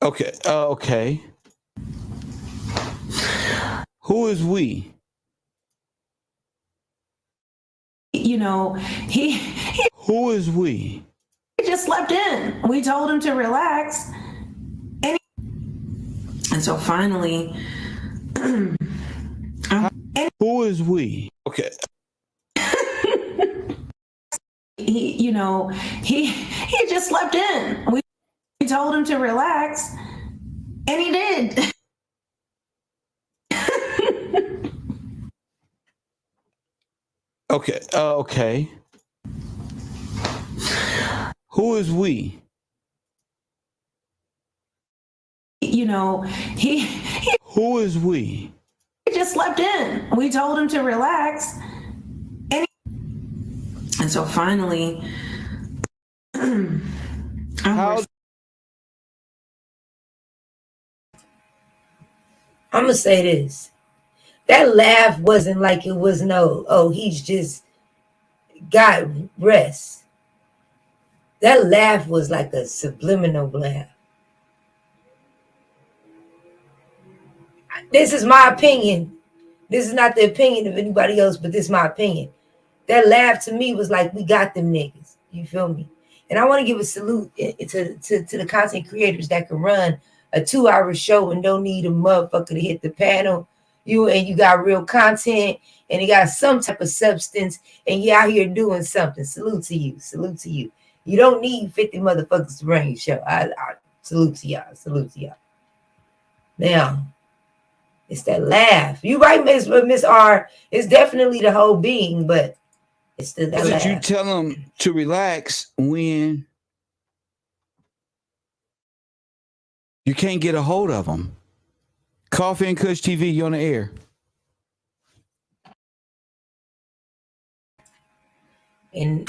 Okay. Okay. Who is we? You know, he Who is we? just slept in. We told him to relax. And so finally, who is we? Okay. He just slept in. We told him to relax, and he did. Okay. Okay. Who is we? You know, he Who is we? just slept in. We told him to relax, and so finally, I'm gonna say this. That laugh wasn't like it was no, oh, he's just got rest. That laugh was like a subliminal laugh. This is my opinion. This is not the opinion of anybody else, but this is my opinion. That laugh to me was like, we got them niggas. You feel me? And I want to give a salute to the content creators that can run a 2-hour show and don't need a motherfucker to hit the panel. You got real content and you got some type of substance and you out here doing something. Salute to you. Salute to you. You don't need 50 motherfuckers to run your show. I salute to y'all. Salute to y'all. Now, it's that laugh. You right, Miss R. It's definitely the whole being, but it's that laugh. Did you tell them to relax when you can't get a hold of them? Coffee and Kush TV, you on the air. And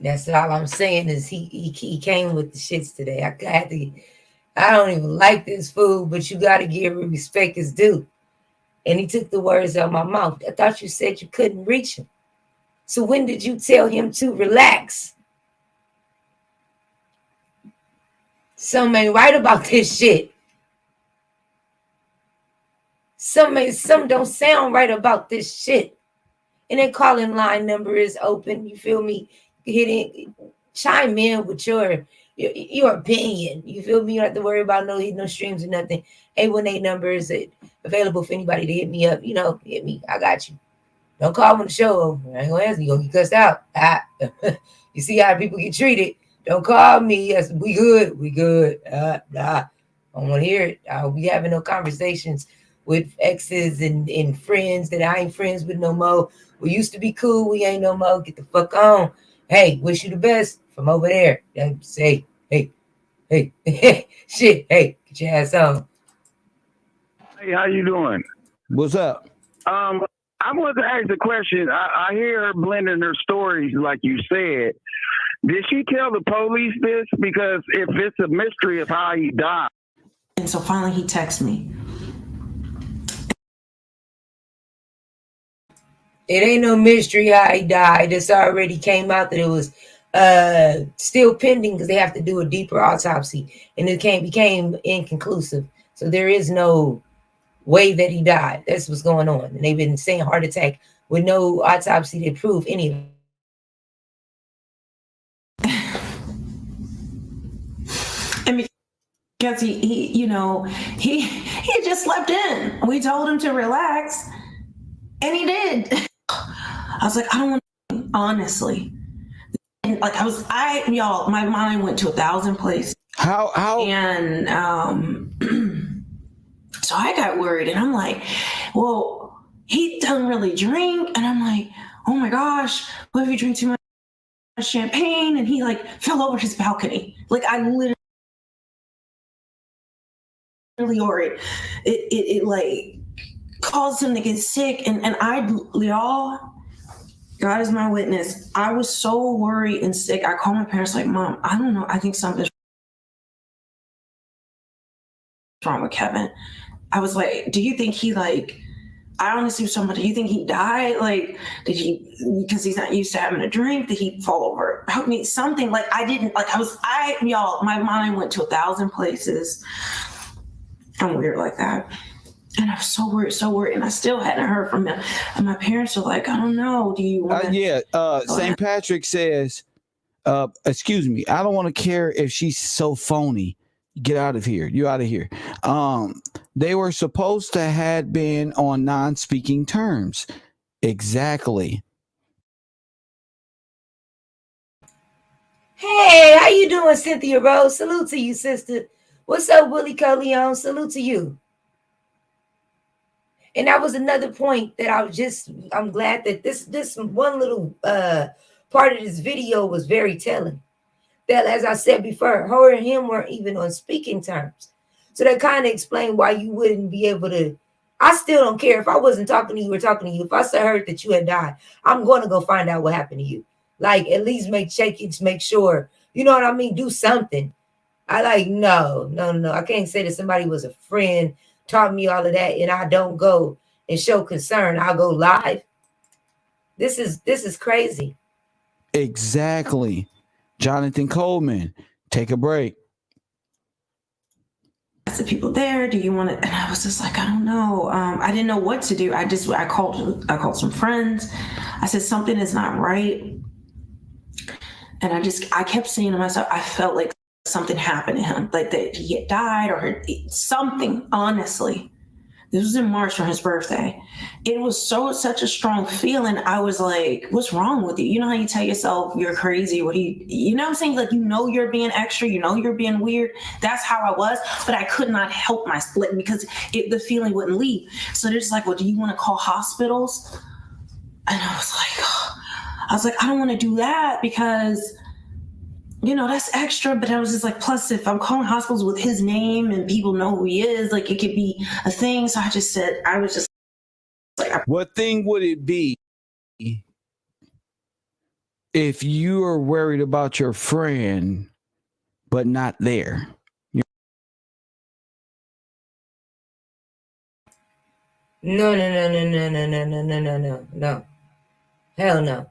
that's all I'm saying is he came with the shits today. I don't even like this food, but you got to give respect his due. And he took the words out of my mouth. I thought you said you couldn't reach him. So when did you tell him to relax? Some ain't right about this shit. Some don't sound right about this shit. And then calling line number is open. You feel me? Chime in with your opinion. You feel me? You don't have to worry about no streams or nothing. 818 number is available for anybody to hit me up. You know, hit me. I got you. Don't call when the show over. I ain't gonna answer. You gonna get cussed out. You see how people get treated. Don't call me. Yes, we good. We good. I don't want to hear it. I'll be having no conversations with exes and friends that I ain't friends with no more. We used to be cool. We ain't no more. Get the fuck on. Hey, wish you the best from over there. Say, hey, shit. Hey, get your ass on. Hey, how you doing? What's up? I wanted to ask a question. I hear her blending her stories like you said. Did she tell the police this? Because if it's a mystery of how he died. And so finally he texts me. It ain't no mystery how he died. It's already came out that it was still pending because they have to do a deeper autopsy. And it became inconclusive. So there is no way that he died. That's what's going on. And they've been saying heart attack with no autopsy to prove any of it. And because he just slept in. We told him to relax, and he did. I was like, I don't want to, honestly. And like y'all, my mind went to 1,000 places. How? And so I got worried, and I'm like, well, he doesn't really drink, and I'm like, oh my gosh, what if he drank too much champagne and he like fell over his balcony? Like I literally, or it like caused him to get sick, and y'all, God is my witness. I was so worried and sick. I called my parents like, Mom, I don't know. I think something's wrong with Kevin. I was like, do you think he like, I honestly was talking about, do you think he died? Like, did he, because he's not used to having a drink, did he fall over? Help me, something like y'all, my mind went to 1,000 places. I'm weird like that. And I was so worried, and I still hadn't heard from him. And my parents were like, I don't know. Do you want to? St. Patrick says, excuse me, I don't want to care if she's so phony. Get out of here. You out of here. They were supposed to had been on non-speaking terms. Exactly. Hey, how you doing, Cynthia Rose? Salute to you, sister. What's up, Willie Coleon? Salute to you. And that was another point that I'm glad that this one little part of this video was very telling. That, as I said before, her and him weren't even on speaking terms. So that kind of explained why you wouldn't be able to. I still don't care if I wasn't talking to you or talking to you. If I heard that you had died, I'm going to go find out what happened to you. Like, at least make sure, you know what I mean? Do something. No. I can't say that somebody was a friend, taught me all of that, and I don't go and show concern. I'll go live. This is crazy. Exactly. Jonathan Coleman, take a break. I said, people there, do you want to? And I was just like, I don't know. I didn't know what to do. I called some friends. I said, something is not right. And I kept saying to myself, I felt like something happened to him, like that he had died or something. Honestly, this was in March on his birthday. It was such a strong feeling. I was like, what's wrong with you? You know how you tell yourself you're crazy? What do you know what I'm saying? Like, you're being extra, you're being weird. That's how I was, but I could not help myself because the feeling wouldn't leave. So they're just like, well, do you want to call hospitals? And I was like, I don't want to do that because, that's extra. But I was just like, plus if I'm calling hospitals with his name and people know who he is, like it could be a thing. So I just said, I was just like, what thing would it be if you are worried about your friend, but not there? No. Hell no.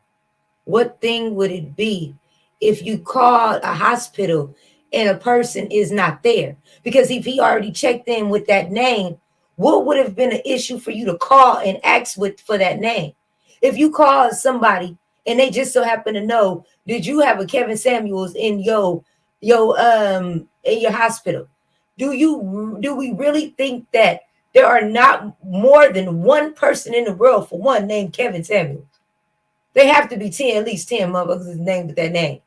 What thing would it be if you called a hospital and a person is not there? Because if he already checked in with that name, what would have been an issue for you to call and ask for that name? If you call somebody and they just so happen to know, did you have a Kevin Samuels in your hospital? Do we really think that there are not more than one person in the world, for one, named Kevin Samuels? They have to be at least 10 motherfuckers named with that name.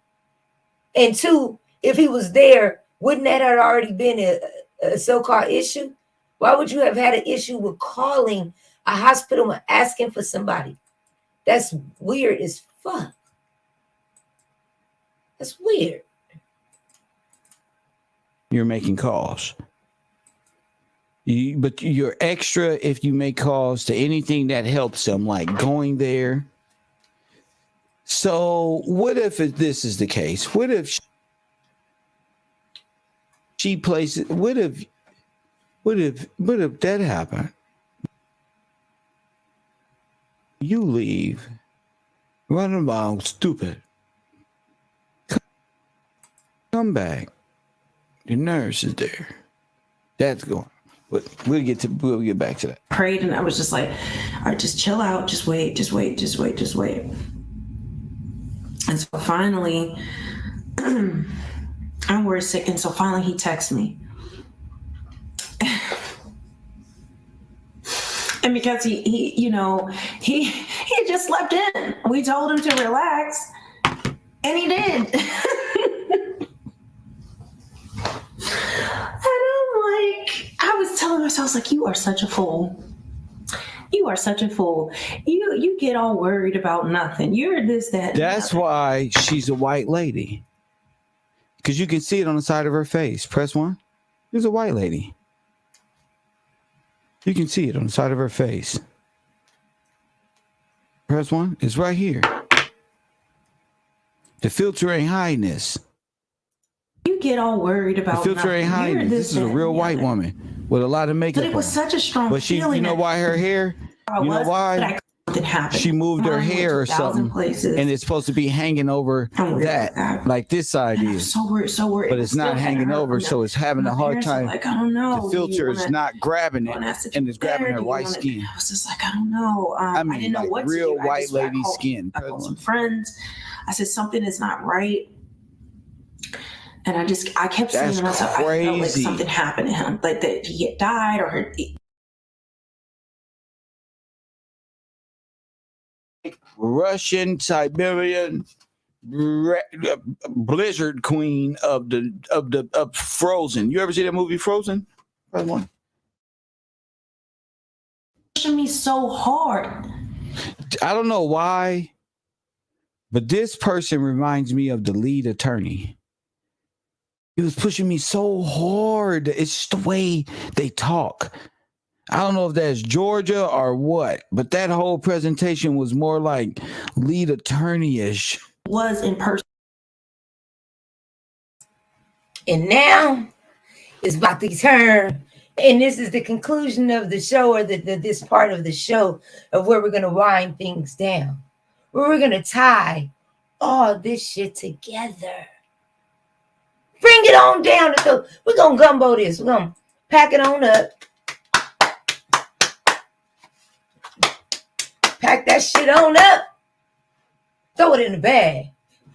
And two, if he was there, wouldn't that have already been a so-called issue? Why would you have had an issue with calling a hospital and asking for somebody? That's weird as fuck. That's weird. You're making calls. But you're extra if you make calls to anything that helps them, like going there. So what if this is the case? What if she places? What if that happened? You leave, run around stupid. Come back. The nurse is there. That's going. But we'll get back to that. Prayed, and I was just like, all right, just chill out, just wait. And so finally, I'm worried sick. And so finally he texts me. And because he just slept in. We told him to relax. And he did. I was telling myself, I was like, you are such a fool. You are such a fool. You get all worried about nothing. You're this, that. That's why she's a white lady. Because you can see it on the side of her face. Press 1. There's a white lady. You can see it on the side of her face. Press 1. It's right here. The filter ain't hiding this. You get all worried about the filter ain't hiding this. This is a real white woman with a lot of makeup. But it was such a strong But she, feeling. you know why her hair? You know why? happened. She moved her hair or something, places. and it's supposed to be hanging over that, like this side is. So weird. But it's not hanging over, so it's having a hard time. Like, I don't know. The filter is not grabbing it, and it's grabbing her white skin. I was just like, I don't know. I didn't know what real to do. white lady skin. I called some friends. I said something is not right. And I kept saying to myself, I felt like something happened to him, like that he had died or Russian Siberian blizzard queen of Frozen. You ever see that movie Frozen? Pushing me so hard. I don't know why, but this person reminds me of the lead attorney. He was pushing me so hard. It's just the way they talk. I don't know if that's Georgia or what, but that whole presentation was more like lead attorney-ish. Was in person. And now it's about to turn. And this is the conclusion of the show, or this part of the show of where we're going to wind things down. Where we're going to tie all this shit together. Bring it on down. We're going to gumbo this. We're going to pack it on up. Pack that shit on up. Throw it in the bag.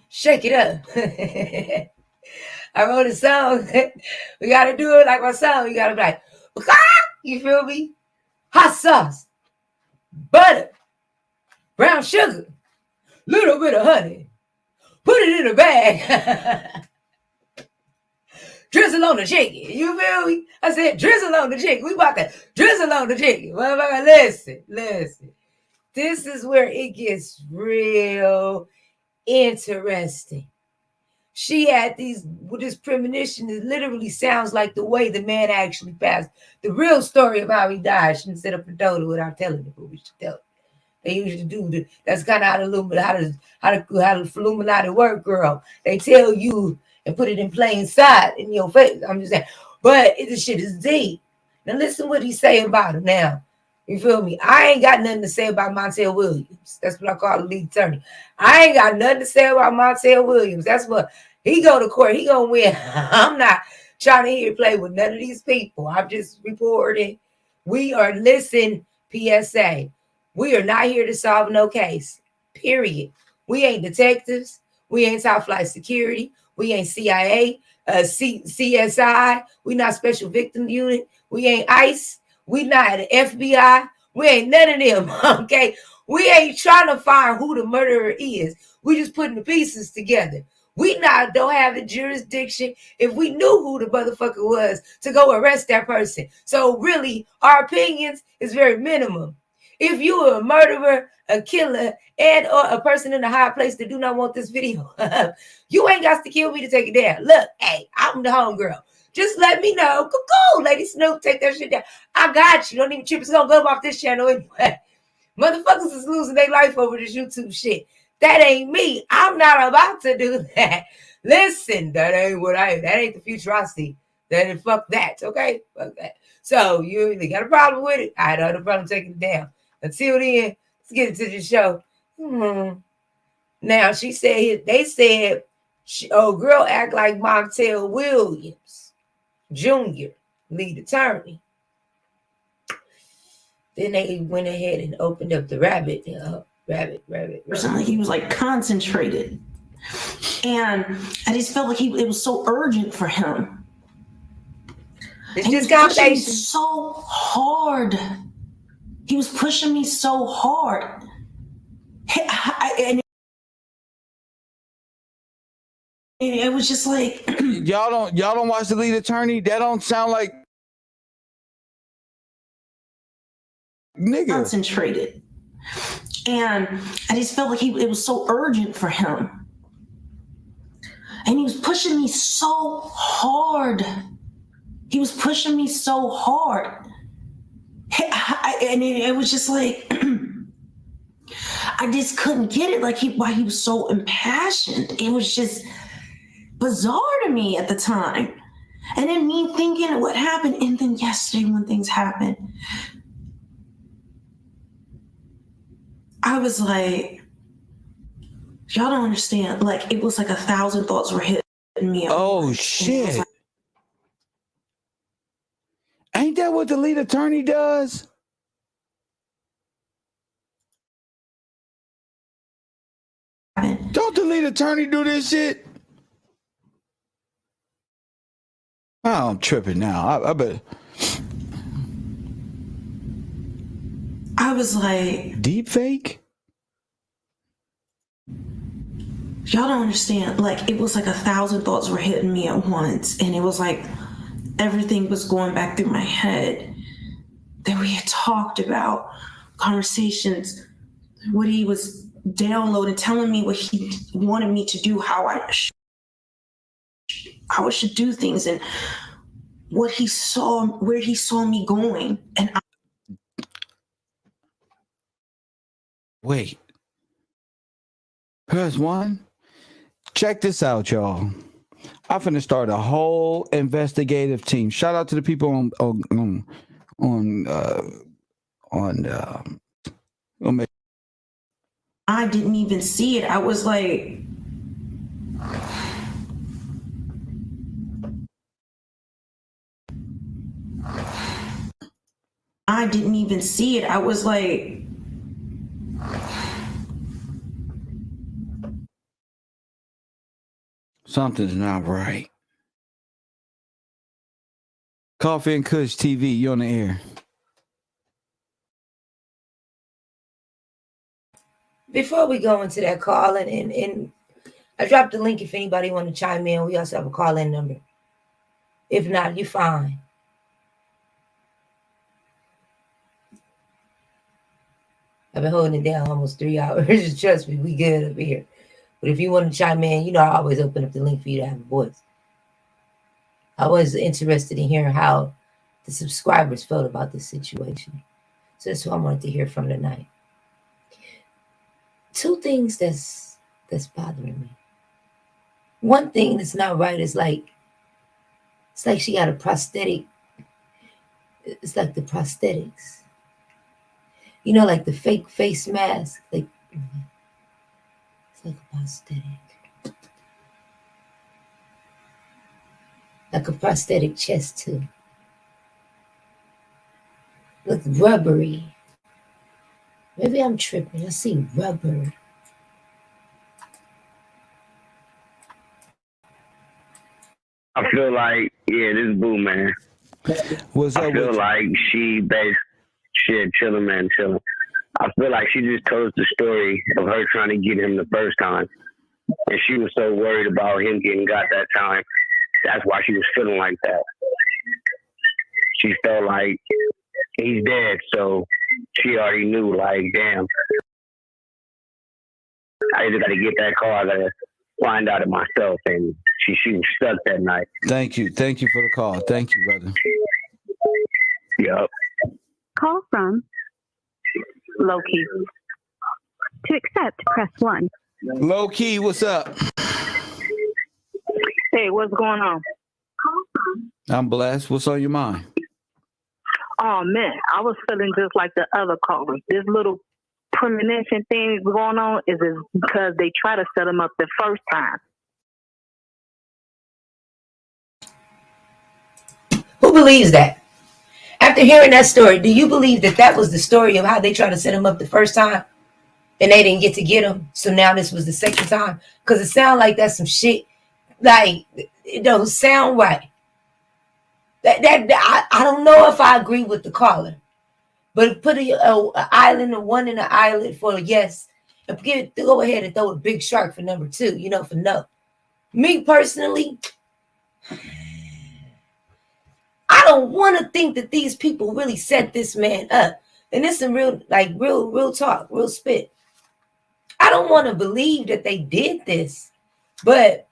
Shake it up. I wrote a song. We got to do it like my song. You got to be like, you feel me? Hot sauce, butter, brown sugar, little bit of honey. Put it in a bag. Drizzle on the chicken. You feel me? I said, drizzle on the chicken. We about to drizzle on the chicken. Motherfucker, listen. This is where it gets real interesting. She had this premonition that literally sounds like the way the man actually passed. The real story of how he died. Shouldn't set up a dodo without telling it, but we should tell it. They usually do. That's kind of how the Illuminati work, girl. They tell you and put it in plain sight in your face. I'm just saying. But this shit is deep. Now listen what he say about it now. You feel me? I ain't got nothing to say about Montel Williams. That's what I call the lead attorney. I ain't got nothing to say about Montel Williams. That's what he go to court. He gonna win. I'm not trying to hear play with none of these people. I'm just reporting. We are PSA. We are not here to solve no case. Period. We ain't detectives. We ain't top flight security. We ain't CIA, CSI. We not special victim unit. We ain't ICE. We not the FBI. We ain't none of them, okay? We ain't trying to find who the murderer is. We just putting the pieces together. We don't have the jurisdiction, if we knew who the motherfucker was, to go arrest that person. So really, our opinions is very minimum. If you are a murderer, a killer, and or a person in a high place that do not want this video, you ain't got to kill me to take it down. Look, hey, I'm the homegirl. Just let me know. Go, Lady Snoop, take that shit down. I got you. Don't even trip. It's going to go off this channel anyway. Motherfuckers is losing their life over this YouTube shit. That ain't me. I'm not about to do that. Listen, that ain't the future I see. Fuck that, okay? Fuck that. So you either got a problem with it, I don't have a problem taking it down. Until then, let's get into the show. Now, they said, girl act like Montel Williams Jr., lead attorney. Then they went ahead and opened up the rabbit. Like he was like concentrated. And I just felt like it was so urgent for him. It's just conversation. So hard. He was pushing me so hard. And it was just like y'all don't watch the lead attorney. That don't sound like nigga. Concentrated. And I just felt like it was so urgent for him. And he was pushing me so hard. And it was just like I just couldn't get it. Like why he was so impassioned. It was just bizarre to me at the time. And then me thinking what happened. And then yesterday when things happened, I was like, y'all don't understand. Like, it was like 1,000 thoughts were hitting me. Oh, shit. Ain't that what the lead attorney does? Don't the lead attorney do this shit? Oh, I'm tripping now. I bet. I was like, deep fake? Y'all don't understand. Like, it was like 1,000 thoughts were hitting me at once. And it was like everything was going back through my head that we had talked about, conversations, what he was downloading, telling me what he wanted me to do, how I should do things, and what he saw, where he saw me going. And Wait. Press one. Check this out, y'all. I'm finna start a whole investigative team. Shout out to the people I didn't even see it. I was like, I didn't even see it. I was like, something's not right. Coffee and Kush TV, you on the air. Before we go into that call, and I dropped the link if anybody want to chime in. We also have a call-in number. If not, you're fine. I've been holding it down almost 3 hours. Trust me, we good up here. But if you want to chime in, you know I always open up the link for you to have a voice. I was interested in hearing how the subscribers felt about this situation. So that's what I wanted to hear from tonight. Two things that's bothering me. One thing that's not right is it's like she got a prosthetic. It's like the prosthetics. You know, like the fake face mask. Like it's like a prosthetic. Like a prosthetic chest too. Look rubbery. Maybe I'm tripping. I see rubber. I feel like, yeah, this is Boo, man. What's I up feel with like she based shit, chilling, man, chilling. I feel like she just told us the story of her trying to get him the first time. And she was so worried about him getting got that time. That's why she was feeling like that. She felt like he's dead, so she already knew, like, damn, I just got to get that call. I got to find out it myself. And she was stuck that night. Thank you. Thank you for the call. Thank you, brother. Yep. Call from Low Key. To accept, press 1. Low Key, what's up? Hey, what's going on? I'm blessed. What's on your mind? Oh, man, I was feeling just like the other callers. This little premonition thing going on is because they try to set him up the first time. Who believes that? After hearing that story, do you believe that that was the story of how they tried to set him up the first time and they didn't get to get him? So now this was the second time? Because it sounds like that's some shit. Like, it don't sound right. I don't know if I agree with the caller. But put an island and one in an island for a yes. And go ahead and throw a big shark for number 2, you know, for no. Me personally, I don't want to think that these people really set this man up. And it's some real talk, real spit. I don't want to believe that they did this, but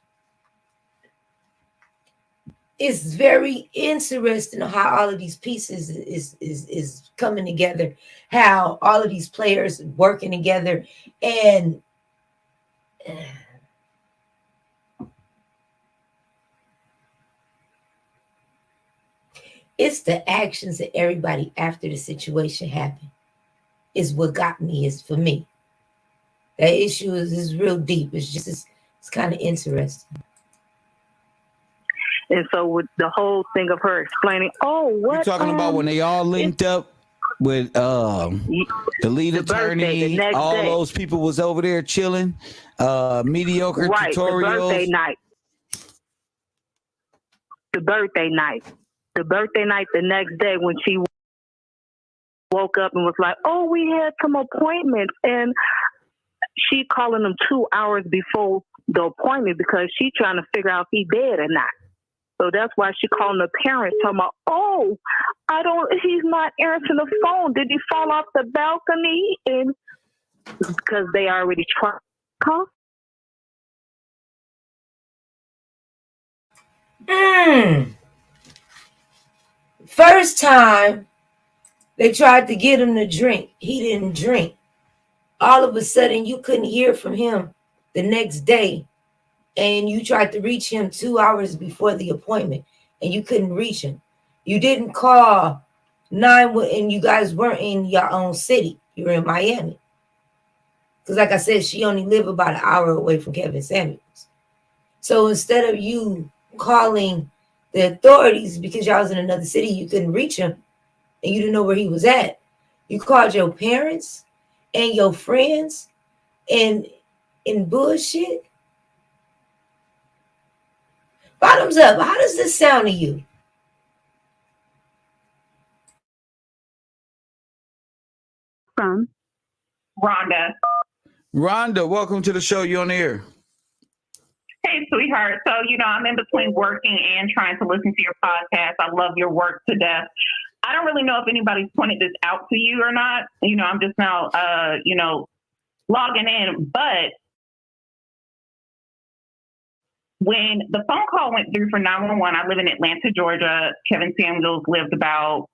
it's very interesting how all of these pieces is coming together, how all of these players working together, and it's the actions of everybody after the situation happened is what got me, is for me. That issue is real deep. It's kind of interesting. And so with the whole thing of her explaining, oh, what You talking about when they all linked up with the lead attorney, all day. those people was over there chilling, mediocre right, tutorials. The birthday night. The birthday night the next day when she woke up and was like, oh, we had some appointments, and she calling them 2 hours before the appointment because she trying to figure out if he dead or not. So that's why she calling the parents talking about, oh, he's not answering the phone. Did he fall off the balcony? And because they already tried. Huh? First time they tried to get him to drink, he didn't drink. All of a sudden, you couldn't hear from him the next day, and you tried to reach him 2 hours before the appointment, and you couldn't reach him. You didn't call 911, and you guys weren't in your own city. You were in Miami. Because like I said, she only lived about an hour away from Kevin Samuels. So instead of you calling the authorities because y'all was in another city, you couldn't reach him, and you didn't know where he was at, you called your parents and your friends and bullshit. Bottoms up, how does this sound to you? From Rhonda, welcome to the show. You on the air. Hey, sweetheart. So, I'm in between working and trying to listen to your podcast. I love your work to death. I don't really know if anybody's pointed this out to you or not. I'm just now, logging in. But when the phone call went through for 911, I live in Atlanta, Georgia. Kevin Samuels lived about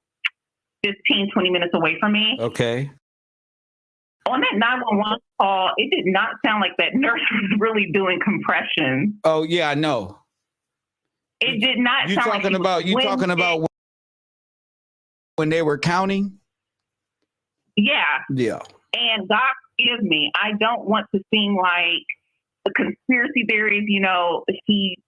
15, 20 minutes away from me. Okay. On that 911 call, it did not sound like that nurse was really doing compression. Oh, yeah, I know. It did not sound like you talking about when they were counting? Yeah. Yeah. And God forgive me, I don't want to seem like the conspiracy theories, he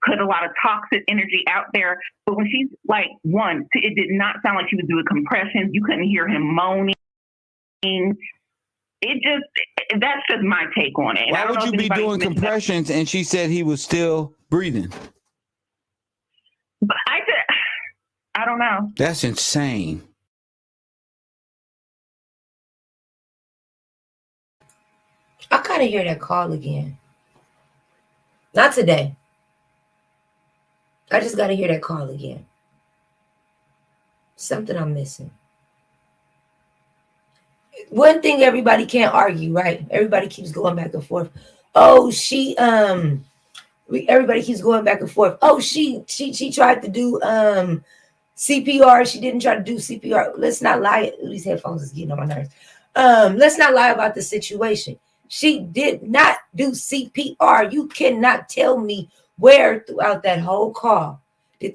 put a lot of toxic energy out there. But when she's like, it did not sound like she was doing compressions. You couldn't hear him moaning. That's just my take on it. Why would you be doing compressions and she said he was still breathing? But I don't know. That's insane. I kind of hear that call again. Not today. I just got to hear that call again. Something I'm missing. One thing everybody can't argue, right? Everybody keeps going back and forth. Oh, everybody keeps going back and forth. Oh, she tried to do CPR. She didn't try to do CPR. Let's not lie. These headphones is getting on my nerves. Let's not lie about the situation. She did not do CPR. You cannot tell me where throughout that whole call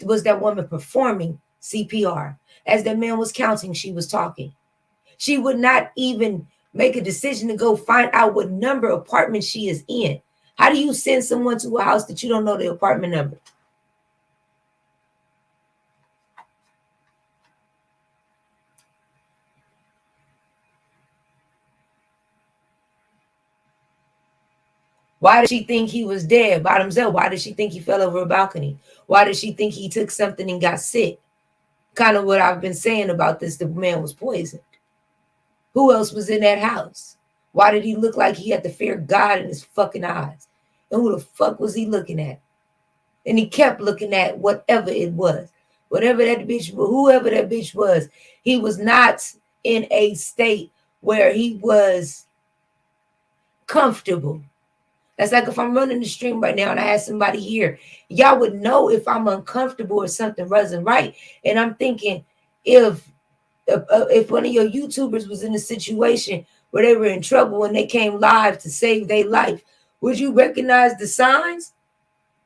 was that woman performing CPR. As that man was counting, she was talking. She would not even make a decision to go find out what number apartment she is in. How do you send someone to a house that you don't know the apartment number? Why did she think he was dead, bottoms up? Why did she think he fell over a balcony? Why did she think he took something and got sick? Kind of what I've been saying about this, the man was poisoned. Who else was in that house? Why did he look like he had the fear of God in his fucking eyes? And who the fuck was he looking at? And he kept looking at whatever it was. Whatever that bitch, whoever that bitch was, he was not in a state where he was comfortable. That's like if I'm running the stream right now and I had somebody here, y'all would know if I'm uncomfortable or something wasn't right. And I'm thinking, if one of your YouTubers was in a situation where they were in trouble and they came live to save their life, would you recognize the signs?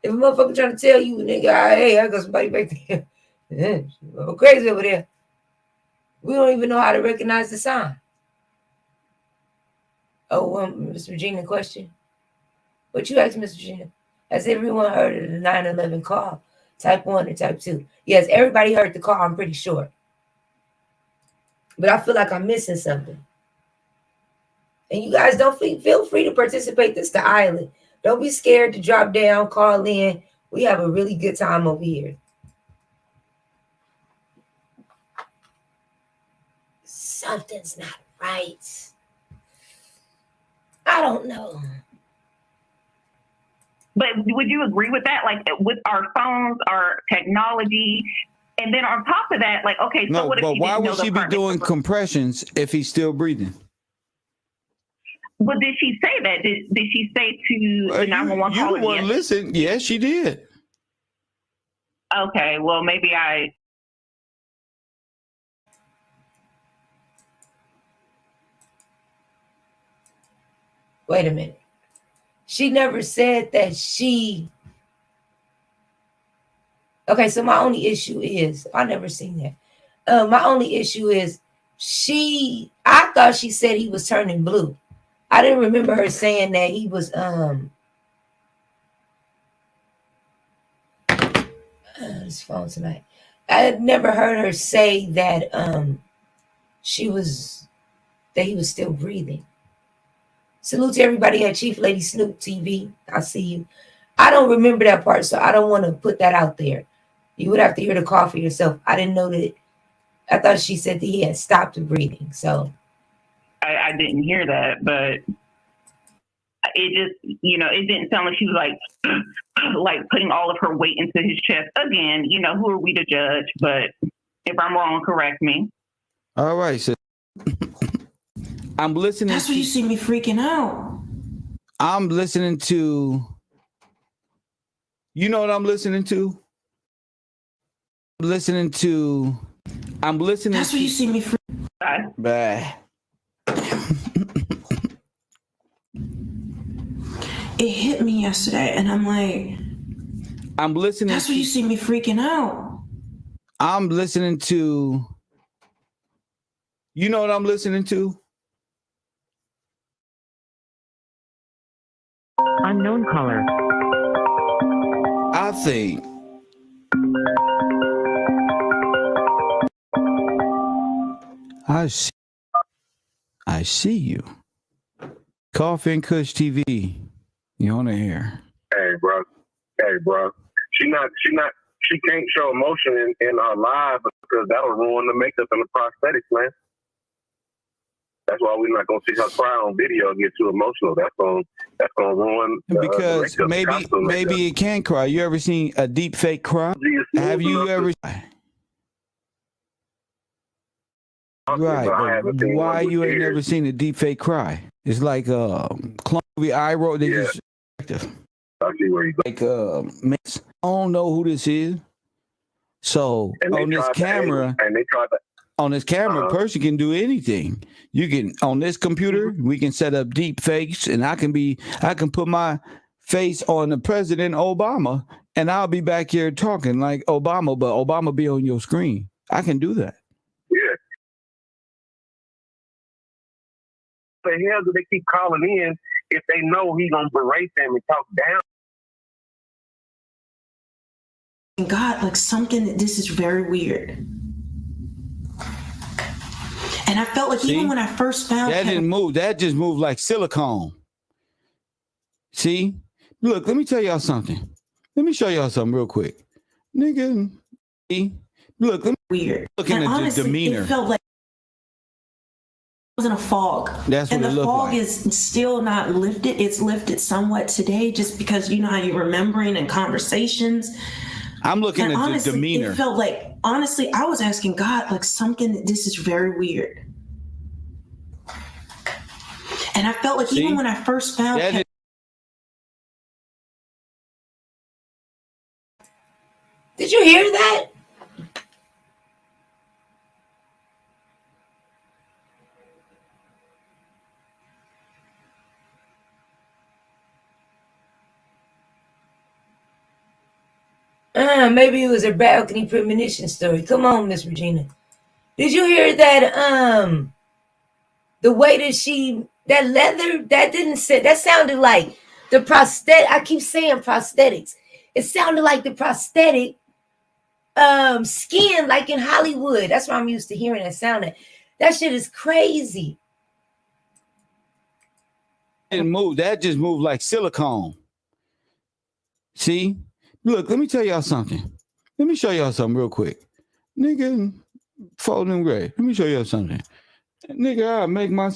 If a motherfucker trying to tell you, nigga, hey, I got somebody back there. I'm crazy over there. We don't even know how to recognize the sign. Oh, Miss Regina, question. What you asked, Miss Regina? Has everyone heard of the 9/11 call? Type 1 or type 2? Yes, everybody heard the call, I'm pretty sure. But I feel like I'm missing something. And you guys don't feel free to participate. This is the island. Don't be scared to drop down, call in. We have a really good time over here. Something's not right. I don't know. But would you agree with that? Like with our phones, our technology, and then on top of that, like, okay, so No, what if but she why didn't know would the she be apartment doing was- compressions if he's still breathing? Well, did she say that? Did she say to the 911 You caller? the one listen. Yes, she did. Okay, well, maybe I. Wait a minute. She never said that she. Okay, so my only issue is I never seen that. My only issue is I thought she said he was turning blue. I didn't remember her saying that he was this phone tonight. I had never heard her say that he was still breathing. Salute to everybody at Chief Lady Snoop TV. I see you. I don't remember that part, so I don't want to put that out there. You would have to hear the call for yourself. I didn't know that. I thought she said that he had stopped breathing. So I didn't hear that, but it just, it didn't sound like she was like, like putting all of her weight into his chest. Again, who are we to judge? But if I'm wrong, correct me. All right, so I'm listening. That's where you see me freaking out. I'm listening to. You know what I'm listening to? I'm listening. That's where you see me freaking out. Bah. It hit me yesterday, and I'm like, I'm listening. That's where you see me freaking out. I'm listening to. You know what I'm listening to? Unknown caller. I think. I see you. Coffee and Kush TV. You on the air. Hey, bro. She can't show emotion in our live because that'll ruin the makeup and the prosthetics, man. That's why we're not gonna see her cry on video and get too emotional. That's gonna ruin because the makeup, maybe it can cry. You ever seen a deep fake cry? Have you ever? Right, but why you ain't never seen a deep fake cry? It's like clone movie eye roll. They just I see where you go. Like I don't know who this is. So on this camera, a person can do anything. You can on this computer, we can set up deep fakes, and I can put my face on the President Obama, and I'll be back here talking like Obama, but Obama be on your screen. I can do that. Yeah. The hell do they keep calling in if they know he's gonna berate them and talk down? God, like something. This is very weird. And I felt like even when I first found that didn't move. That just moved like silicone. See, look. Let me tell y'all something. Let me show y'all something real quick, nigga. See? Look. Weird. Looking and at honestly, the demeanor. It felt like was in a fog. That's what and it the looked fog like. is still not lifted. It's lifted somewhat today just because you know how you're remembering in conversations. I'm looking and at honestly, the demeanor. It felt like, honestly, I was asking God, like something, this is very weird. And I felt like even when I first found him. Did you hear that? Maybe it was a balcony premonition story. Come on, Miss Regina. Did you hear that? The way that she That leather, that didn't say, that sounded like the prosthetic. I keep saying prosthetics. It sounded like the prosthetic skin, like in Hollywood. That's why I'm used to hearing that sound. That shit is crazy. Didn't move. That just moved like silicone. See? Look, let me tell y'all something. Let me show y'all something real quick. Nigga, folding gray. Let me show y'all something. Nigga, I make my.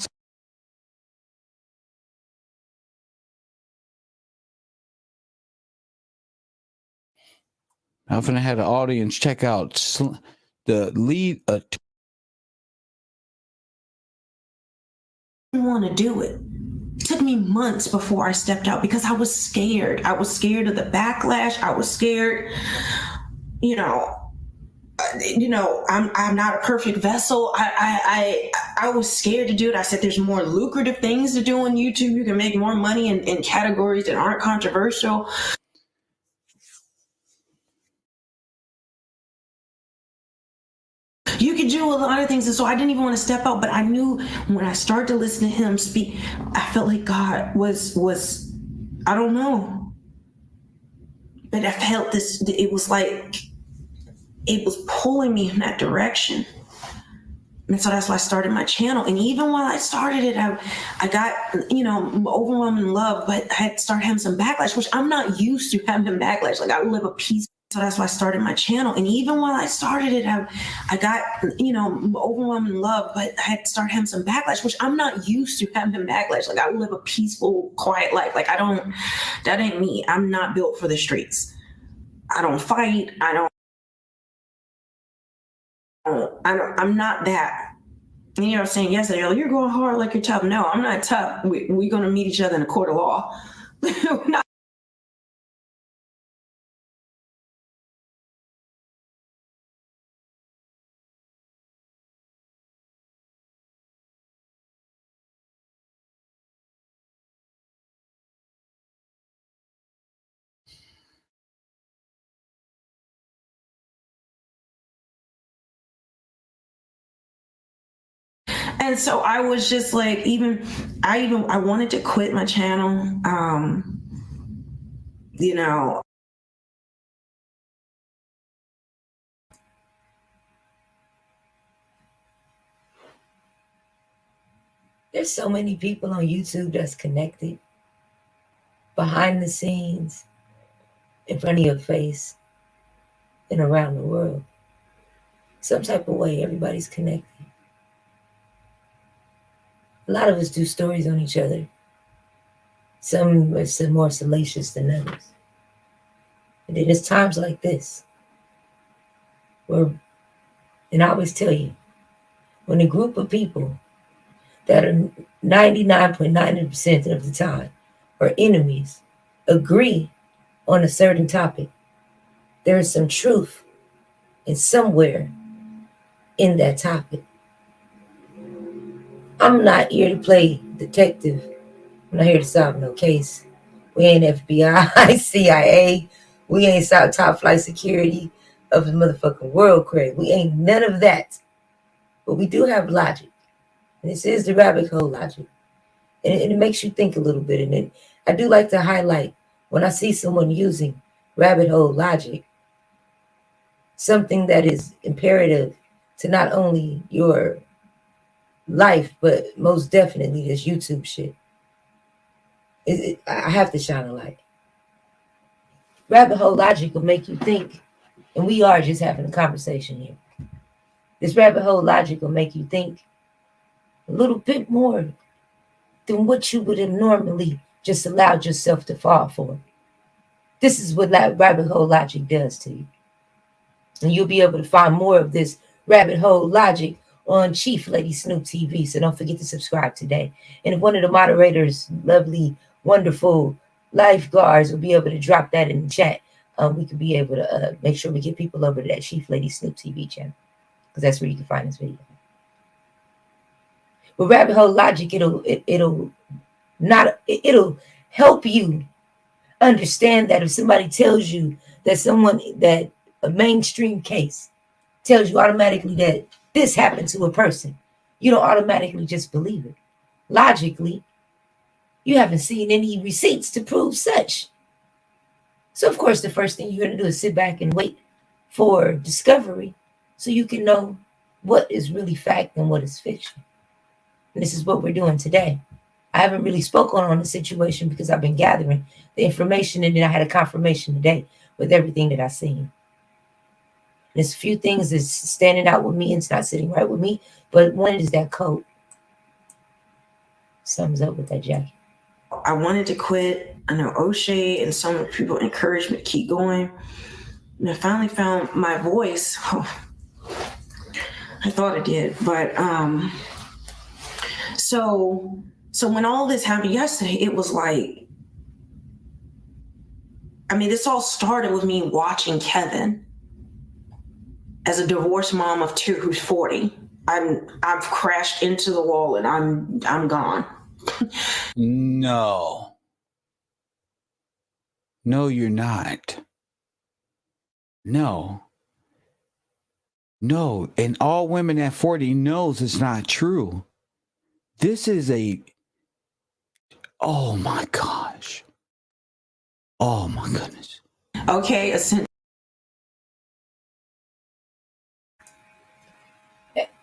I'm finna have the audience check out the lead. Want to do it. It took me months before I stepped out because I was scared. I was scared of the backlash. I was scared, you know, I'm not a perfect vessel. I was scared to do it. I said there's more lucrative things to do on YouTube. You can make more money in categories that aren't controversial. You could do a lot of things. And so I didn't even want to step out, but I knew when I started to listen to him speak, I felt like God was I don't know. But I felt this, it was like, it was pulling me in that direction. And so that's why I started my channel. And even while I started it, I got, overwhelming love, but I had started having some backlash, which I'm not used to having backlash. Like I live a peace. So that's why I started my channel. And even while I started it, I got, overwhelming love, but I had started having some backlash, which I'm not used to having backlash. Like I live a peaceful, quiet life. Like that ain't me. I'm not built for the streets. I don't fight. I'm not that. And you know, saying yesterday, oh, you're going hard like you're tough. No, I'm not tough. We're going to meet each other in a court of law. And so I was just like, I wanted to quit my channel. There's so many people on YouTube that's connected behind the scenes, in front of your face, and around the world. Some type of way, everybody's connected. A lot of us do stories on each other. Some are more salacious than others. And then it's times like this where, and I always tell you, when a group of people that are 99.9% of the time are enemies agree on a certain topic, there is some truth in somewhere in that topic. I'm not here to play detective. I'm not here to solve no case. We ain't FBI, CIA. We ain't top flight security of the motherfucking world, Craig. We ain't none of that. But we do have logic. And this is the rabbit hole logic. And it makes you think a little bit. And then I do like to highlight when I see someone using rabbit hole logic, something that is imperative to not only your life, but most definitely this YouTube shit. I have to shine a light. Rabbit hole logic will make you think, and we are just having a conversation here. This rabbit hole logic will make you think a little bit more than what you would have normally just allowed yourself to fall for. This is what rabbit hole logic does to you. And you'll be able to find more of this rabbit hole logic on Chief Lady Snoop TV. So don't forget to subscribe today. And if one of the moderators, lovely, wonderful lifeguards, will be able to drop that in the chat, we could be able to make sure we get people over to that Chief Lady Snoop TV channel, because that's where you can find this video. With rabbit hole logic, it'll help you understand that if somebody tells you that a mainstream case tells you automatically that this happened to a person, you don't automatically just believe it. logically, you haven't seen any receipts to prove such. So, of course, the first thing you're going to do is sit back and wait for discovery so you can know what is really fact and what is fiction. And this is what we're doing today. I haven't really spoken on the situation because I've been gathering the information, and then I had a confirmation today with everything that I've seen. There's a few things that's standing out with me and it's not sitting right with me, but one is that coat. Something's up with that jacket. I wanted to quit. I know O'Shea and some people encouraged me to keep going. And I finally found my voice. Oh, I thought I did, but so when all this happened yesterday, it was like, I mean, this all started with me watching Kevin as a divorced mom of 2 who's 40. I've crashed into the wall and I'm gone. No, you're not. No, and all women at 40 knows it's not true. This is oh my gosh. Oh my goodness. Okay,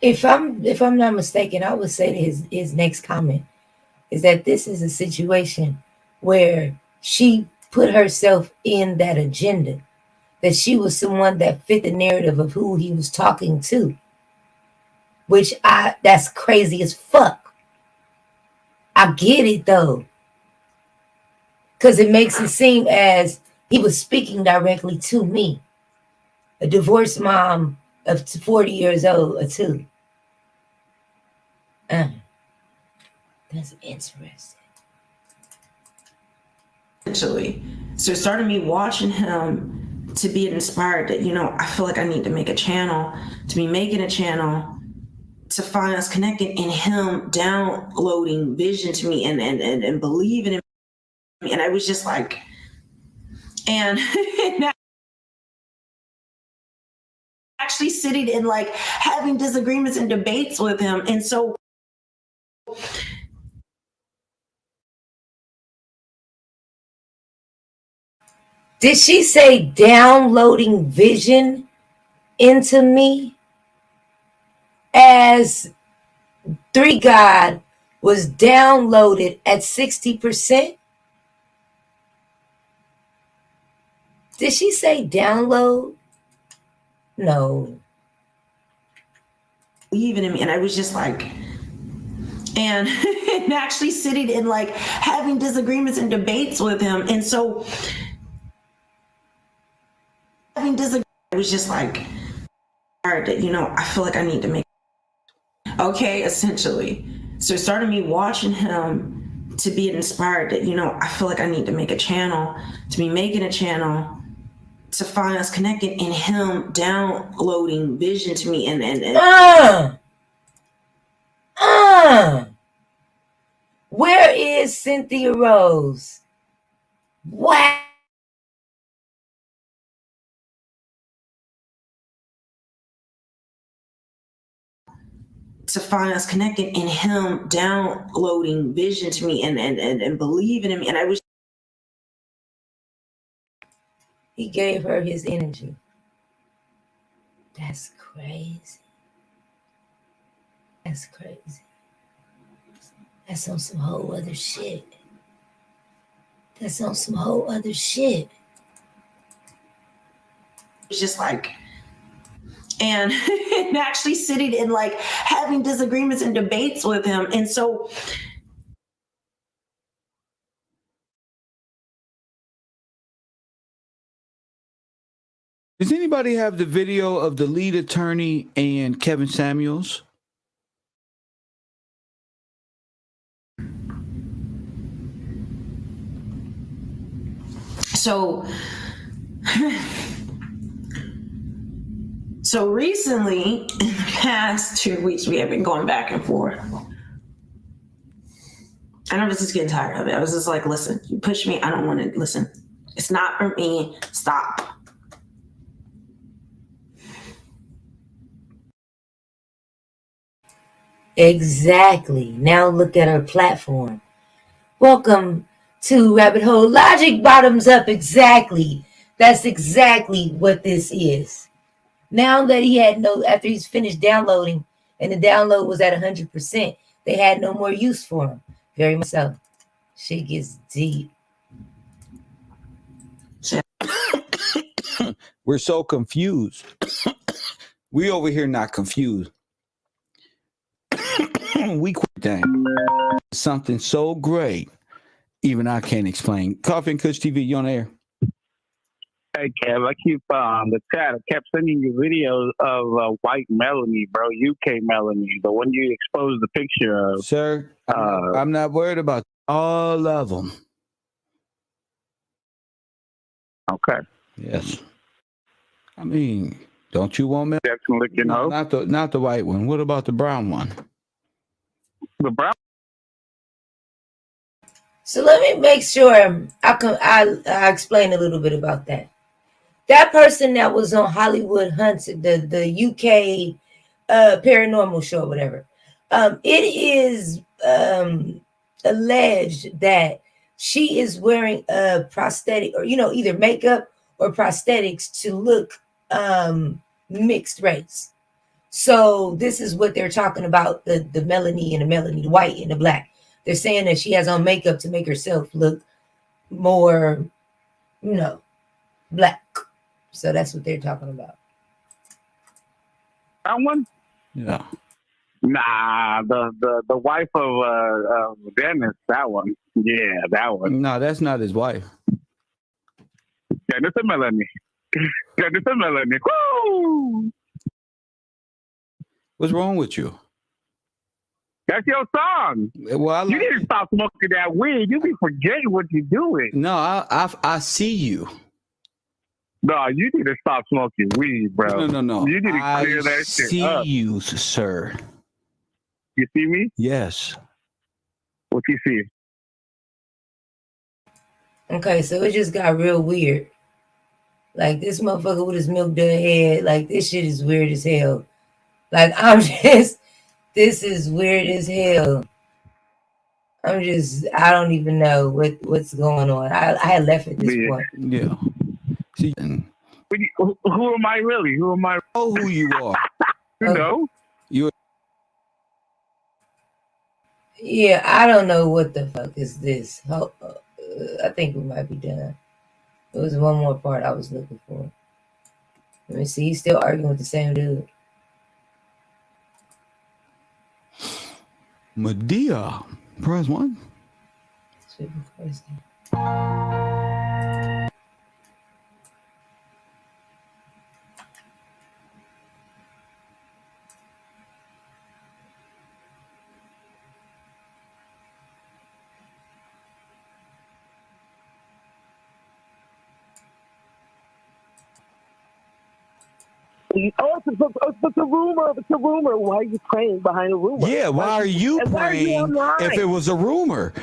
If I'm not mistaken, I would say that his next comment is that this is a situation where she put herself in that agenda, that she was someone that fit the narrative of who he was talking to, which that's crazy as fuck. I get it though, because it makes it seem as he was speaking directly to me, a divorced mom of 40 years old or 2. That's interesting. Essentially. So it started me watching him to be inspired that, I feel like I need to make a channel, to be making a channel, to find us connected, and him downloading vision to me and believing in me. And I was just like, and actually sitting and like having disagreements and debates with him. And so did she say downloading vision into me as 3 God was downloaded at 60%? Did she say download? No. Believing in me. And I was just like, and actually sitting and like having disagreements and debates with him. And so having disagreements, I was just like, I feel like I need to make, okay, essentially. So it started me watching him to be inspired that, I feel like I need to make a channel, to be making a channel, to find us connected, and him downloading vision to me Where is Cynthia Rose? Wow. To find us connected, and him downloading vision to me and believing in me. And I was, he gave her his energy. That's crazy. That's crazy. That's on some whole other shit. That's on some whole other shit. It's just like, and actually sitting and like having disagreements and debates with him. And so Does anybody have the video of the lead attorney and Kevin Samuels? So recently, in the past 2 weeks, we have been going back and forth. And I was just getting tired of it. I was just like, listen, you push me, I don't want to listen. It's not for me. Stop. Exactly. Now look at her platform. Welcome to Rabbit Hole Logic. Bottoms up. Exactly. That's exactly what this is. Now that he had after he's finished downloading and the download was at 100%, they had no more use for him. Very much so. Shit gets deep. We're so confused. We over here not confused. We quit that. Something so great, even I can't explain. Coffee and Kush TV, you on air? Hey, Kev, I keep the chat. I kept sending you videos of white Melanie, bro. UK Melanie, the one you exposed the picture of. Sir, I'm not worried about all of them. Okay. Yes. I mean, don't you want me? No, not the white one. What about the brown one? The brown. So let me make sure I explain a little bit about that. That person that was on Hollywood Hunts, the UK paranormal show or whatever, it is alleged that she is wearing a prosthetic or, either makeup or prosthetics to look mixed race. So this is what they're talking about, the Melanie and the Melanie, the white and the black. They're saying that she has on makeup to make herself look more, black. So that's what they're talking about. That one? Yeah. Nah, the wife of Dennis, that one. Yeah, that one. No, that's not his wife. Dennis and Melanie. Dennis and Melanie. Woo! What's wrong with you? That's your song. Well, you need to stop smoking that weed. You be forgetting what you're doing. No, I see you. No, you need to stop smoking weed, bro. No. You need to clear that shit up. I see you, sir. You see me? Yes. What you see? Okay, so it just got real weird. Like, this motherfucker with his milk dud head, like, this shit is weird as hell. Like, this is weird as hell. I don't even know what's going on. I had left at this point. Yeah. See, who am I really? Who am I? Oh, who you are. You know? Yeah, I don't know what the fuck is this. I think we might be done. There was one more part I was looking for. Let me see. He's still arguing with the same dude. Medea. Press 1. Oh, it's a rumor. It's a rumor. Why are you praying behind a rumor? Yeah, why are you praying if it was a rumor?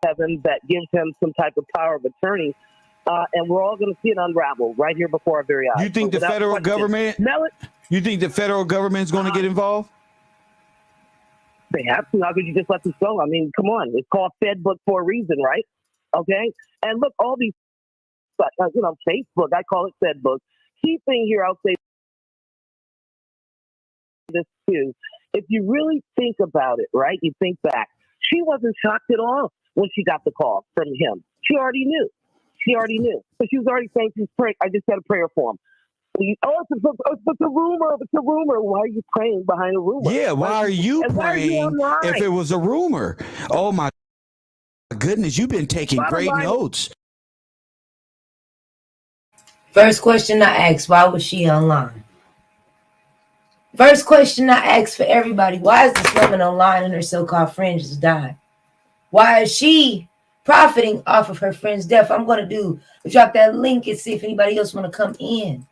Heaven that gives him some type of power of attorney, and we're all going to see it unravel right here before our very eyes. You think the federal government? You think the federal government's going to get involved? They have to. How could you just let this go? I mean, come on. It's called Fed Book for a reason, right? Okay. And look, all these, Facebook, I call it Fed Book. Key thing here, I'll say this too. If you really think about it, right? You think back. She wasn't shocked at all when she got the call from him. She already knew. But she was already saying she's praying. I just said a prayer for him. It's a rumor. It's a rumor. Why are you praying behind a rumor? Yeah, why are you praying if it was a rumor? Oh, my goodness, you've been taking great notes. First question I asked, why was she online? First question I asked for everybody, why is this woman online and her so-called friend just died? Why is she profiting off of her friend's death? I'm going to drop that link and see if anybody else want to come in.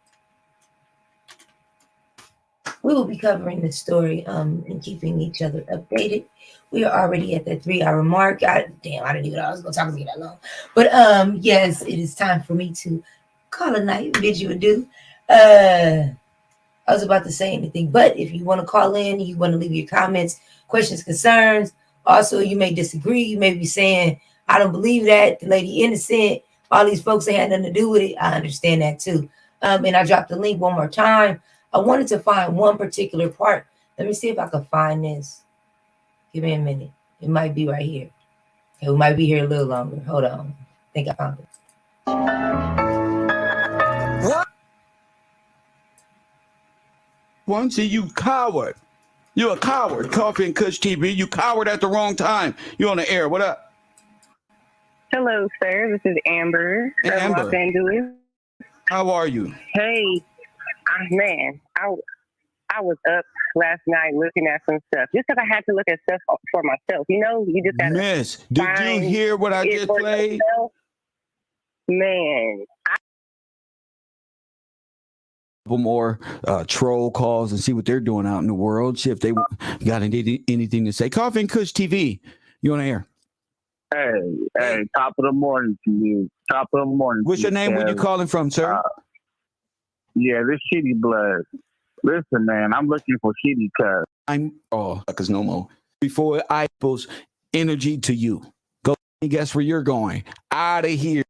We will be covering this story and keeping each other updated. We are already at that 3-hour mark. I didn't even know I was going to talk to you that long. But yes, it is time for me to Call a night, bid you adieu. I was about to say anything, but if you want to call in, you want to leave your comments, questions, concerns. Also, you may disagree. You may be saying, I don't believe that. The lady innocent. All these folks that had nothing to do with it. I understand that too. And I dropped the link one more time. I wanted to find one particular part. Let me see if I can find this. Give me a minute. It might be right here. Okay, we might be here a little longer. Hold on. I think I found it. Once you coward. You're a coward. Coffee and Kush TV. You coward at the wrong time. You're on the air. What up? Hello, sir. This is Amber from Amber. Los Angeles. How are you? Hey, man, I was up last night looking at some stuff just because I had to look at stuff for myself. You know, you just got to. Miss, did you hear what I just played? Man, more troll calls and see what they're doing out in the world. See if they got anything to say. Coffee and Kush TV. You on the air? Hey, top of the morning to you. Top of the morning. What's your name? Where you calling from, sir? Yeah, this Shitty Blood. Listen, man, I'm looking for Shitty Cuz. Because no more. Before I post energy to you. Go and guess where you're going. Out of here.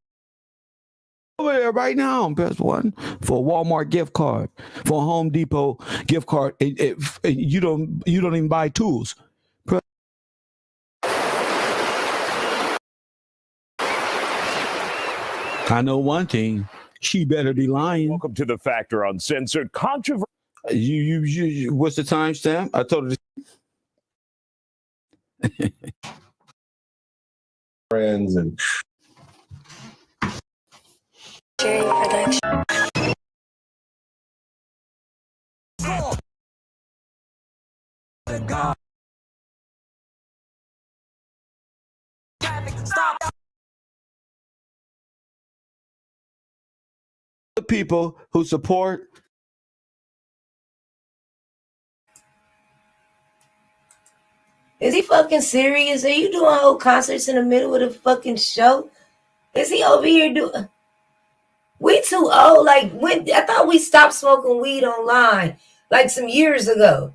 Over there right now. Press 1 for a Walmart gift card. For a Home Depot gift card. You don't even buy tools. I know one thing. She better be lying. Welcome to the Factor Uncensored Controversy. You what's the timestamp? I told her. Friends and the people who support. Is he fucking serious? Are you doing whole concerts in the middle of the fucking show? Is he over here doing? We too old. Like when I thought we stopped smoking weed online like some years ago.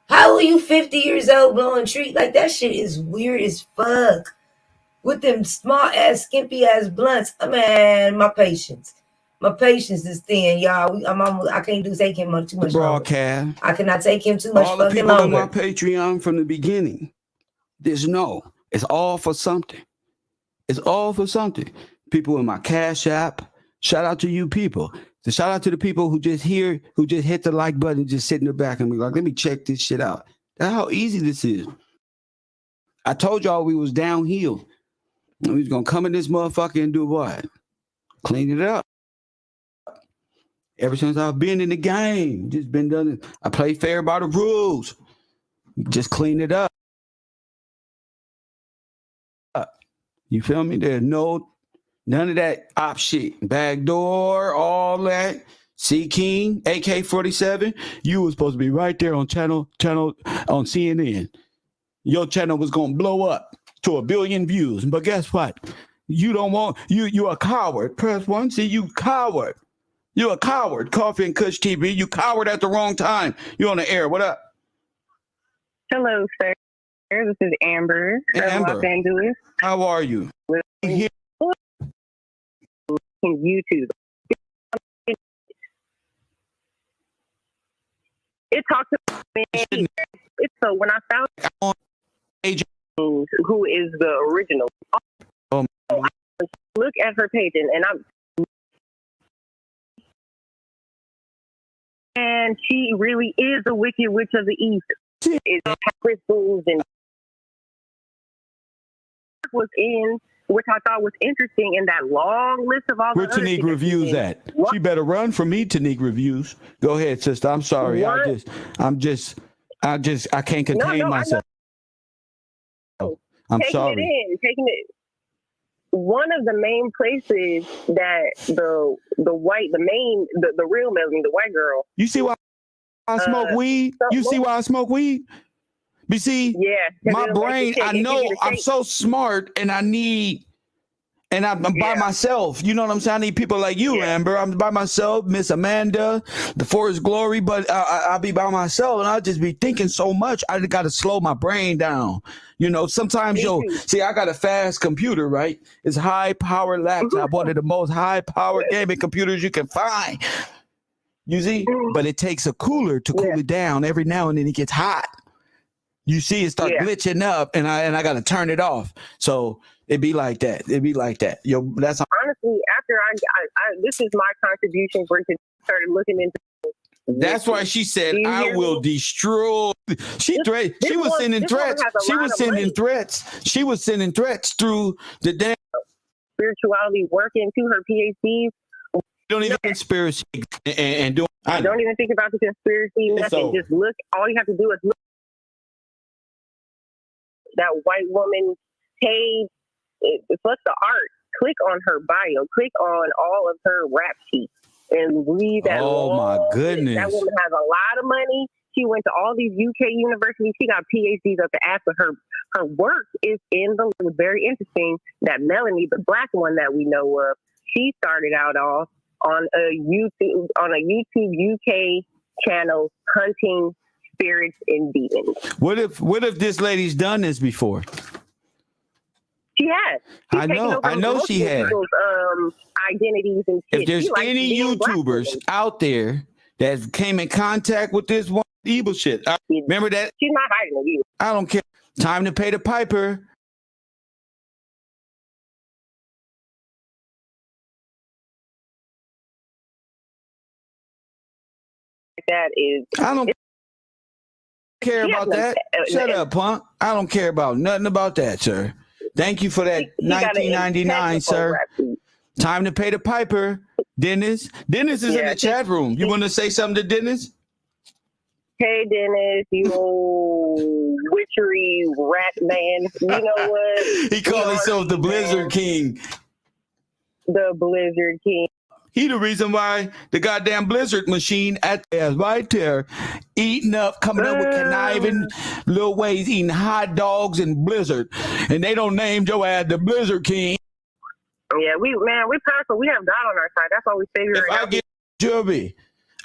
How are you 50 years old blowing treat? Like that shit is weird as fuck. With them small ass, skimpy ass blunts. Man, my patience is thin, y'all. I can't take him too much broadcast. longer. I cannot take him too much all the fucking people longer. on my Patreon from the beginning. It's all for something. It's all for something. People in my Cash App. Shout out to you people. So shout out to the people who just hit the like button, just sit in the back and be like, let me check this shit out. That's how easy this is. I told y'all we was downhill. We was gonna come in this motherfucker and do what? Clean it up. Ever since I've been in the game, just been done it. I play fair by the rules. Just clean it up. You feel me? There's none of that op shit. Backdoor, all that. C King, AK-47. You was supposed to be right there on channel on CNN. Your channel was gonna blow up to 1 billion views. But guess what? You don't want you're a coward. Press 1. See, you coward. You're a coward. Coffee and Kush TV. You coward at the wrong time. You're on the air. What up? hello, sir. This is Amber from Los Angeles. How are you? Here. YouTube. It talks about me. So when I found who is the original, I look at her page and she really is the Wicked Witch of the East. It's crystals and was in, which I thought was interesting in that long list of all. Where Tanique Reviews at? She better run from me, Tanique Reviews. Go ahead, sister. I'm sorry. I can't contain myself. I'm sorry. Taking it. One of the main places that the real Melanie, the white girl. You see why I smoke weed? You see why I smoke weed? You see, my brain, I know I'm so smart and I need And I'm by myself. You know what I'm saying? I need people like you, Amber. I'm by myself, Miss Amanda, the Forest Glory, but I'll be by myself and I'll just be thinking so much. I got to slow my brain down. You know, sometimes, see, I got a fast computer, right? It's high power laptop, one of the most high power gaming computers you can find. You see? But it takes a cooler to cool it down. Every now and then it gets hot. You see it start glitching up and I got to turn it off. So it'd be like that. Yo, that's honestly, after I this is my contribution for it started looking into. That's why she said, I will destroy. She was sending threats. She was sending threats. She was sending threats through the damn spirituality working to her PhDs. Don't even conspiracy and do. Don't even think about the conspiracy. Nothing. Just look. All you have to do is look that white woman page. What's the art? Click on her bio. Click on all of her rap sheets and read that. Oh my goodness! That woman has a lot of money. She went to all these UK universities. She got PhDs up the ass, but her work is in the. It was very interesting that Melanie, the black one that we know of, she started out off on a YouTube UK channel hunting spirits and demons. What if this lady's done this before? She has. I know she has. Identities and shit. If there's any YouTubers out there that came in contact with this one evil shit, remember that? She's not hiding it either. I don't care. Time to pay the piper. That is. I don't care about that. Shut up, punk. I don't care about nothing about that, sir. Thank you for that $19.99, sir. Time to pay the piper. Dennis is in the chat room. You want to say something to Dennis? Hey, Dennis, you old witchery rat man. You know what? He called himself the Blizzard King. The Blizzard King. He the reason why the goddamn Blizzard machine at there, right there, eating up, coming up with conniving little ways, eating hot dogs and Blizzard. And they don't name your ass the Blizzard King. Yeah, we powerful. We have God on our side. That's why we figure it out. I get Jerby,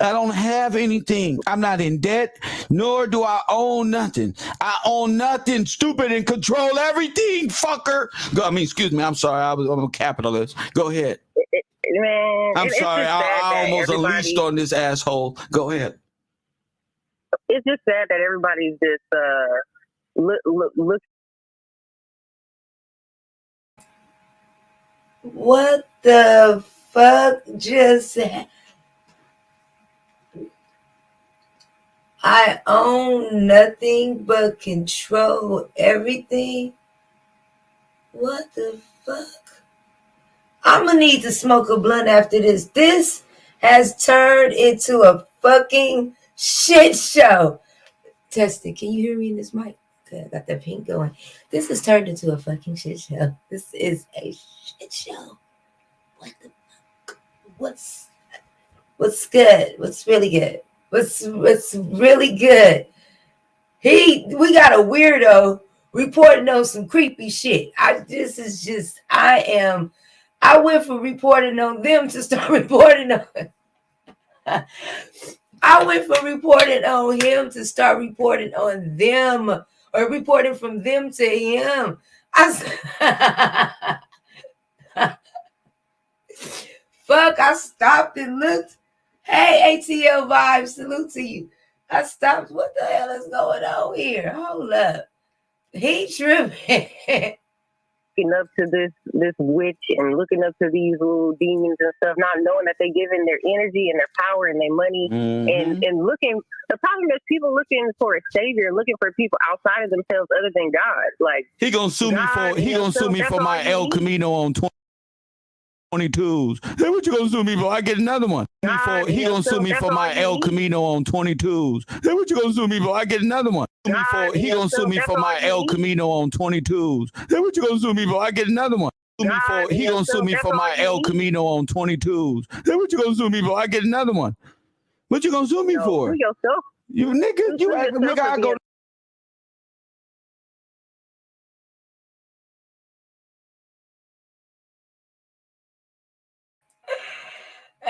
I don't have anything. I'm not in debt, nor do I own nothing. I own nothing, stupid, and control everything, fucker. Excuse me. I'm sorry. I'm a capitalist. Go ahead. Man, I'm sorry. I almost unleashed on this asshole. Go ahead. It's just sad that everybody's just look. What the fuck just happened? I own nothing but control everything. What the fuck? I'm gonna need to smoke a blunt after this. This has turned into a fucking shit show. Testing. Can you hear me in this mic? Okay, I got that pink going. This has turned into a fucking shit show. This is a shit show. What the fuck? What's good? What's really good? What's really good? We got a weirdo reporting on some creepy shit. I went from reporting on them to start reporting on. I went from reporting on him to start reporting on them, or reporting from them to him. Fuck, I stopped and looked. Hey, ATL Vibes, salute to you. I stopped. What the hell is going on here? Hold up. He tripping. Looking up to this witch and looking up to these little demons and stuff, not knowing that they're giving their energy and their power and their money and looking. The problem is people looking for a savior, looking for people outside of themselves other than God. Like he gonna sue me for my El Camino on 22s. Hey, what you gonna sue me for? I get another one. He gonna sue me for my El Camino on 22s. Hey, what you gonna sue me for? I get another one. He gonna sue me for my El Camino on 22s. Hey, what you gonna sue me for? I get another one. He gonna sue me for my El Camino on 22s. Hey, what you gonna sue me for? I get another one. What you gonna sue me for? You nigga, nigga, I go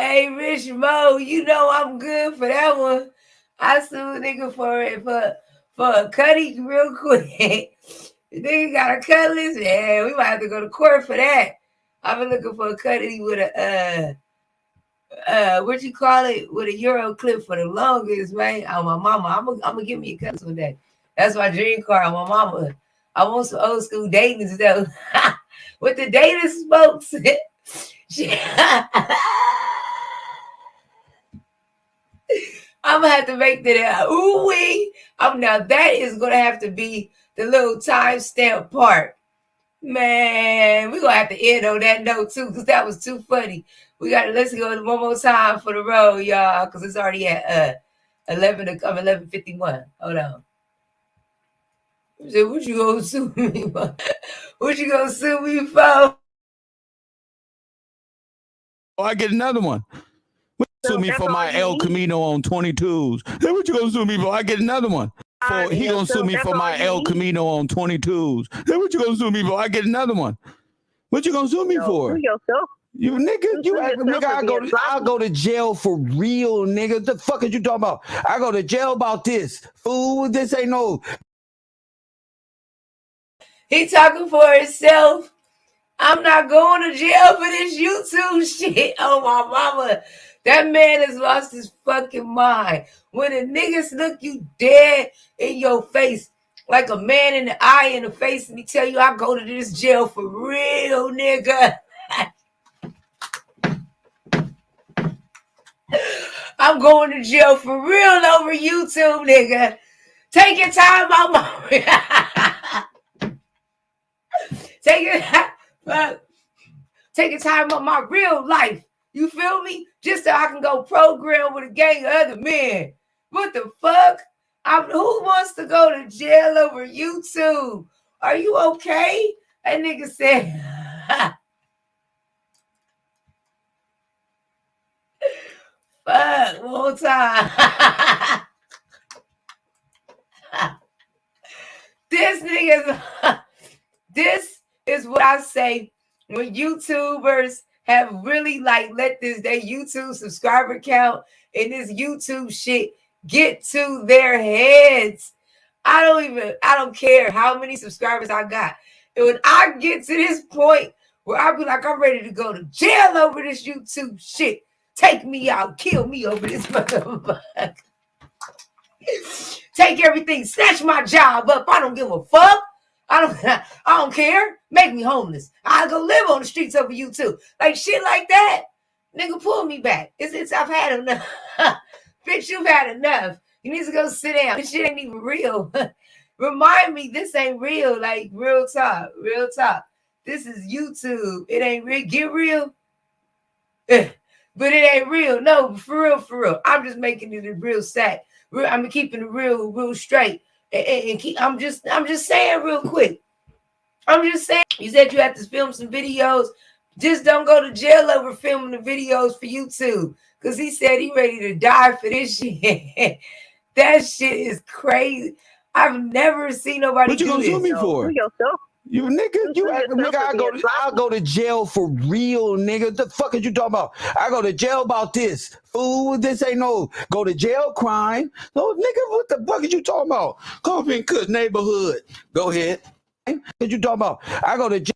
Hey, Rich Mo, you know I'm good for that one. I sued a nigga for a cutty real quick. The nigga got a cutlass. Yeah, we might have to go to court for that. I've been looking for a cutty with a what you call it, with a Euro clip for the longest, man. On my mama, I'm gonna give me a cutlass one day. That's my dream car on my mama. I want some old school dating stuff with the data spokes. I'm gonna have to make that ooh wee. Now that is gonna have to be the little timestamp part. Man, we're gonna have to end on that note too, because that was too funny. Let's go one more time for the road, y'all, because it's already at 11:51. Hold on. What you gonna sue me for? What you gonna sue me for? Oh, I get another one. Sue me for my El Camino on 22s. Hey, what you gonna sue me for? I get another one. He gonna sue me for my El Camino on 22s. Hey, what you gonna sue me for? I get another one. What you gonna sue me for? Sue yourself. You nigga, I'll go to jail for real, nigga. What the fuck is you talking about? I go to jail about this. Fool, this ain't no. He talking for himself. I'm not going to jail for this YouTube shit. Oh, my mama. That man has lost his fucking mind. When the niggas look you dead in your face, like a man in the eye in the face, and he tell you, I go to this jail for real, nigga. I'm going to jail for real over YouTube, nigga. Take your time out my... Take your time on my real life. You feel me? Just so I can go program with a gang of other men. What the fuck? Who wants to go to jail over YouTube? Are you okay? That nigga said, fuck, one more time. This is what I say when YouTubers have really let their YouTube subscriber count and this YouTube shit get to their heads. I don't care how many subscribers I got. And when I get to this point where I be like, I'm ready to go to jail over this YouTube shit. Take me out, kill me over this motherfucker. Take everything, snatch my job up. I don't give a fuck. I don't care. Make me homeless. I'll go live on the streets over YouTube. Like shit like that. Nigga, pull me back. I've had enough. Bitch, you've had enough. You need to go sit down. This shit ain't even real. Remind me, this ain't real. Like real talk. Real talk. This is YouTube. It ain't real. Get real. But it ain't real. No, for real, for real. I'm just making it a real sack. I'm keeping it real straight. And I'm just saying real quick. I'm just saying. You said you had to film some videos. Just don't go to jail over filming the videos for YouTube. Because he said he ready to die for this shit. That shit is crazy. I've never seen nobody What you gonna sue me for? Sue yourself. You nigga, I'll go to jail for real, nigga. What the fuck is you talking about? I go to jail about this. Fool, this ain't no go to jail crime. No, nigga, what the fuck is you talking about? Coffee and Kush neighborhood. Go ahead. What you talking about? I go to jail.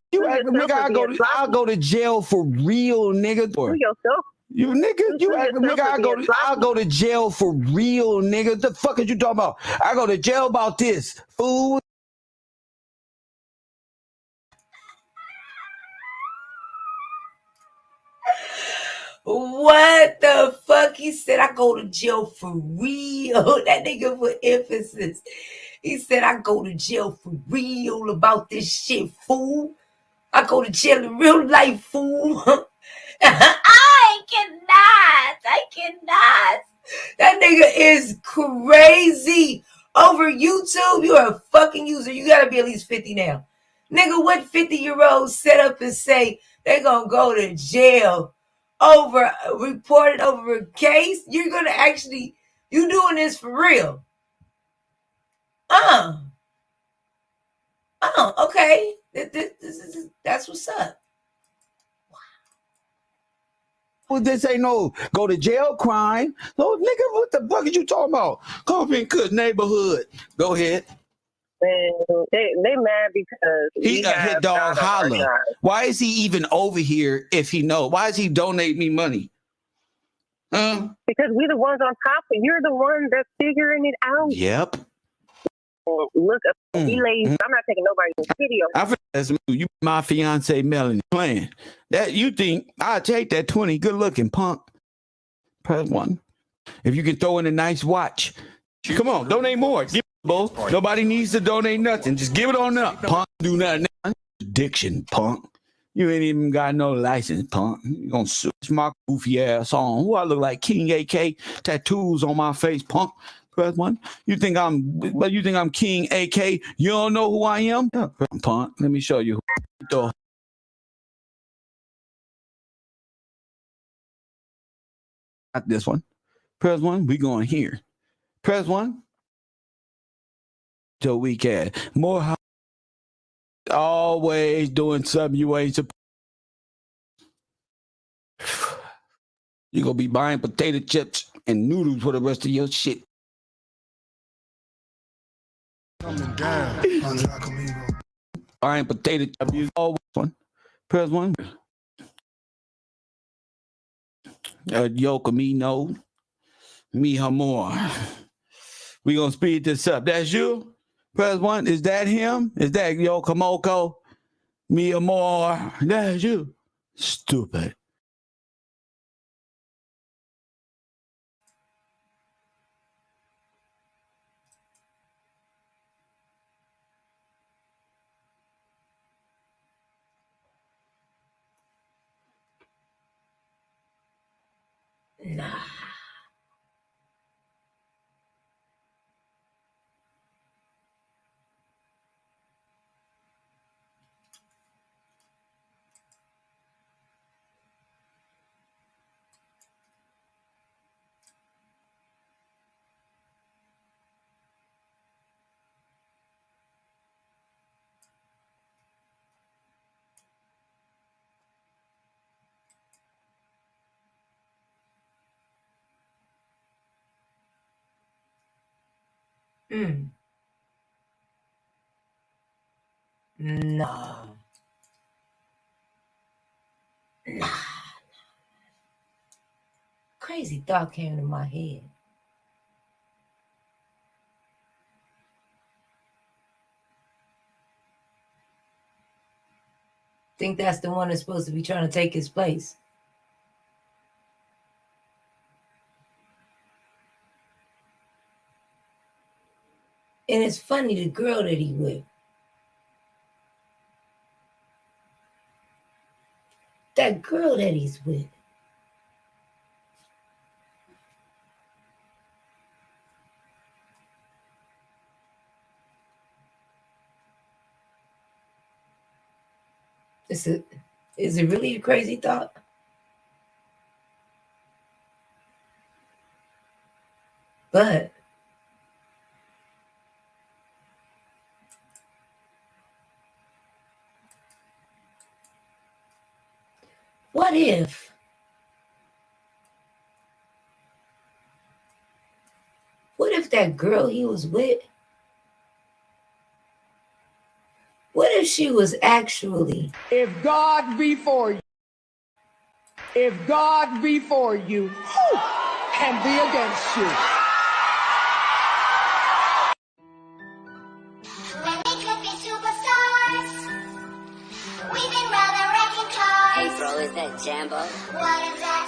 I'll go to jail for real, nigga. Sue yourself. You nigga, I'll go to jail for real, nigga. What the fuck is you talking about? I go to jail about this. Fool. What the fuck? He said, I go to jail for real. That nigga put emphasis. He said, I go to jail for real about this shit, fool. I go to jail in real life, fool. I cannot. That nigga is crazy. Over YouTube, you're a fucking user. You gotta be at least 50 now. Nigga, what 50-year-olds set up and say they gonna go to jail reported over a case? You're gonna actually, you doing this for real. Okay. That's what's up. This ain't no go to jail crime. No, nigga, what the fuck are you talking about? Come in good neighborhood. Go ahead. Man, they mad because He a hit dog holler. Why is he even over here if he know? Why does he donate me money? Because we the ones on top, and you're the one that's figuring it out. Yep. Look, we ladies. I'm not taking nobody's video. I feel that's you, my fiance Melanie playing. That you think I'll take that 20? Good looking punk. Press 1. If you can throw in a nice watch, come on, donate more. Give both. Nobody needs to donate nothing. Just give it on up. Punk, do nothing. Addiction, punk. You ain't even got no license, punk. You gonna switch my goofy ass on. Who I look like? King AK, tattoos on my face, punk. Press 1. You think I'm King AK? You don't know who I am? Yeah, punk. Let me show you who. Not this one. Press 1. We going here. Press 1. Till we can. More always doing something you ain't supposed. You gonna be buying potato chips and noodles for the rest of your shit. Coming down. Buying potato chips. Always 1. Press 1. Yo, Camino. Me more. We gonna speed this up. That's you? Press 1. Is that him? Is that Yo Kamoko? Me more. That's you. Stupid. Nah. No. Nah. Crazy thought came to my head. Think that's the one that's supposed to be trying to take his place. And it's funny, the girl that he with. That girl that he's with. Is it really a crazy thought? But what if that girl he was with, what if she was actually, If God be for you, who can be against you? When we could be superstars, we've been rather wrecking cars. Hey bro, is that Jambo? What is that?